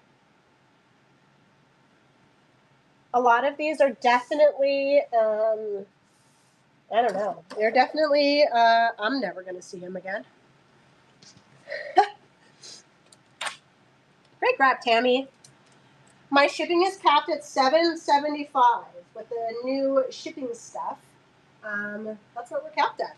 A lot of these are definitely I don't know. They're definitely, I'm never going to see him again. Great grab, Tammy. My shipping is capped at $7.75 with the new shipping stuff. That's what we're capped at.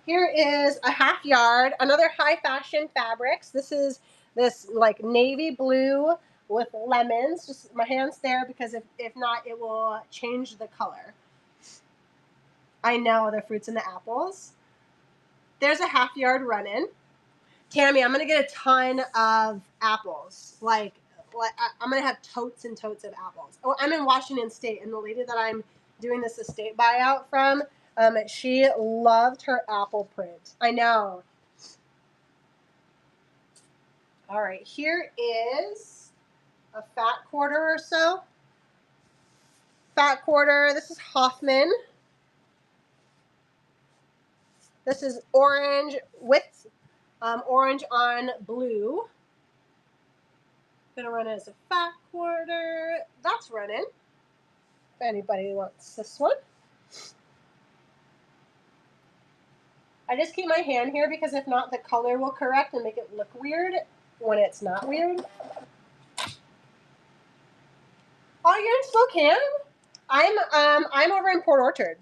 Here is a half yard, another high fashion fabrics. This is this like navy blue with lemons. Just my hand's there because if not, it will change the color. I know, the fruits and the apples. There's a half yard run-in. Tammy, I'm gonna get a ton of apples. I'm gonna have totes and totes of apples. Oh, I'm in Washington State, and the lady that I'm doing this estate buyout from, she loved her apple print. I know. All right, here is a fat quarter or so. Fat quarter. This is Hoffman. This is orange with orange on blue. Gonna run it as a fat quarter. That's running. If anybody wants this one. I just keep my hand here because if not, the color will correct and make it look weird when it's not weird. Oh, you're in Spokane? I'm over in Port Orchard.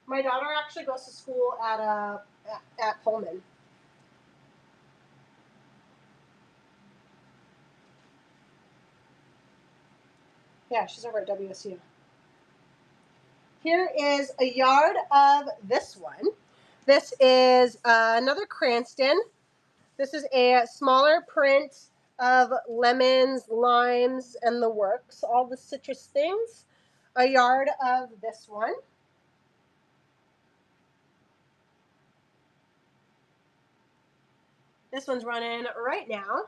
My daughter actually goes to school at Pullman. Yeah, she's over at WSU. Here is a yard of this one. This is another Cranston. This is a smaller print of lemons, limes, and the works, all the citrus things. A yard of this one. This one's running right now.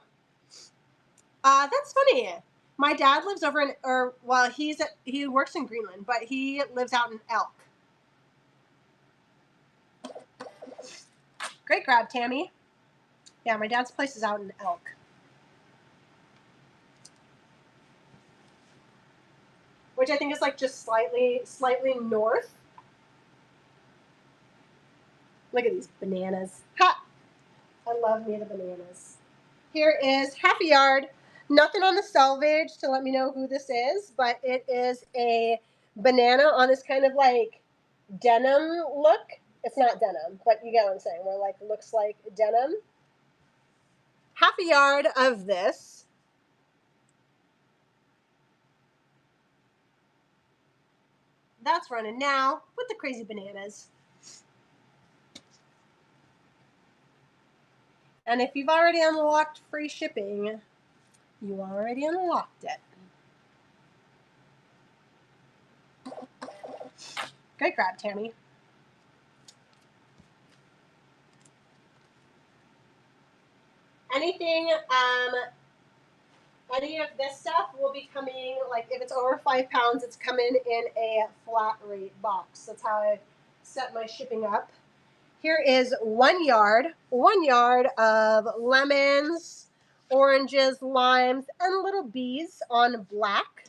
That's funny. My dad lives over in, he works in Greenland, but he lives out in Elk. Great grab, Tammy. Yeah, my dad's place is out in Elk. Which I think is like just slightly north. Look at these bananas. Ha! I love me the bananas. Here is half a yard. Nothing on the selvage to let me know who this is, but it is a banana on this kind of like denim look. It's not denim, but you get what I'm saying, where like looks like denim. Half a yard of this. That's running now with the crazy bananas. And if you've already unlocked free shipping, you already unlocked it. Great grab, Tammy. Anything, any of this stuff will be coming, like if it's over 5 pounds, it's coming in a flat rate box. That's how I set my shipping up. Here is 1 yard of lemons, oranges, limes, and little bees on black.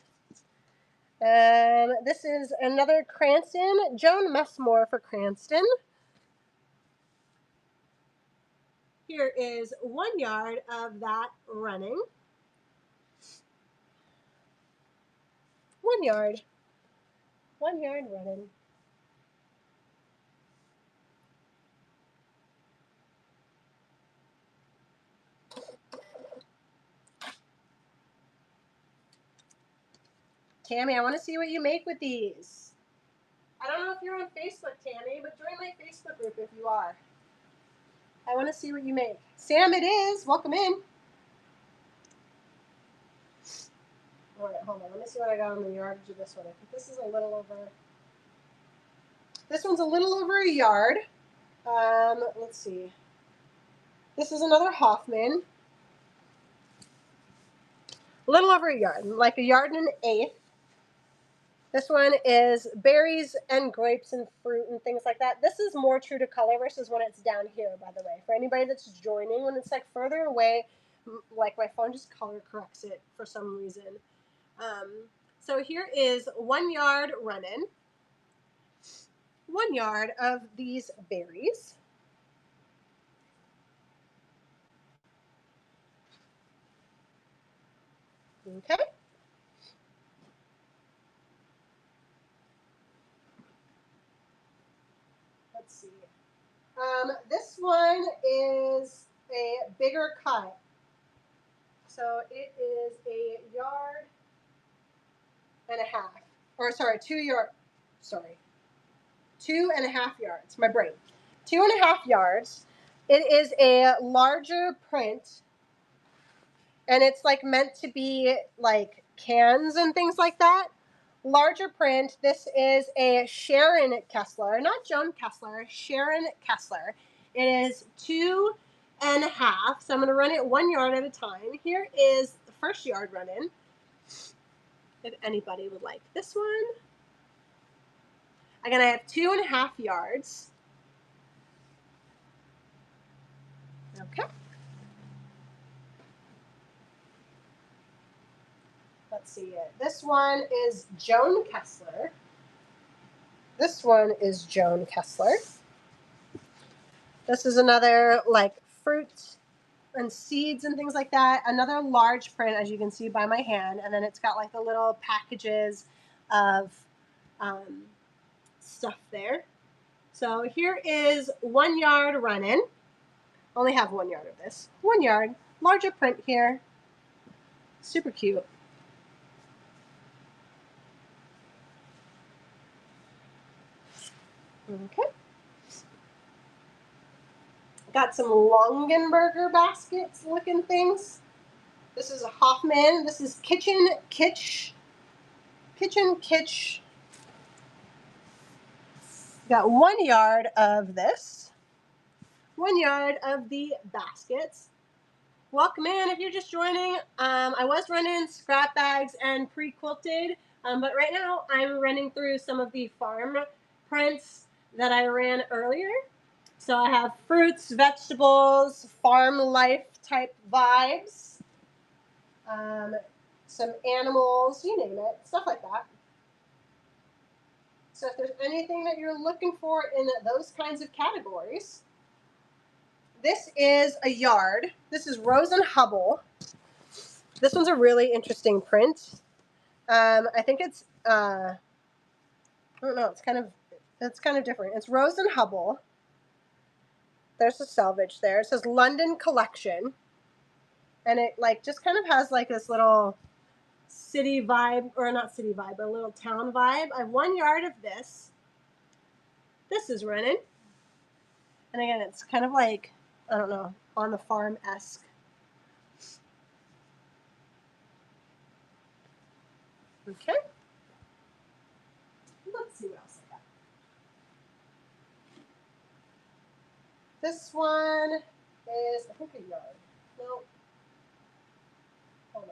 This is another Cranston, Joan Messmore for Cranston. Here is 1 yard of that running. 1 yard. 1 yard running. Tammy, I want to see what you make with these. I don't know if you're on Facebook, Tammy, but join my Facebook group if you are. I want to see what you make. Sam, it is. Welcome in. All right, hold on. Let me see what I got on the yardage of this one. I think this is a little over. This one's a little over a yard. Let's see. This is another Hoffman. A little over a yard, like a yard and an eighth. This one is berries and grapes and fruit and things like that. This is more true to color versus when it's down here, by the way. For anybody that's joining, when it's like further away, like my phone just color corrects it for some reason. So here is 1 yard running, 1 yard of these berries. Okay. Let's see. This one is a bigger cut. So it is a yard and a half. Or sorry, 2 yard. Sorry. 2.5 yards. My brain. 2.5 yards. It is a larger print, and it's like meant to be like cans and things like that. Larger print. This is a Sharon Kessler, not Joan Kessler, Sharon Kessler. It is 2.5. So I'm going to run it 1 yard at a time. Here is the first yard running. If anybody would like this one. Again, I have 2.5 yards. Okay. Let's see it. This one is Joan Kessler. This one is Joan Kessler. This is another like fruit and seeds and things like that. Another large print, as you can see by my hand. And then it's got like the little packages of stuff there. So here is 1 yard running. Only have 1 yard of this. 1 yard. Larger print here. Super cute. Okay. Got some Longenberger baskets looking things. This is a Hoffman. This is Kitchen Kitsch. Got 1 yard of this. 1 yard of the baskets. Welcome in if you're just joining. I was running scrap bags and pre-quilted, but right now I'm running through some of the farm prints that I ran earlier. So I have fruits, vegetables, farm life type vibes, some animals, you name it, stuff like that. So if there's anything that you're looking for in those kinds of categories, this is a yard. This is Rose and Hubble. This one's a really interesting print. I think it's, I don't know, it's kind of different. It's Rose and Hubble. There's a selvage there. It says London Collection. And it like just kind of has like this little city vibe, or not city vibe, but a little town vibe. I have 1 yard of this. This is running. And again, it's kind of like, I don't know, on the farm-esque. Okay. Let's see what else I got. This one is, I think, a yard. No. Hold on.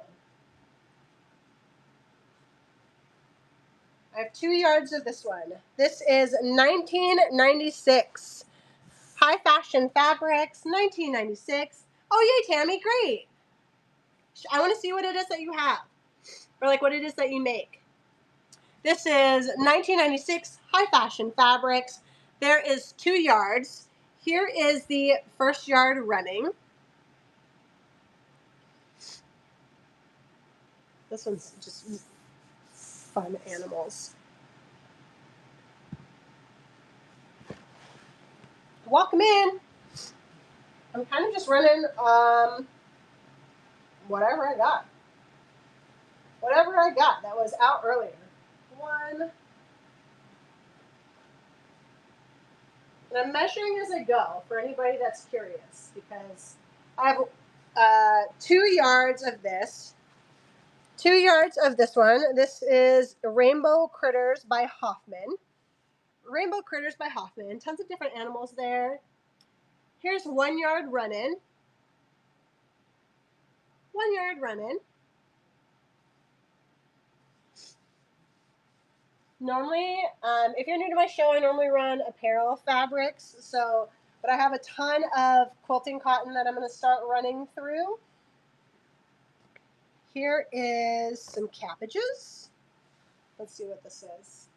I have 2 yards of this one. This is 1996. High fashion fabrics, 1996. Oh, yay, Tammy, great. I want to see what it is that you have, or like what it is that you make. This is 1996 high fashion fabrics. There is 2 yards. Here is the first yard running. This one's just fun animals. Welcome in. I'm kind of just running whatever I got. Whatever I got that was out earlier. One. And I'm measuring as I go for anybody that's curious, because I have 2 yards of this. 2 yards of this one. This is Rainbow Critters by Hoffman. Rainbow Critters by Hoffman. Tons of different animals there. Here's 1 yard running. 1 yard running. Normally, if you're new to my show, I normally run apparel fabrics. So, but I have a ton of quilting cotton that I'm going to start running through. Here is some cabbages. Let's see what this is.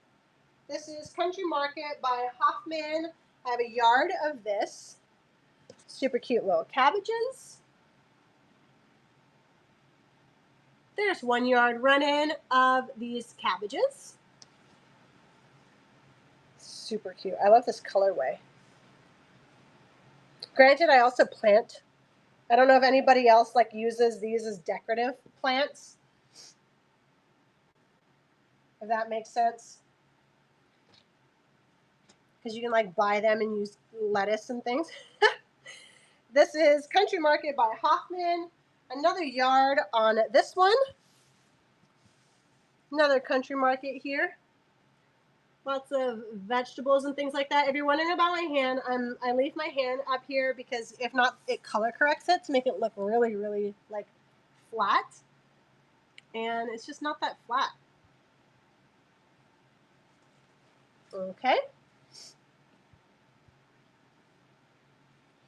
This is Country Market by Hoffman. I have a yard of this. Super cute little cabbages. There's 1 yard run-in of these cabbages. Super cute. I love this colorway. Granted, I also plant. I don't know if anybody else like uses these as decorative plants. If that makes sense. Because you can like buy them and use lettuce and things. This is Country Market by Hoffman. Another yard on this one. Another Country Market here. Lots of vegetables and things like that. If you're wondering about my hand, I leave my hand up here because if not, it color corrects it to make it look really, really like flat. And it's just not that flat. Okay.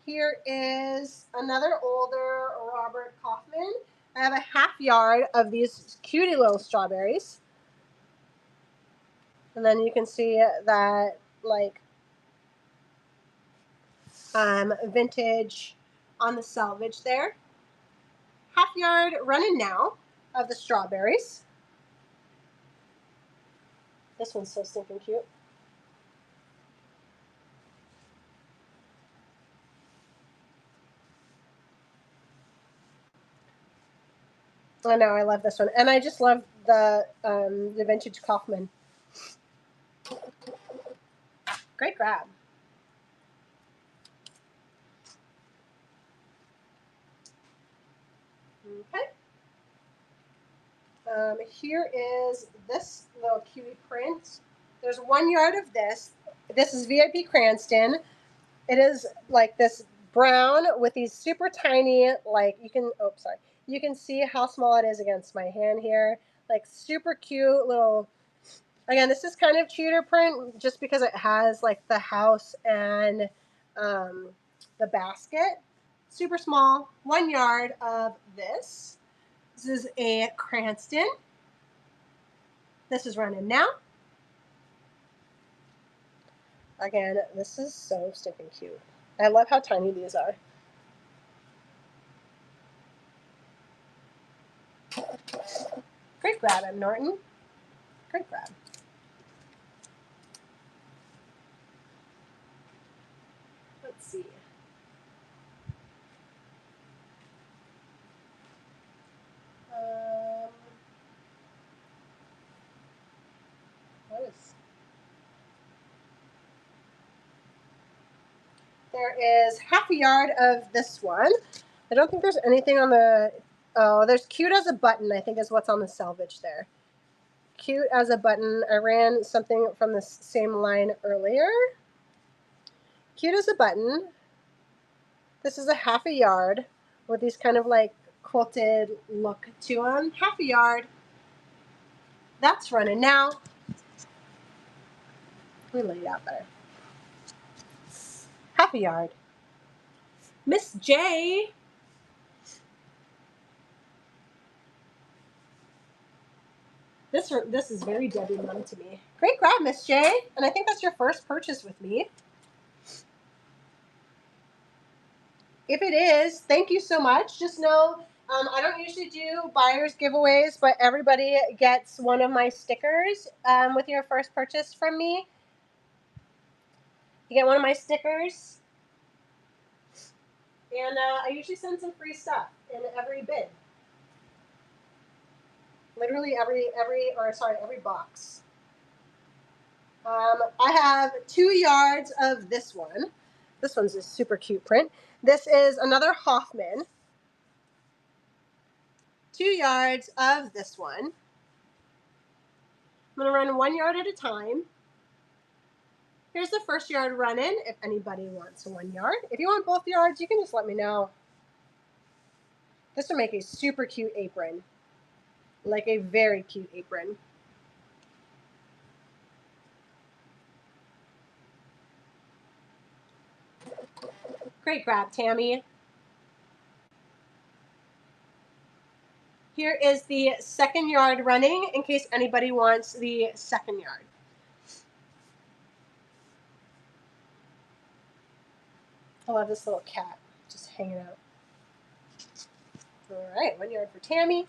Here is another older Robert Kaufman. I have a half yard of these cutie little strawberries. And then you can see that like vintage on the selvage there. Half yard running now of the strawberries. This one's so stinking cute. I know, I love this one. And I just love the vintage Kaufman. Great grab. Okay. Here is this little cutie print. There's 1 yard of this. This is VIP Cranston. It is like this brown with these super tiny, like you can, oh, sorry. You can see how small it is against my hand here. Like super cute little, again, this is kind of cheater print just because it has like the house and the basket. Super small, 1 yard of this. This is a Cranston. This is running now. Again, this is so stinking cute. I love how tiny these are. Great grab, M. Norton. Great grab. Let's see. What is? There is half a yard of this one. I don't think there's anything on the, oh, there's cute as a button, I think is what's on the selvage there. Cute as a button. I ran something from the same line earlier. Cute as a button. This is a half a yard with these kind of like quilted look to them. Half a yard. That's running now. Let me lay it out better. Half a yard. Miss J. This is very Debbie Mum to me. Great grab, Miss J. And I think that's your first purchase with me. If it is, thank you so much. Just know I don't usually do buyers giveaways, but everybody gets one of my stickers with your first purchase from me. You get one of my stickers. And I usually send some free stuff in every bid. Literally every box. I have 2 yards of this one. This one's a super cute print. This is another Hoffman. 2 yards of this one. I'm going to run 1 yard at a time. Here's the first yard run-in if anybody wants 1 yard. If you want both yards, you can just let me know. This would make a super cute apron. Like a very cute apron. Great grab, Tammy. Here is the second yard running in case anybody wants the second yard. I love this little cat just hanging out. All right, 1 yard for Tammy.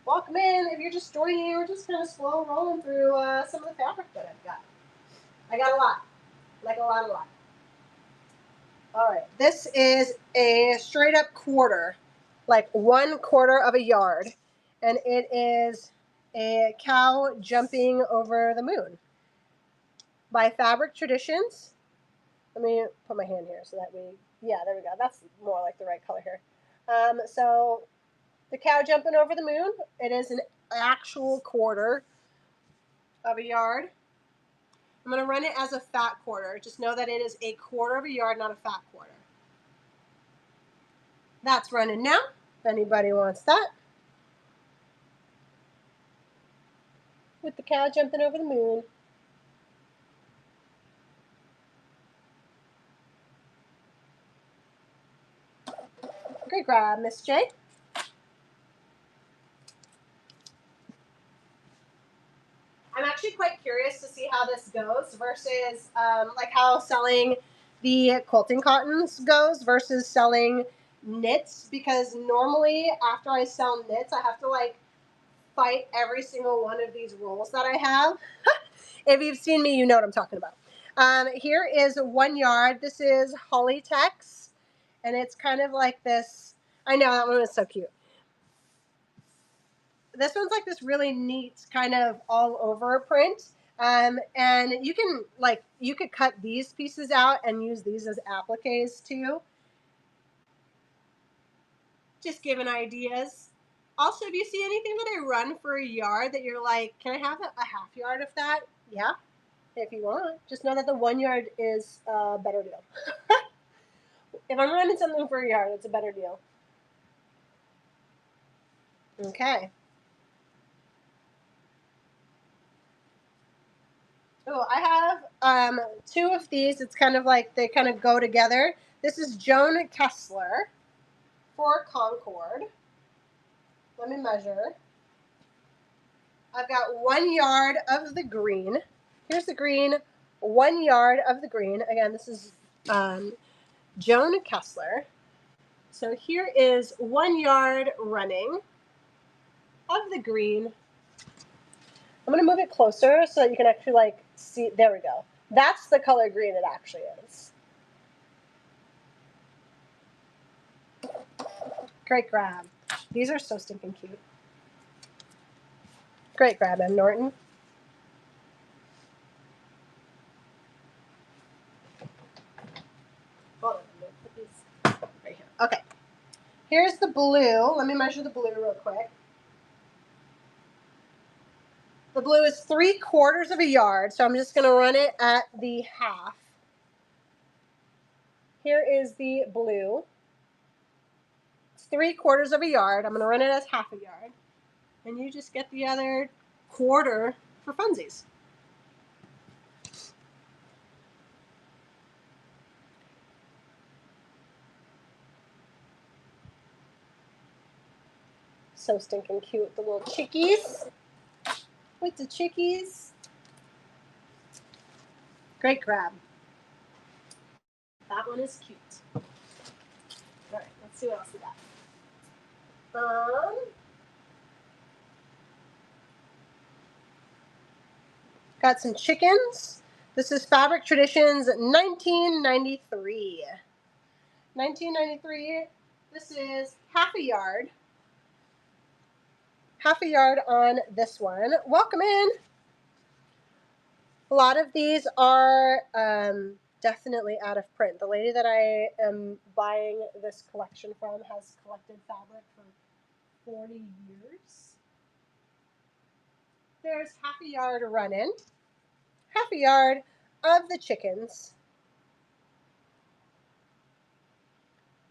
Welcome in. If you're just joining, we're just kind of slow rolling through some of the fabric that I've got. I got a lot, like a lot. All right, this is a straight up quarter, like 1/4 of a yard, and it is a cow jumping over the moon by Fabric Traditions. Let me put my hand here so that yeah, there we go. That's more like the right color here. So the cow jumping over the moon, it is an actual quarter of a yard. I'm going to run it as a fat quarter. Just know that it is a quarter of a yard, not a fat quarter. That's running now, if anybody wants that. With the cow jumping over the moon. Great grab, Miss J. I'm actually quite curious to see how this goes versus like how selling the quilting cottons goes versus selling knits, because normally after I sell knits, I have to like fight every single one of these rolls that I have. If you've seen me, you know what I'm talking about. Here is 1 yard. This is Hollytex, and it's kind of like this. I know that one was so cute. This one's like this really neat kind of all over print. And you can you could cut these pieces out and use these as appliques too. Just giving ideas. Also, if you see anything that I run for a yard that you're like, can I have a half yard of that? Yeah, if you want. Just know that the 1 yard is a better deal. If I'm running something for a yard, it's a better deal. Okay. Oh, I have 2 of these. It's kind of like they kind of go together. This is Joan Kessler for Concord. Let me measure. I've got 1 yard of the green. Here's the green, 1 yard of the green. Again, this is Joan Kessler. So here is 1 yard running of the green. I'm going to move it closer so that you can actually like see. There we go. That's the color green it actually is. Great grab. These are so stinking cute. Great grab, M. Norton. Hold on, I'm going to put these right here. Okay. Here's the blue. Let me measure the blue real quick. The blue is 3/4 of a yard, so I'm just going to run it at the half. Here is the blue. It's 3/4 of a yard. I'm going to run it as half a yard. And you just get the other quarter for funsies. So stinking cute, the little chickies. With the chickies. Great grab. That one is cute. All right, let's see what else we got. Got some chickens. This is Fabric Traditions 1993. 1993. This is half a yard. Half a yard on this one. Welcome in. A lot of these are definitely out of print. The lady that I am buying this collection from has collected fabric for 40 years. There's half a yard running. Half a yard of the chickens.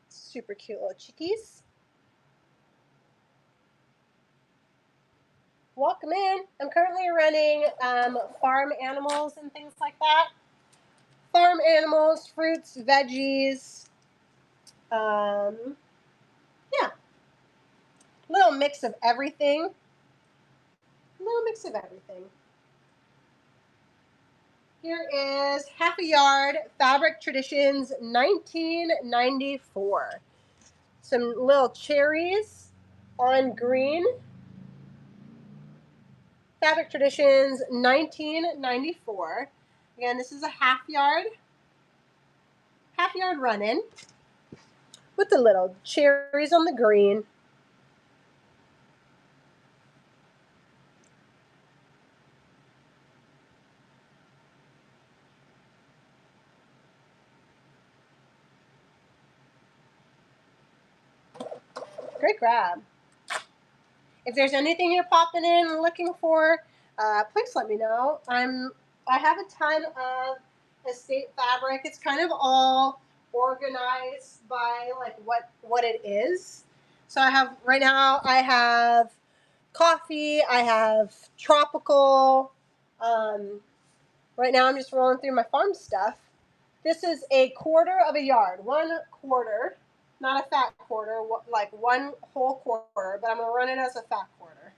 Super cute little chickies. Welcome in. I'm currently running farm animals and things like that. Farm animals, fruits, veggies. Yeah, little mix of everything. Little mix of everything. Here is Half a Yard Fabric Traditions 1994. Some little cherries on green. Fabric Traditions 1994. Again, this is a half yard run-in with the little cherries on the green. Great grab. If there's anything you're popping in and looking for, please let me know. I have a ton of estate fabric. It's kind of all organized by like what it is. So I have right now I have coffee, I have tropical. Right now I'm just rolling through my farm stuff. This is a quarter of a yard, 1/4, not a fat quarter, like one whole quarter, but I'm gonna run it as a fat quarter.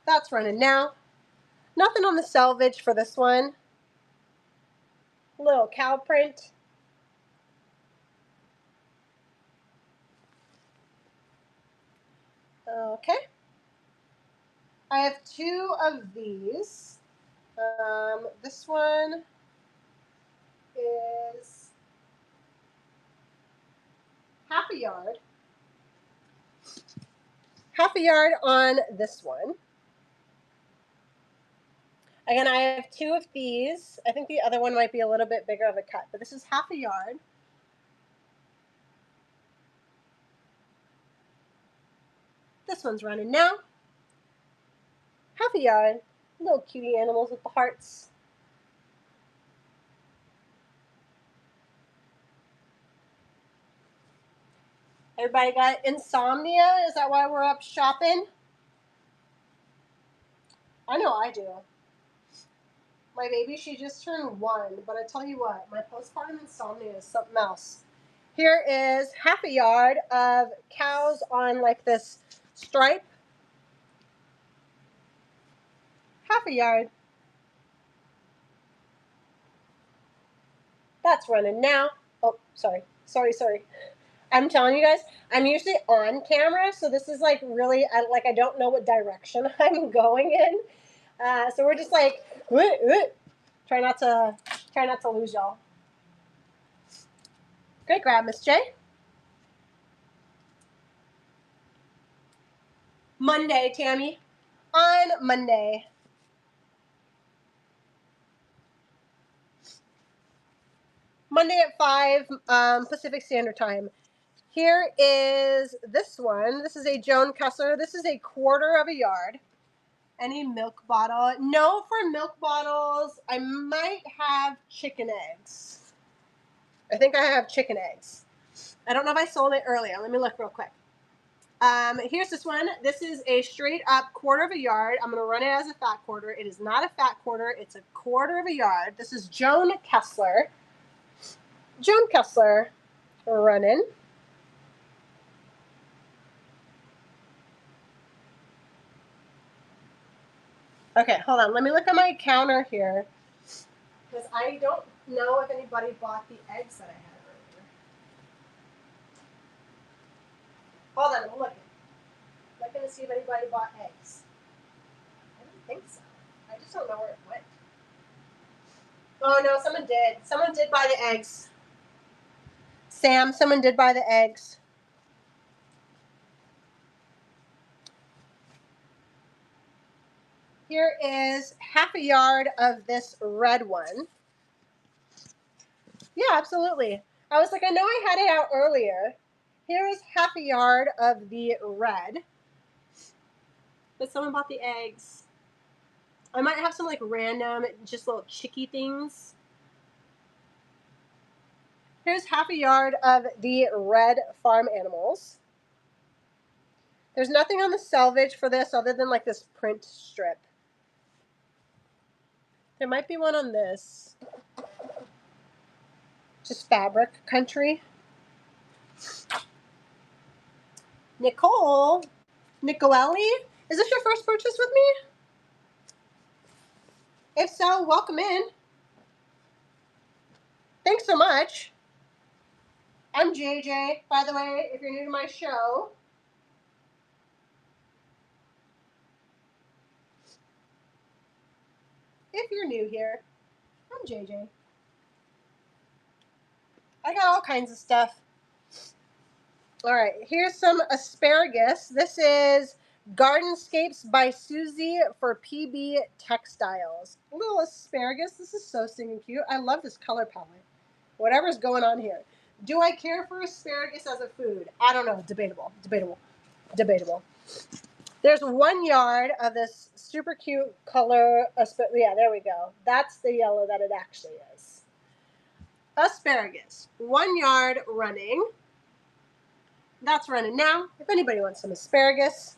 That's running now. Nothing on the selvage for this one. Little cow print. Okay. I have 2 of these. This one is half a yard. Half a yard on this one. Again, I have 2 of these. I think the other one might be a little bit bigger of a cut, but this is half a yard. This one's running now. Half a yard. Little cutie animals with the hearts. Everybody got insomnia? Is that why we're up shopping? I know I do. My baby, she just turned 1, but I tell you what, my postpartum insomnia is something else. Here is half a yard of cows on like this stripe. Half a yard. That's running now. Oh, sorry. I'm telling you guys, I'm usually on camera, so this is like really, I don't know what direction I'm going in. So we're just like, try not to lose y'all. Great grab, Miss J. Monday, Tammy. On Monday. Monday at 5 Pacific Standard Time. Here is this one. This is a Joan Kessler. This is a quarter of a yard. Any milk bottle? No, for milk bottles, I might have chicken eggs. I think I have chicken eggs. I don't know if I sold it earlier. Let me look real quick. Here's this one. This is a straight up quarter of a yard. I'm going to run it as a fat quarter. It is not a fat quarter. It's a quarter of a yard. This is Joan Kessler. Joan Kessler running. Okay, hold on. Let me look at my counter here. Because I don't know if anybody bought the eggs that I had earlier. Hold on, I'm looking. Looking to see if anybody bought eggs. I don't think so. I just don't know where it went. Oh no, someone did. Someone did buy the eggs. Sam, someone did buy the eggs. Here is half a yard of this red one. Yeah, absolutely. I was like, I know I had it out earlier. Here is half a yard of the red. But someone bought the eggs. I might have some like random, just little chicky things. Here's half a yard of the red farm animals. There's nothing on the selvage for this other than like this print strip. There might be one on this. Just fabric country. Nicole, Nicolelli, is this your first purchase with me? If so, welcome in. Thanks so much. I'm JJ, by the way, if you're new to my show. If you're new here, I'm JJ. I got all kinds of stuff. All right, here's some asparagus. This is Gardenscapes by Susie for PB Textiles. A little asparagus. This is so stinking cute. I love this color palette. Whatever's going on here. Do I care for asparagus as a food? I don't know. Debatable. Debatable. Debatable. There's 1 yard of this super cute color. Yeah, there we go. That's the yellow that it actually is. Asparagus. 1 yard running. That's running now. If anybody wants some asparagus,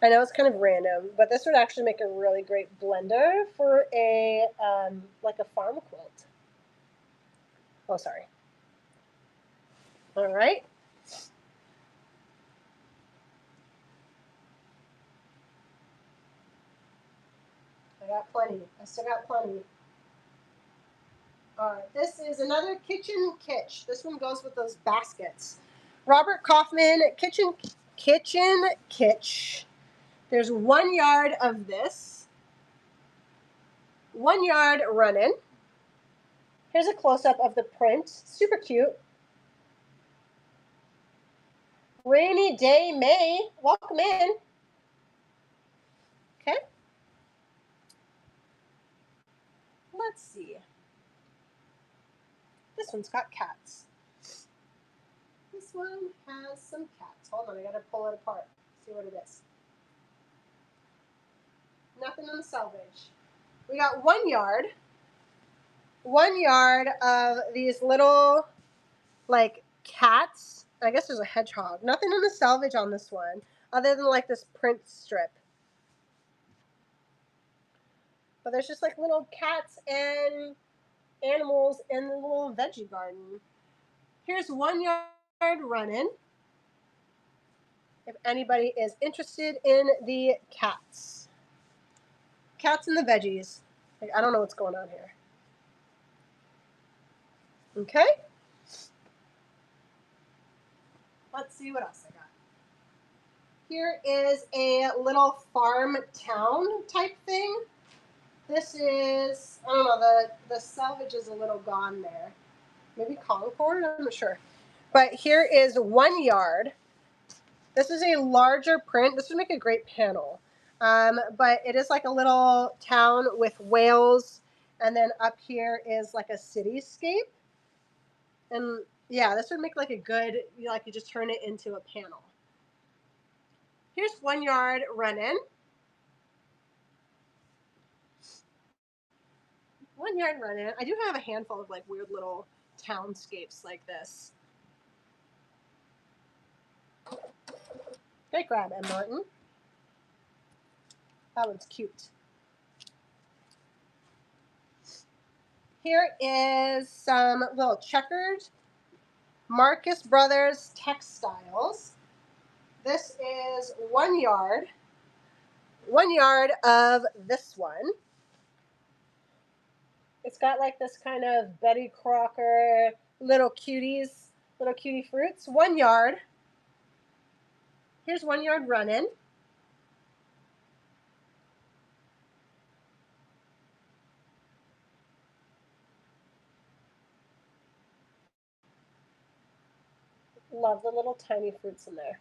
I know it's kind of random, but this would actually make a really great blender for a like a farm quilt. Oh, sorry. All right. I got plenty. I still got plenty. All right. This is another kitchen kitsch. This one goes with those baskets. Robert Kaufman kitchen kitsch. There's 1 yard of this. 1 yard running. Here's a close-up of the print. Super cute. Rainy Day May. Welcome in. Okay. Let's see. This one's got cats. This one has some cats. Hold on, I gotta pull it apart. See what it is. Nothing on the salvage. We got 1 yard. 1 yard of these little, like, cats. I guess there's a hedgehog. Nothing on the salvage on this one, other than, like, this print strip. But there's just, like, little cats and animals in the little veggie garden. Here's 1 yard running. If anybody is interested in the cats. Cats and the veggies. Like, I don't know what's going on here. Okay. Let's see what else I got. Here is a little farm town type thing. This is, I don't know, the salvage is a little gone there. Maybe Concord? I'm not sure. But here is 1 yard. This is a larger print. This would make a great panel. But it is like a little town with whales. And then up here is like a cityscape. And yeah, this would make like a good, like you just turn it into a panel. Here's 1 yard running. 1 yard running. I do have a handful of like weird little townscapes like this. Great grab, M. Martin. That one's cute. Here is some little checkered Marcus Brothers textiles. This is 1 yard. 1 yard of this one. It's got like this kind of Betty Crocker little cuties, little cutie fruits. 1 yard. Here's 1 yard running. Love the little tiny fruits in there.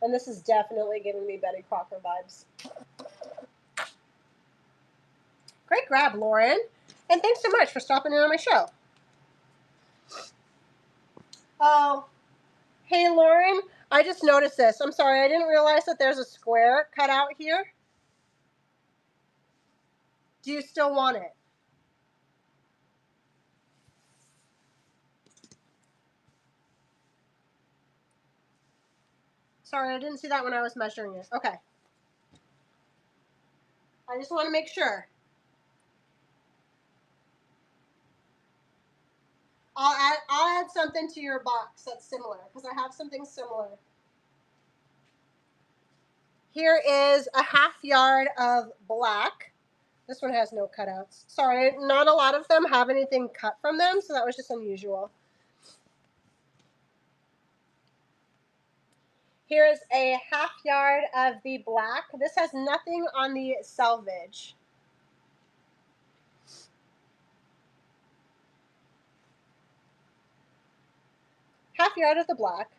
And this is definitely giving me Betty Crocker vibes. Great grab, Lauren. And thanks so much for stopping in on my show. Oh, hey, Lauren. I just noticed this. I'm sorry. I didn't realize that there's a square cut out here. Do you still want it? Sorry, I didn't see that when I was measuring it. Okay. I just want to make sure. I'll add something to your box that's similar because I have something similar. Here is a half yard of black. This one has no cutouts. Sorry, not a lot of them have anything cut from them, so that was just unusual. Here is a half yard of the black. This has nothing on the selvage. Half yard of the black.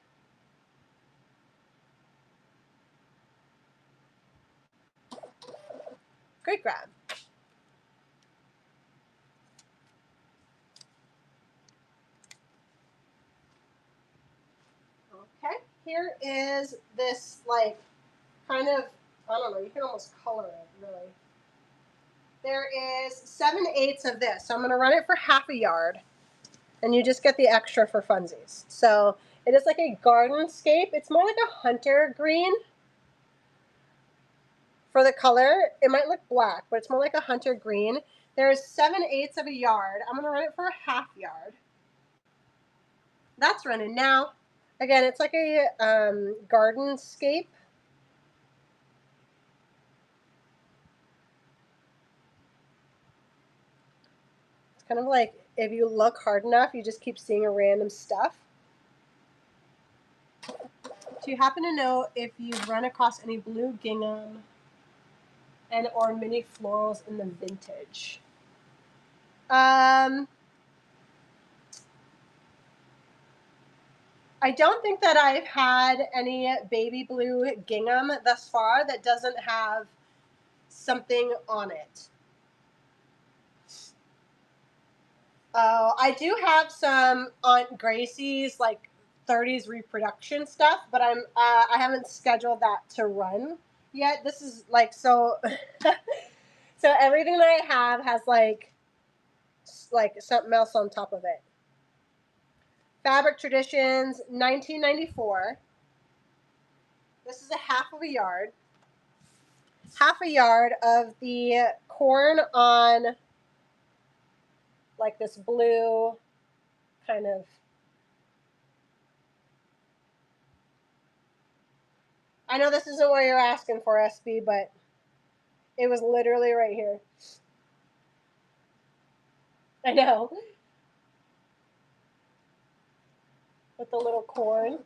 Great grab. Okay, here is this like kind of, I don't know, you can almost color it really. There is 7/8 of this, so I'm going to run it for half a yard, and you just get the extra for funsies. So it is like a gardenscape. It's more like a hunter green for the color. It might look black, but it's more like a hunter green. There's 7/8 of a yard. I'm going to run it for a half yard. That's running now. Again, it's like a gardenscape. It's kind of like if you look hard enough, you just keep seeing a random stuff. Do you happen to know if you've run across any blue gingham and or mini florals in the vintage? I don't think that I've had any baby blue gingham thus far that doesn't have something on it. Oh, I do have some Aunt Gracie's like 30s reproduction stuff, but I haven't scheduled that to run yet. This is like so so everything that I have has like something else on top of it. Fabric Traditions 1994. This is a half of a yard. Half a yard of the corn on like this blue kind of. I know this isn't what you're asking for, SB, but it was literally right here. I know. With the little corn.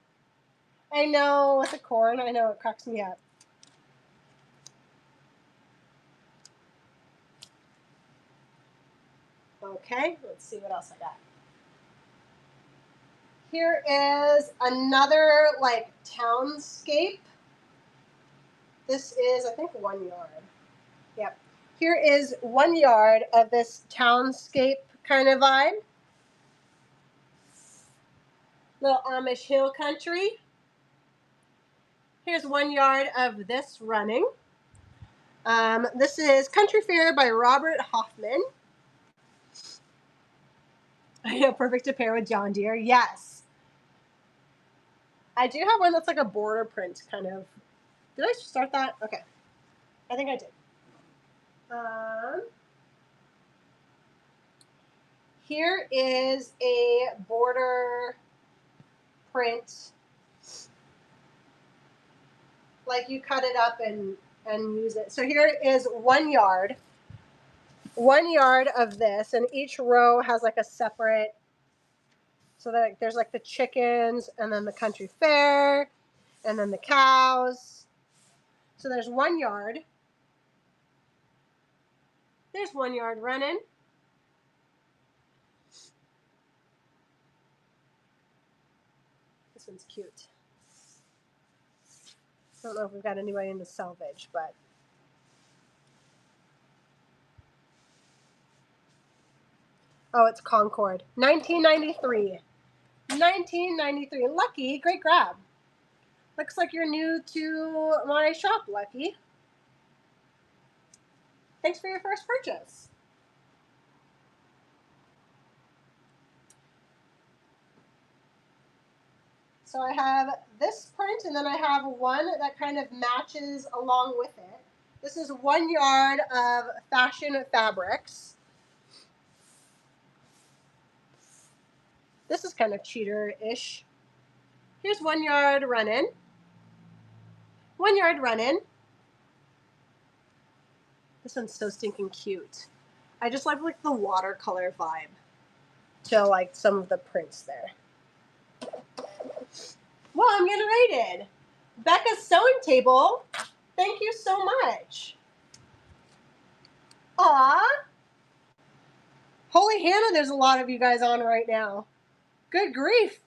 I know, with the corn. I know, it cracks me up. Okay, let's see what else I got. Here is another like townscape. This is, I think, 1 yard. Yep. Here is 1 yard of this townscape kind of vibe. Little Amish hill country. Here's 1 yard of this running. This is Country Fair by Robert Hoffman. I know, perfect to pair with John Deere. Yes. I do have one that's like a border print kind of. Did I start that? Okay. I think I did. Here is a border print. Like you cut it up and use it. So here is 1 yard. 1 yard of this, and each row has like a separate, so that there's like the chickens and then the country fair and then the cows. So there's 1 yard. There's 1 yard running. This one's cute. I don't know if we've got anybody into selvage, but oh, it's Concord. 1993. 1993. Lucky, great grab. Looks like you're new to my shop, Lucky. Thanks for your first purchase. So I have this print, and then I have one that kind of matches along with it. This is 1 yard of fashion fabrics. This is kind of cheater-ish. Here's 1 yard running. 1 yard running. This one's so stinking cute. I just like the watercolor vibe to like some of the prints there. Well, I'm getting rated. Becca's Sewing Table. Thank you so much. Aw. Holy Hannah, there's a lot of you guys on right now. Good grief.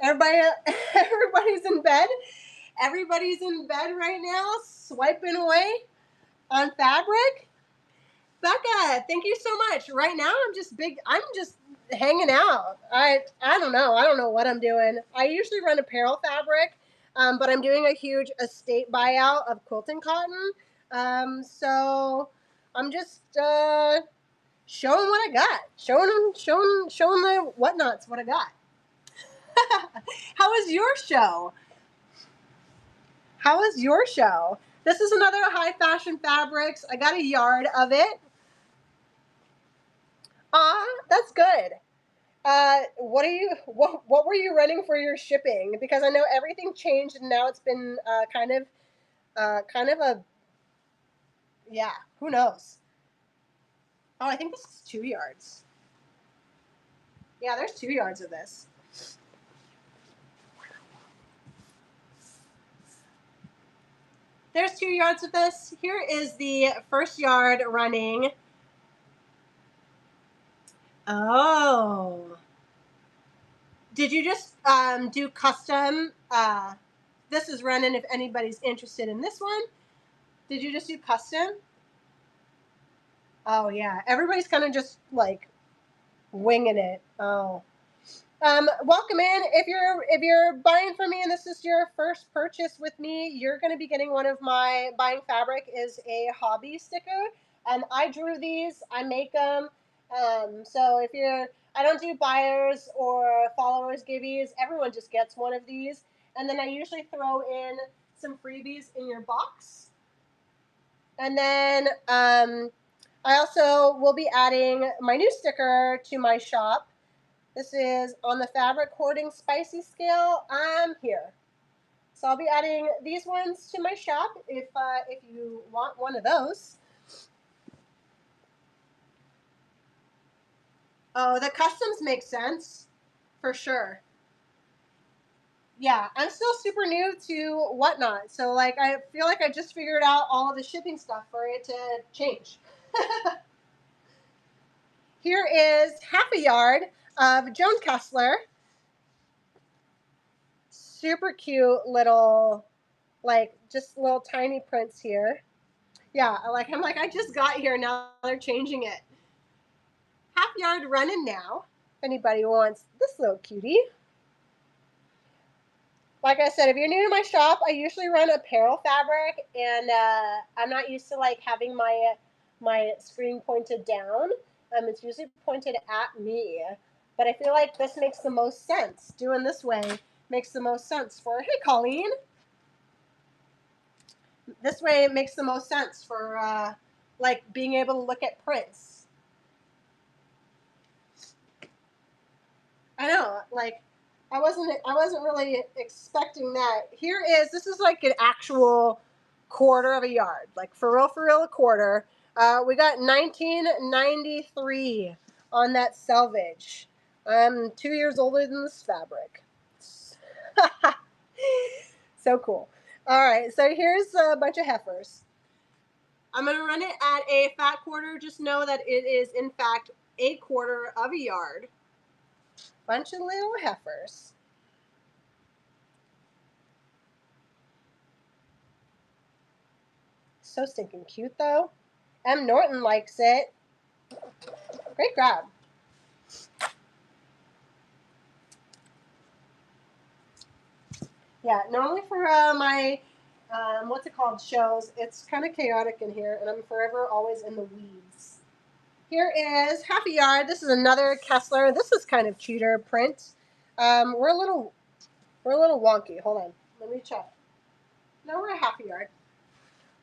Everybody's in bed. Everybody's in bed right now, swiping away on fabric. Becca, thank you so much. Right now, I'm just hanging out. I don't know. I don't know what I'm doing. I usually run apparel fabric, but I'm doing a huge estate buyout of quilting cotton. So I'm just showing what I got. Showing the whatnots what I got. How was your show? How was your show? This is another high fashion fabrics. I got a yard of it. That's good. What were you running for your shipping? Because I know everything changed and now it's been kind of a, yeah, who knows? Oh, I think this is 2 yards. Yeah, there's 2 yards of this. There's 2 yards of this. Here is the first yard running. Oh. Did you just do custom? This is running if anybody's interested in this one. Did you just do custom? Oh yeah, everybody's kind of just like winging it. Oh. Welcome in. If you're buying from me and this is your first purchase with me, you're going to be getting one of my buying fabric is a hobby sticker. I drew these. I make them. So I don't do buyers or followers giveies. Everyone just gets one of these, and then I usually throw in some freebies in your box. And then I also will be adding my new sticker to my shop. This is on the fabric hoarding spicy scale. I'm here. So I'll be adding these ones to my shop if you want one of those. Oh, the customs make sense for sure. Yeah, I'm still super new to Whatnot. So like I feel like I just figured out all of the shipping stuff for it to change. Here is half a yard of Joan Kessler. Super cute little, like just little tiny prints here. Yeah, I'm like, I just got here, now they're changing it. Half yard running now. If anybody wants this little cutie. Like I said, if you're new to my shop, I usually run apparel fabric, and I'm not used to like having my screen pointed down. It's usually pointed at me. But I feel like this makes the most sense. Doing this way makes the most sense for, hey Colleen. This way it makes the most sense for like being able to look at prints. I know, like I wasn't really expecting that. This is like an actual quarter of a yard, like for real a quarter. We got 1993 on that selvage. I'm 2 years older than this fabric. So cool. All right, so here's a bunch of heifers. I'm gonna run it at a fat quarter. Just know that it is in fact a quarter of a yard. Bunch of little heifers. So stinking cute though. M. Norton likes it. Great grab. Yeah, normally for my what's it called shows, it's kind of chaotic in here, and I'm forever always in the weeds. Here is half a yard. This is another Kessler. This is kind of cheater print. We're a little wonky. Hold on, let me check. No, we're a half a yard.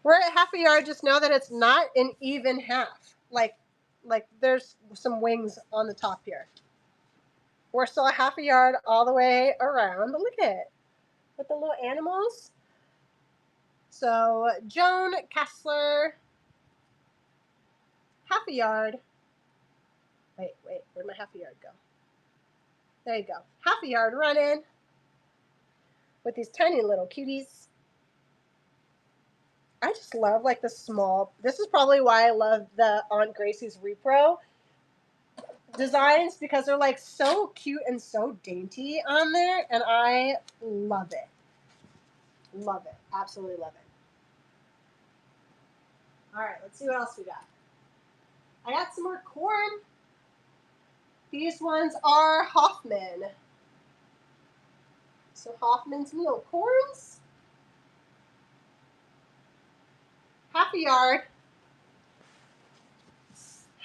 We're at half a yard. Just know that it's not an even half. Like there's some wings on the top here. We're still a half a yard all the way around. But look at it with the little animals. So Joan Kessler, half a yard. Wait, where'd my half a yard go? There you go. Half a yard running with these tiny little cuties. I just love like the small, this is probably why I love the Aunt Gracie's Repro designs, because they're like so cute and so dainty on there, and I love it. Love it. Absolutely love it. All right, let's see what else we got. I got some more corn. These ones are Hoffman. So Hoffman's meal corns. Half a yard.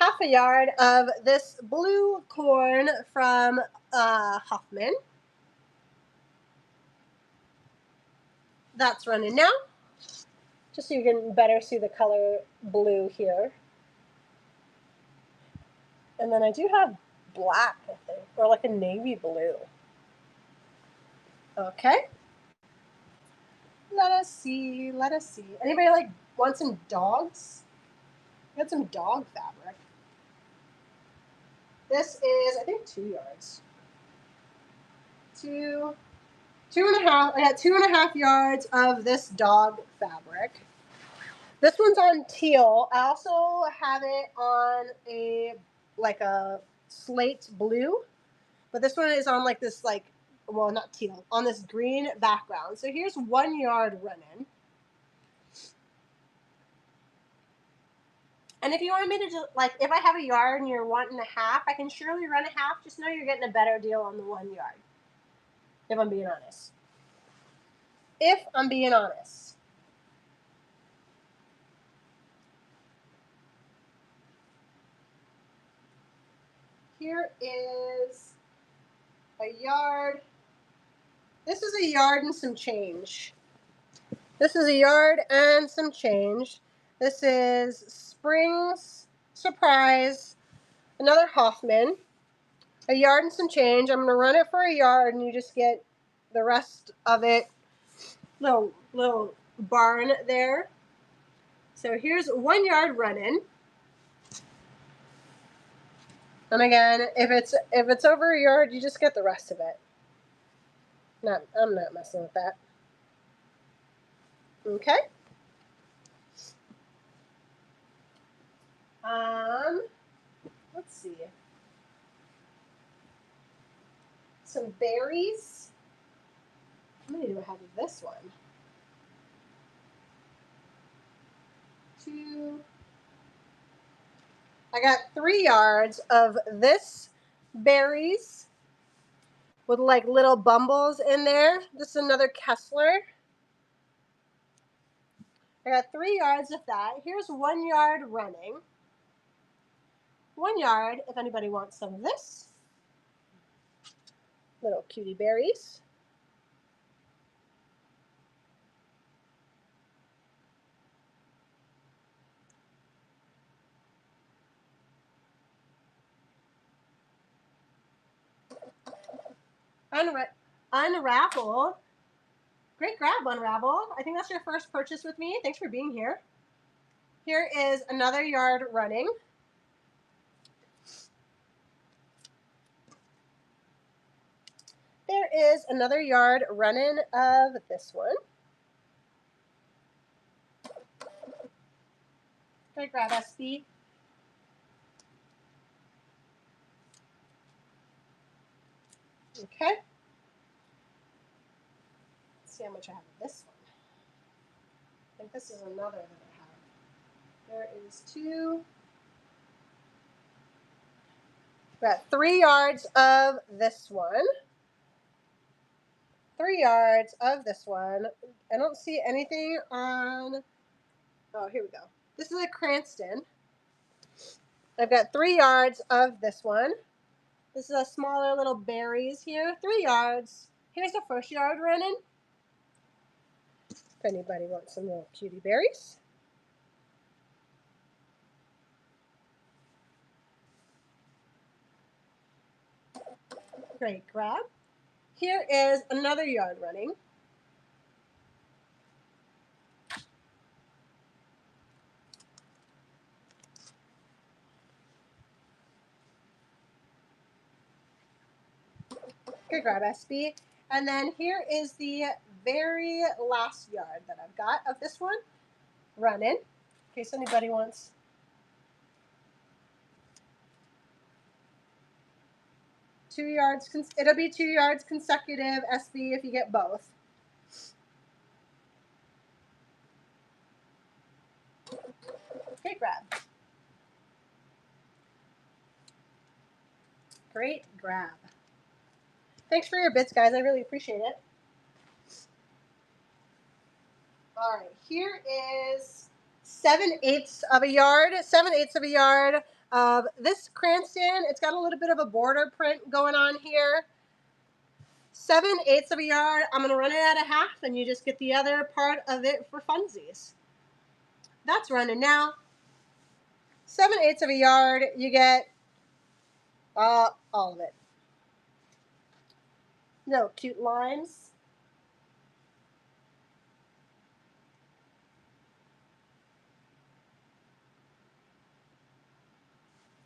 Half a yard of this blue corn from Hoffman. That's running now. Just so you can better see the color blue here. And then I do have black, I think, or like a navy blue. Okay. Let us see. Let us see. Anybody like want some dogs? I got some dog fabric. This is, I think, 2 yards. Two and a half. I got 2.5 yards of this dog fabric. This one's on teal. I also have it on a like a slate blue, but this one is on like this like, well, not teal, on this green background. So here's 1 yard running. And if you want me to just, like, if I have a yard and you're wanting a half, I can surely run a half. Just know you're getting a better deal on the 1 yard. If I'm being honest. If I'm being honest. Here is a yard. This is a yard and some change. This is a yard and some change. This is Spring's Surprise. Another Hoffman. A yard and some change. I'm going to run it for a yard, and you just get the rest of it. Little barn there. So here's 1 yard running. And again, if it's over a yard, you just get the rest of it. I'm not messing with that. Okay. Let's see. Some berries. How many do I have of this one? 2. I got 3 yards of this berries with like little bumbles in there. This is another Kessler. I got 3 yards of that. Here's 1 yard running. 1 yard if anybody wants some of this. Little cutie berries. Unravel. Great grab, Unravel. I think that's your first purchase with me. Thanks for being here. Here is another yard running. There is another yard running of this one. Great grab, SB. Okay. Let's see how much I have of this one. I think this is another that I have. There is 2. We got 3 yards of this one. 3 yards of this one. I don't see anything on. Oh, here we go. This is a Cranston. I've got 3 yards of this one. This is a smaller little berries here. 3 yards. Here's the first yard running. If anybody wants some little cutie berries. Great grab. Here is another yard running. Good grab, SB. And then here is the very last yard that I've got of this one running, in case anybody wants. 2 yards, it'll be 2 yards consecutive, SB, if you get both. Great grab. Great grab. Thanks for your bits, guys. I really appreciate it. All right, here is 7/8 of a yard. 7/8 of a yard of this Cranston. It's got a little bit of a border print going on here. 7/8 of a yard. I'm gonna run it at a half, and you just get the other part of it for funsies. That's running now. 7/8 of a yard. You get all of it. No cute lines.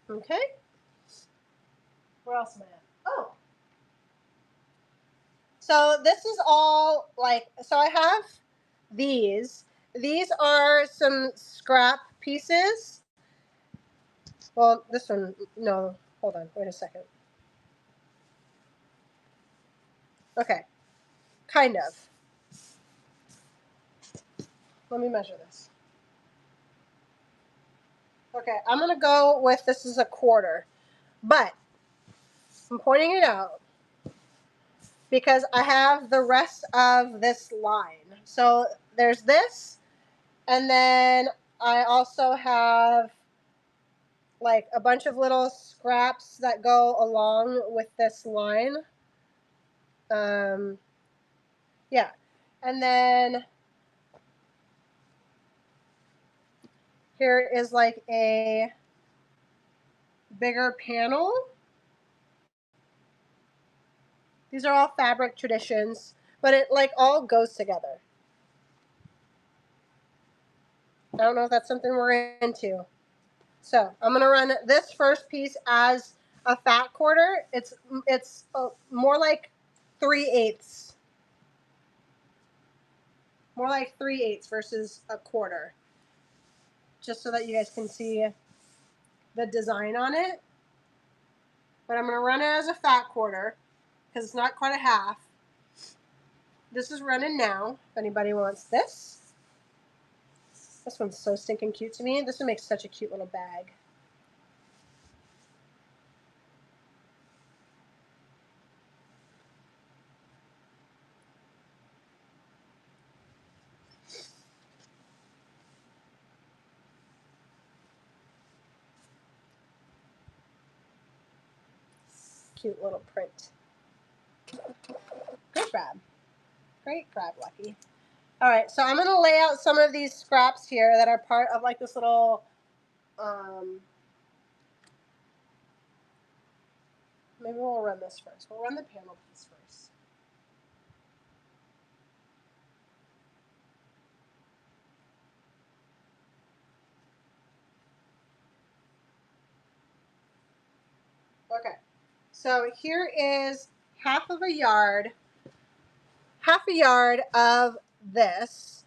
Okay. Where else am I at? Oh. So this is all like, so I have these. These are some scrap pieces. Well, this one, no, hold on, wait a second. Okay, kind of. Let me measure this. Okay, I'm gonna go with, this is a quarter, but I'm pointing it out because I have the rest of this line. So there's this, and then I also have like a bunch of little scraps that go along with this line. Yeah, and then here is like a bigger panel. These are all fabric traditions, but it like all goes together. I don't know if that's something we're into. So I'm gonna run this first piece as a fat quarter. It's more like 3/8. More like 3/8 versus a quarter. Just so that you guys can see the design on it. But I'm gonna run it as a fat quarter because it's not quite a half. This is running now, if anybody wants this. This one's so stinking cute to me. This would make such a cute little bag. Cute little print. Great grab. Great grab, Lucky. All right, so I'm going to lay out some of these scraps here that are part of like this little, maybe we'll run this first. We'll run the panel piece first. Okay, so here is half a yard of this.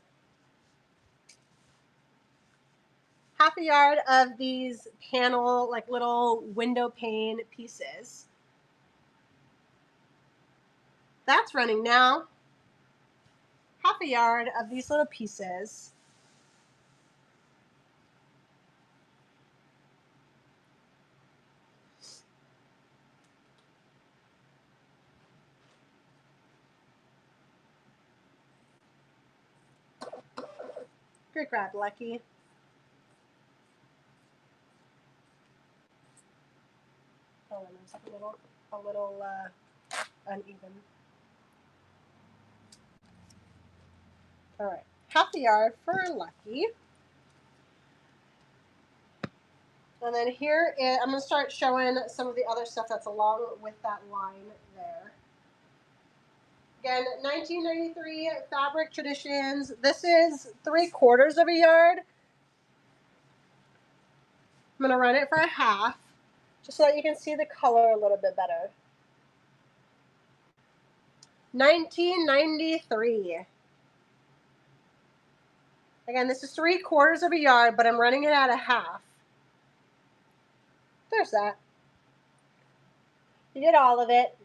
Half a yard of these panel, like little window pane pieces. That's running now. Half a yard of these little pieces. Good grab, Lucky. Oh, and there's a little uneven. All right, half a yard for Lucky. And then here is, I'm going to start showing some of the other stuff that's along with that line there. Again, 1993 Fabric Traditions. This is 3/4 of a yard. I'm going to run it for a half, just so that you can see the color a little bit better. 1993. Again, this is 3/4 of a yard, but I'm running it at a half. There's that. You get all of it.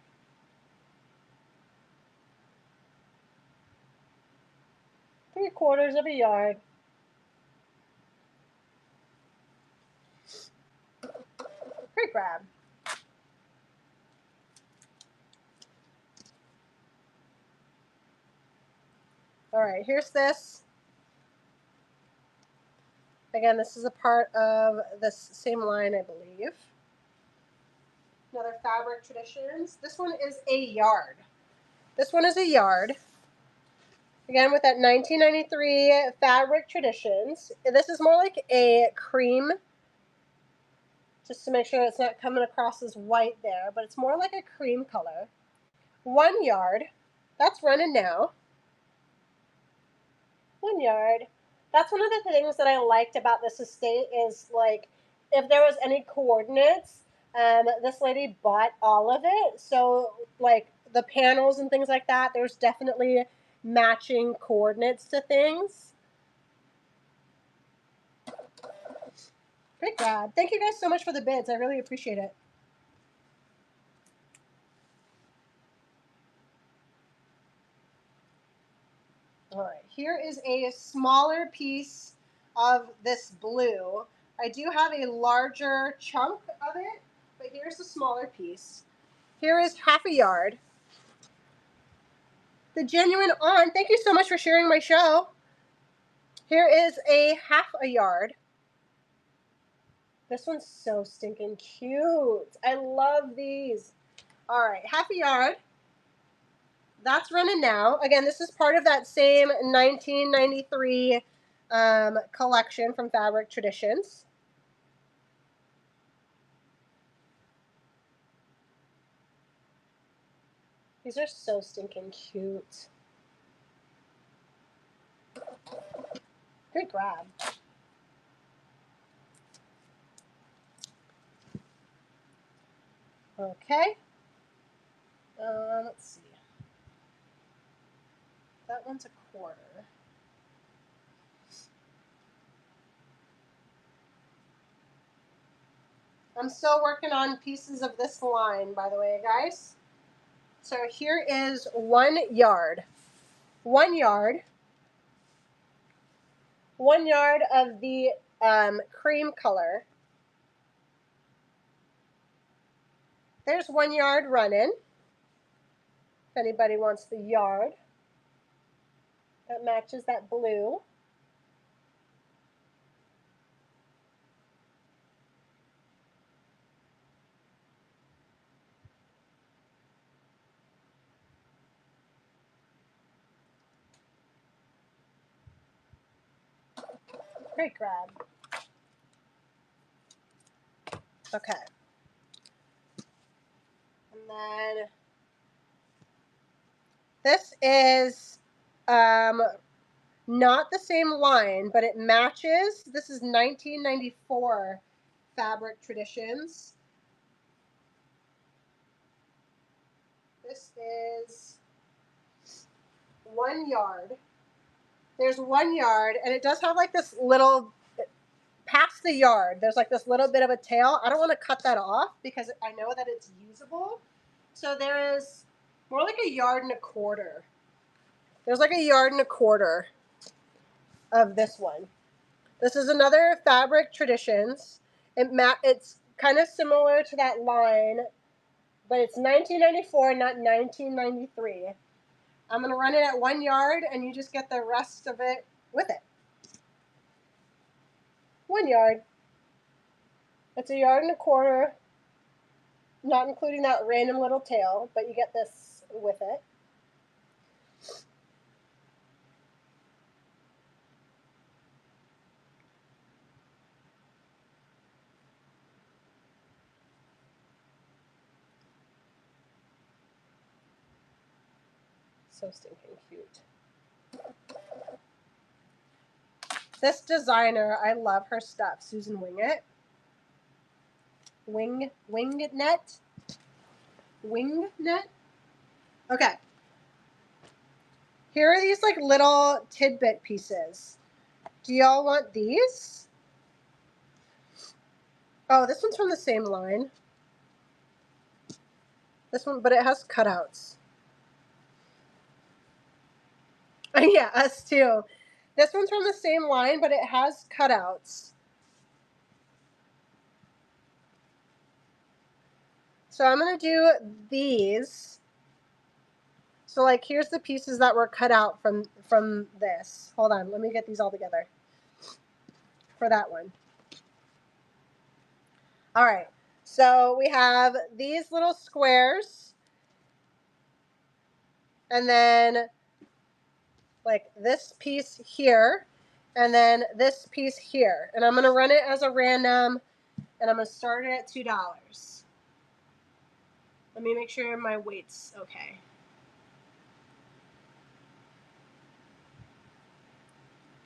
Three-quarters of a yard. Great grab. All right, here's this. Again, this is a part of this same line, I believe. Another Fabric Traditions. This one is a yard. This one is a yard. Again, with that 1993 Fabric Traditions. This is more like a cream, just to make sure it's not coming across as white there, but it's more like a cream color. 1 yard. That's running now. 1 yard. That's one of the things that I liked about this estate is, like, if there was any coordinates, this lady bought all of it. So, like, the panels and things like that, there's definitely matching coordinates to things. Great grab. Thank you guys so much for the bids. I really appreciate it. All right, here is a smaller piece of this blue. I do have a larger chunk of it, but here's the smaller piece. Here is half a yard. The Genuine On, thank you so much for sharing my show. Here is a half a yard. This one's so stinking cute. I love these. All right, half a yard. That's running now. Again, this is part of that same 1993 collection from Fabric Traditions. These are so stinking cute. Good grab. Okay. Let's see. That one's 1/4. I'm still working on pieces of this line, by the way, guys. So here is 1 yard. 1 yard. 1 yard of the cream color. There's 1 yard running. If anybody wants the yard that matches that blue. Great grab. Okay. And then this is not the same line, but it matches. This is 1994 Fabric Traditions. This is 1 yard. There's 1 yard, and it does have like this little, past the yard, there's like this little bit of a tail. I don't want to cut that off because I know that it's usable. So there is more like 1.25 yards. There's like 1.25 yards of this one. This is another Fabric Traditions. It's kind of similar to that line, but it's 1994, not 1993. I'm going to run it at 1 yard, and you just get the rest of it with it. 1 yard. It's 1.25 yards, not including that random little tail, but you get this with it. So stinking cute. This designer, I love her stuff. Susan Wingett. Wingnet. Okay. Here are these like little tidbit pieces. Do y'all want these? Oh, this one's from the same line. This one, but it has cutouts. Yeah, us too. This one's from the same line, but it has cutouts. So I'm going to do these. So like here's the pieces that were cut out from this. Hold on, let me get these all together for that one. All right. So we have these little squares. And then like this piece here, and then this piece here. And I'm going to run it as a random, and I'm going to start it at $2. Let me make sure my weight's okay.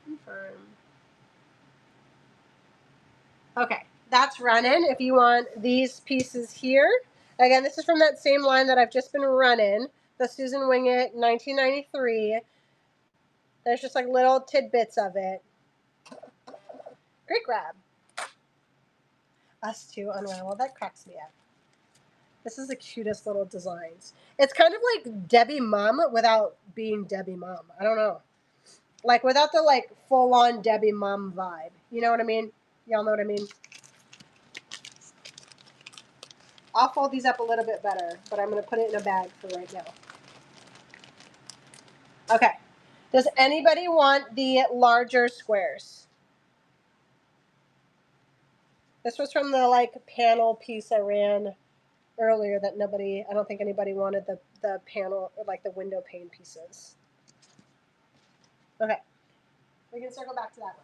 Confirm. Okay, that's running. If you want these pieces here, again, this is from that same line that I've just been running, the Susan Wingett 1993. There's just like little tidbits of it. Great grab. Us too, Unraveled. That cracks me up. This is the cutest little designs. It's kind of like Debbie Mum without being Debbie Mum. I don't know. Like without the like full-on Debbie Mum vibe. You know what I mean? Y'all know what I mean? I'll fold these up a little bit better, but I'm going to put it in a bag for right now. Okay. Does anybody want the larger squares? This was from the like panel piece I ran earlier that I don't think anybody wanted the panel, or like the window pane pieces. Okay. We can circle back to that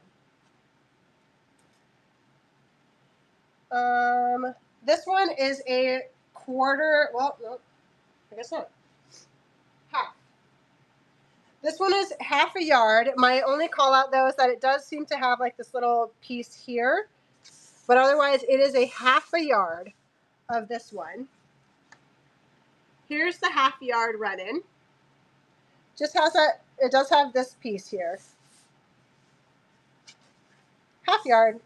one. This one is a quarter, well, no, I guess not. Half. This one is half a yard. My only call out though is that it does seem to have like this little piece here, but otherwise it is a half a yard of this one. Here's the half yard running. Just has that, it does have this piece here. Half yard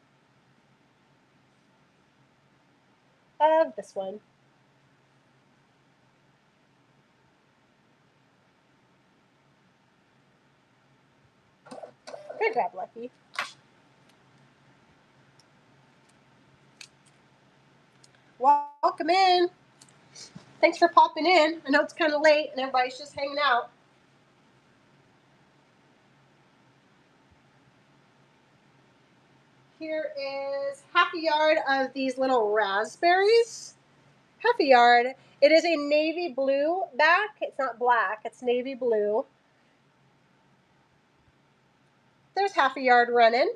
of this one. Good grab, Lucky. Welcome in. Thanks for popping in. I know it's kind of late and everybody's just hanging out. Here is half a yard of these little raspberries. Half a yard. It is a navy blue back. It's not black, it's navy blue. There's half a yard running.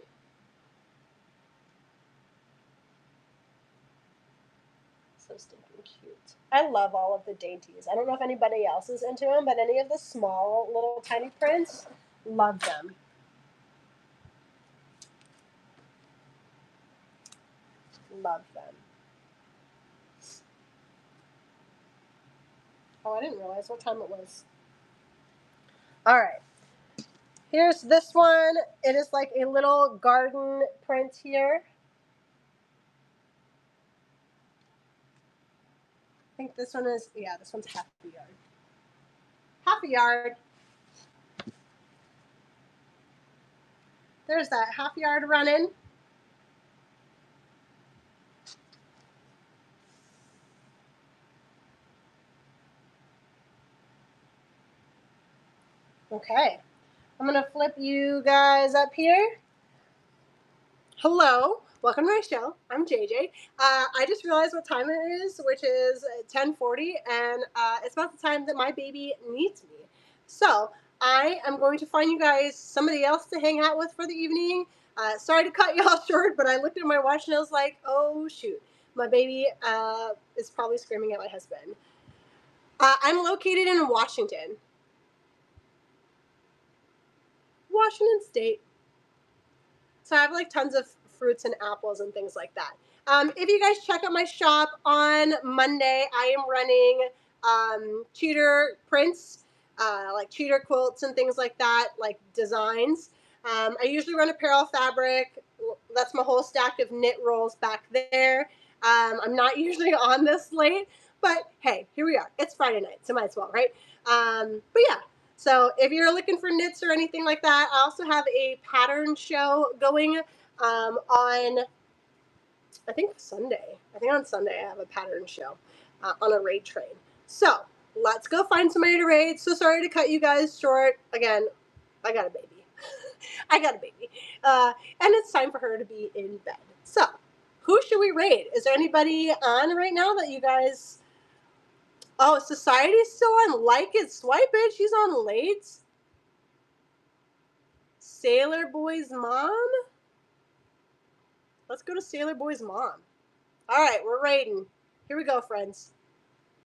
So stinking cute. I love all of the dainties. I don't know if anybody else is into them, but any of the small little tiny prints, love them. Love them. Oh, I didn't realize what time it was. All right. Here's this one. It is like a little garden print here. I think this one is, yeah, this one's half a yard. Half a yard. There's that half yard running. Okay. I'm going to flip you guys up here. Hello. Welcome to my show. I'm JJ. I just realized what time it is, which is 10:40, and it's about the time that my baby needs me. So I am going to find you guys somebody else to hang out with for the evening. Sorry to cut you all short, but I looked at my watch and I was like, oh, shoot. My baby is probably screaming at my husband. I'm located in Washington. Washington State. So I have like tons of fruits and apples and things like that. If you guys check out my shop on Monday, I am running cheater prints, like cheater quilts and things like that, like designs. I usually run apparel fabric. That's my whole stack of knit rolls back there. I'm not usually on this late, but hey, here we are. It's Friday night, so might as well, right? But yeah, so if you're looking for knits or anything like that, I also have a pattern show going on, I think Sunday. I think on Sunday I have a pattern show on a raid train. So let's go find somebody to raid. So sorry to cut you guys short. Again, I got a baby. I got a baby. And it's time for her to be in bed. So who should we raid? Is there anybody on right now that you guys... Oh, Society's still on Like It, Swipe It. She's on late. Sailor Boy's mom? Let's go to Sailor Boy's mom. All right, we're raiding. Here we go, friends.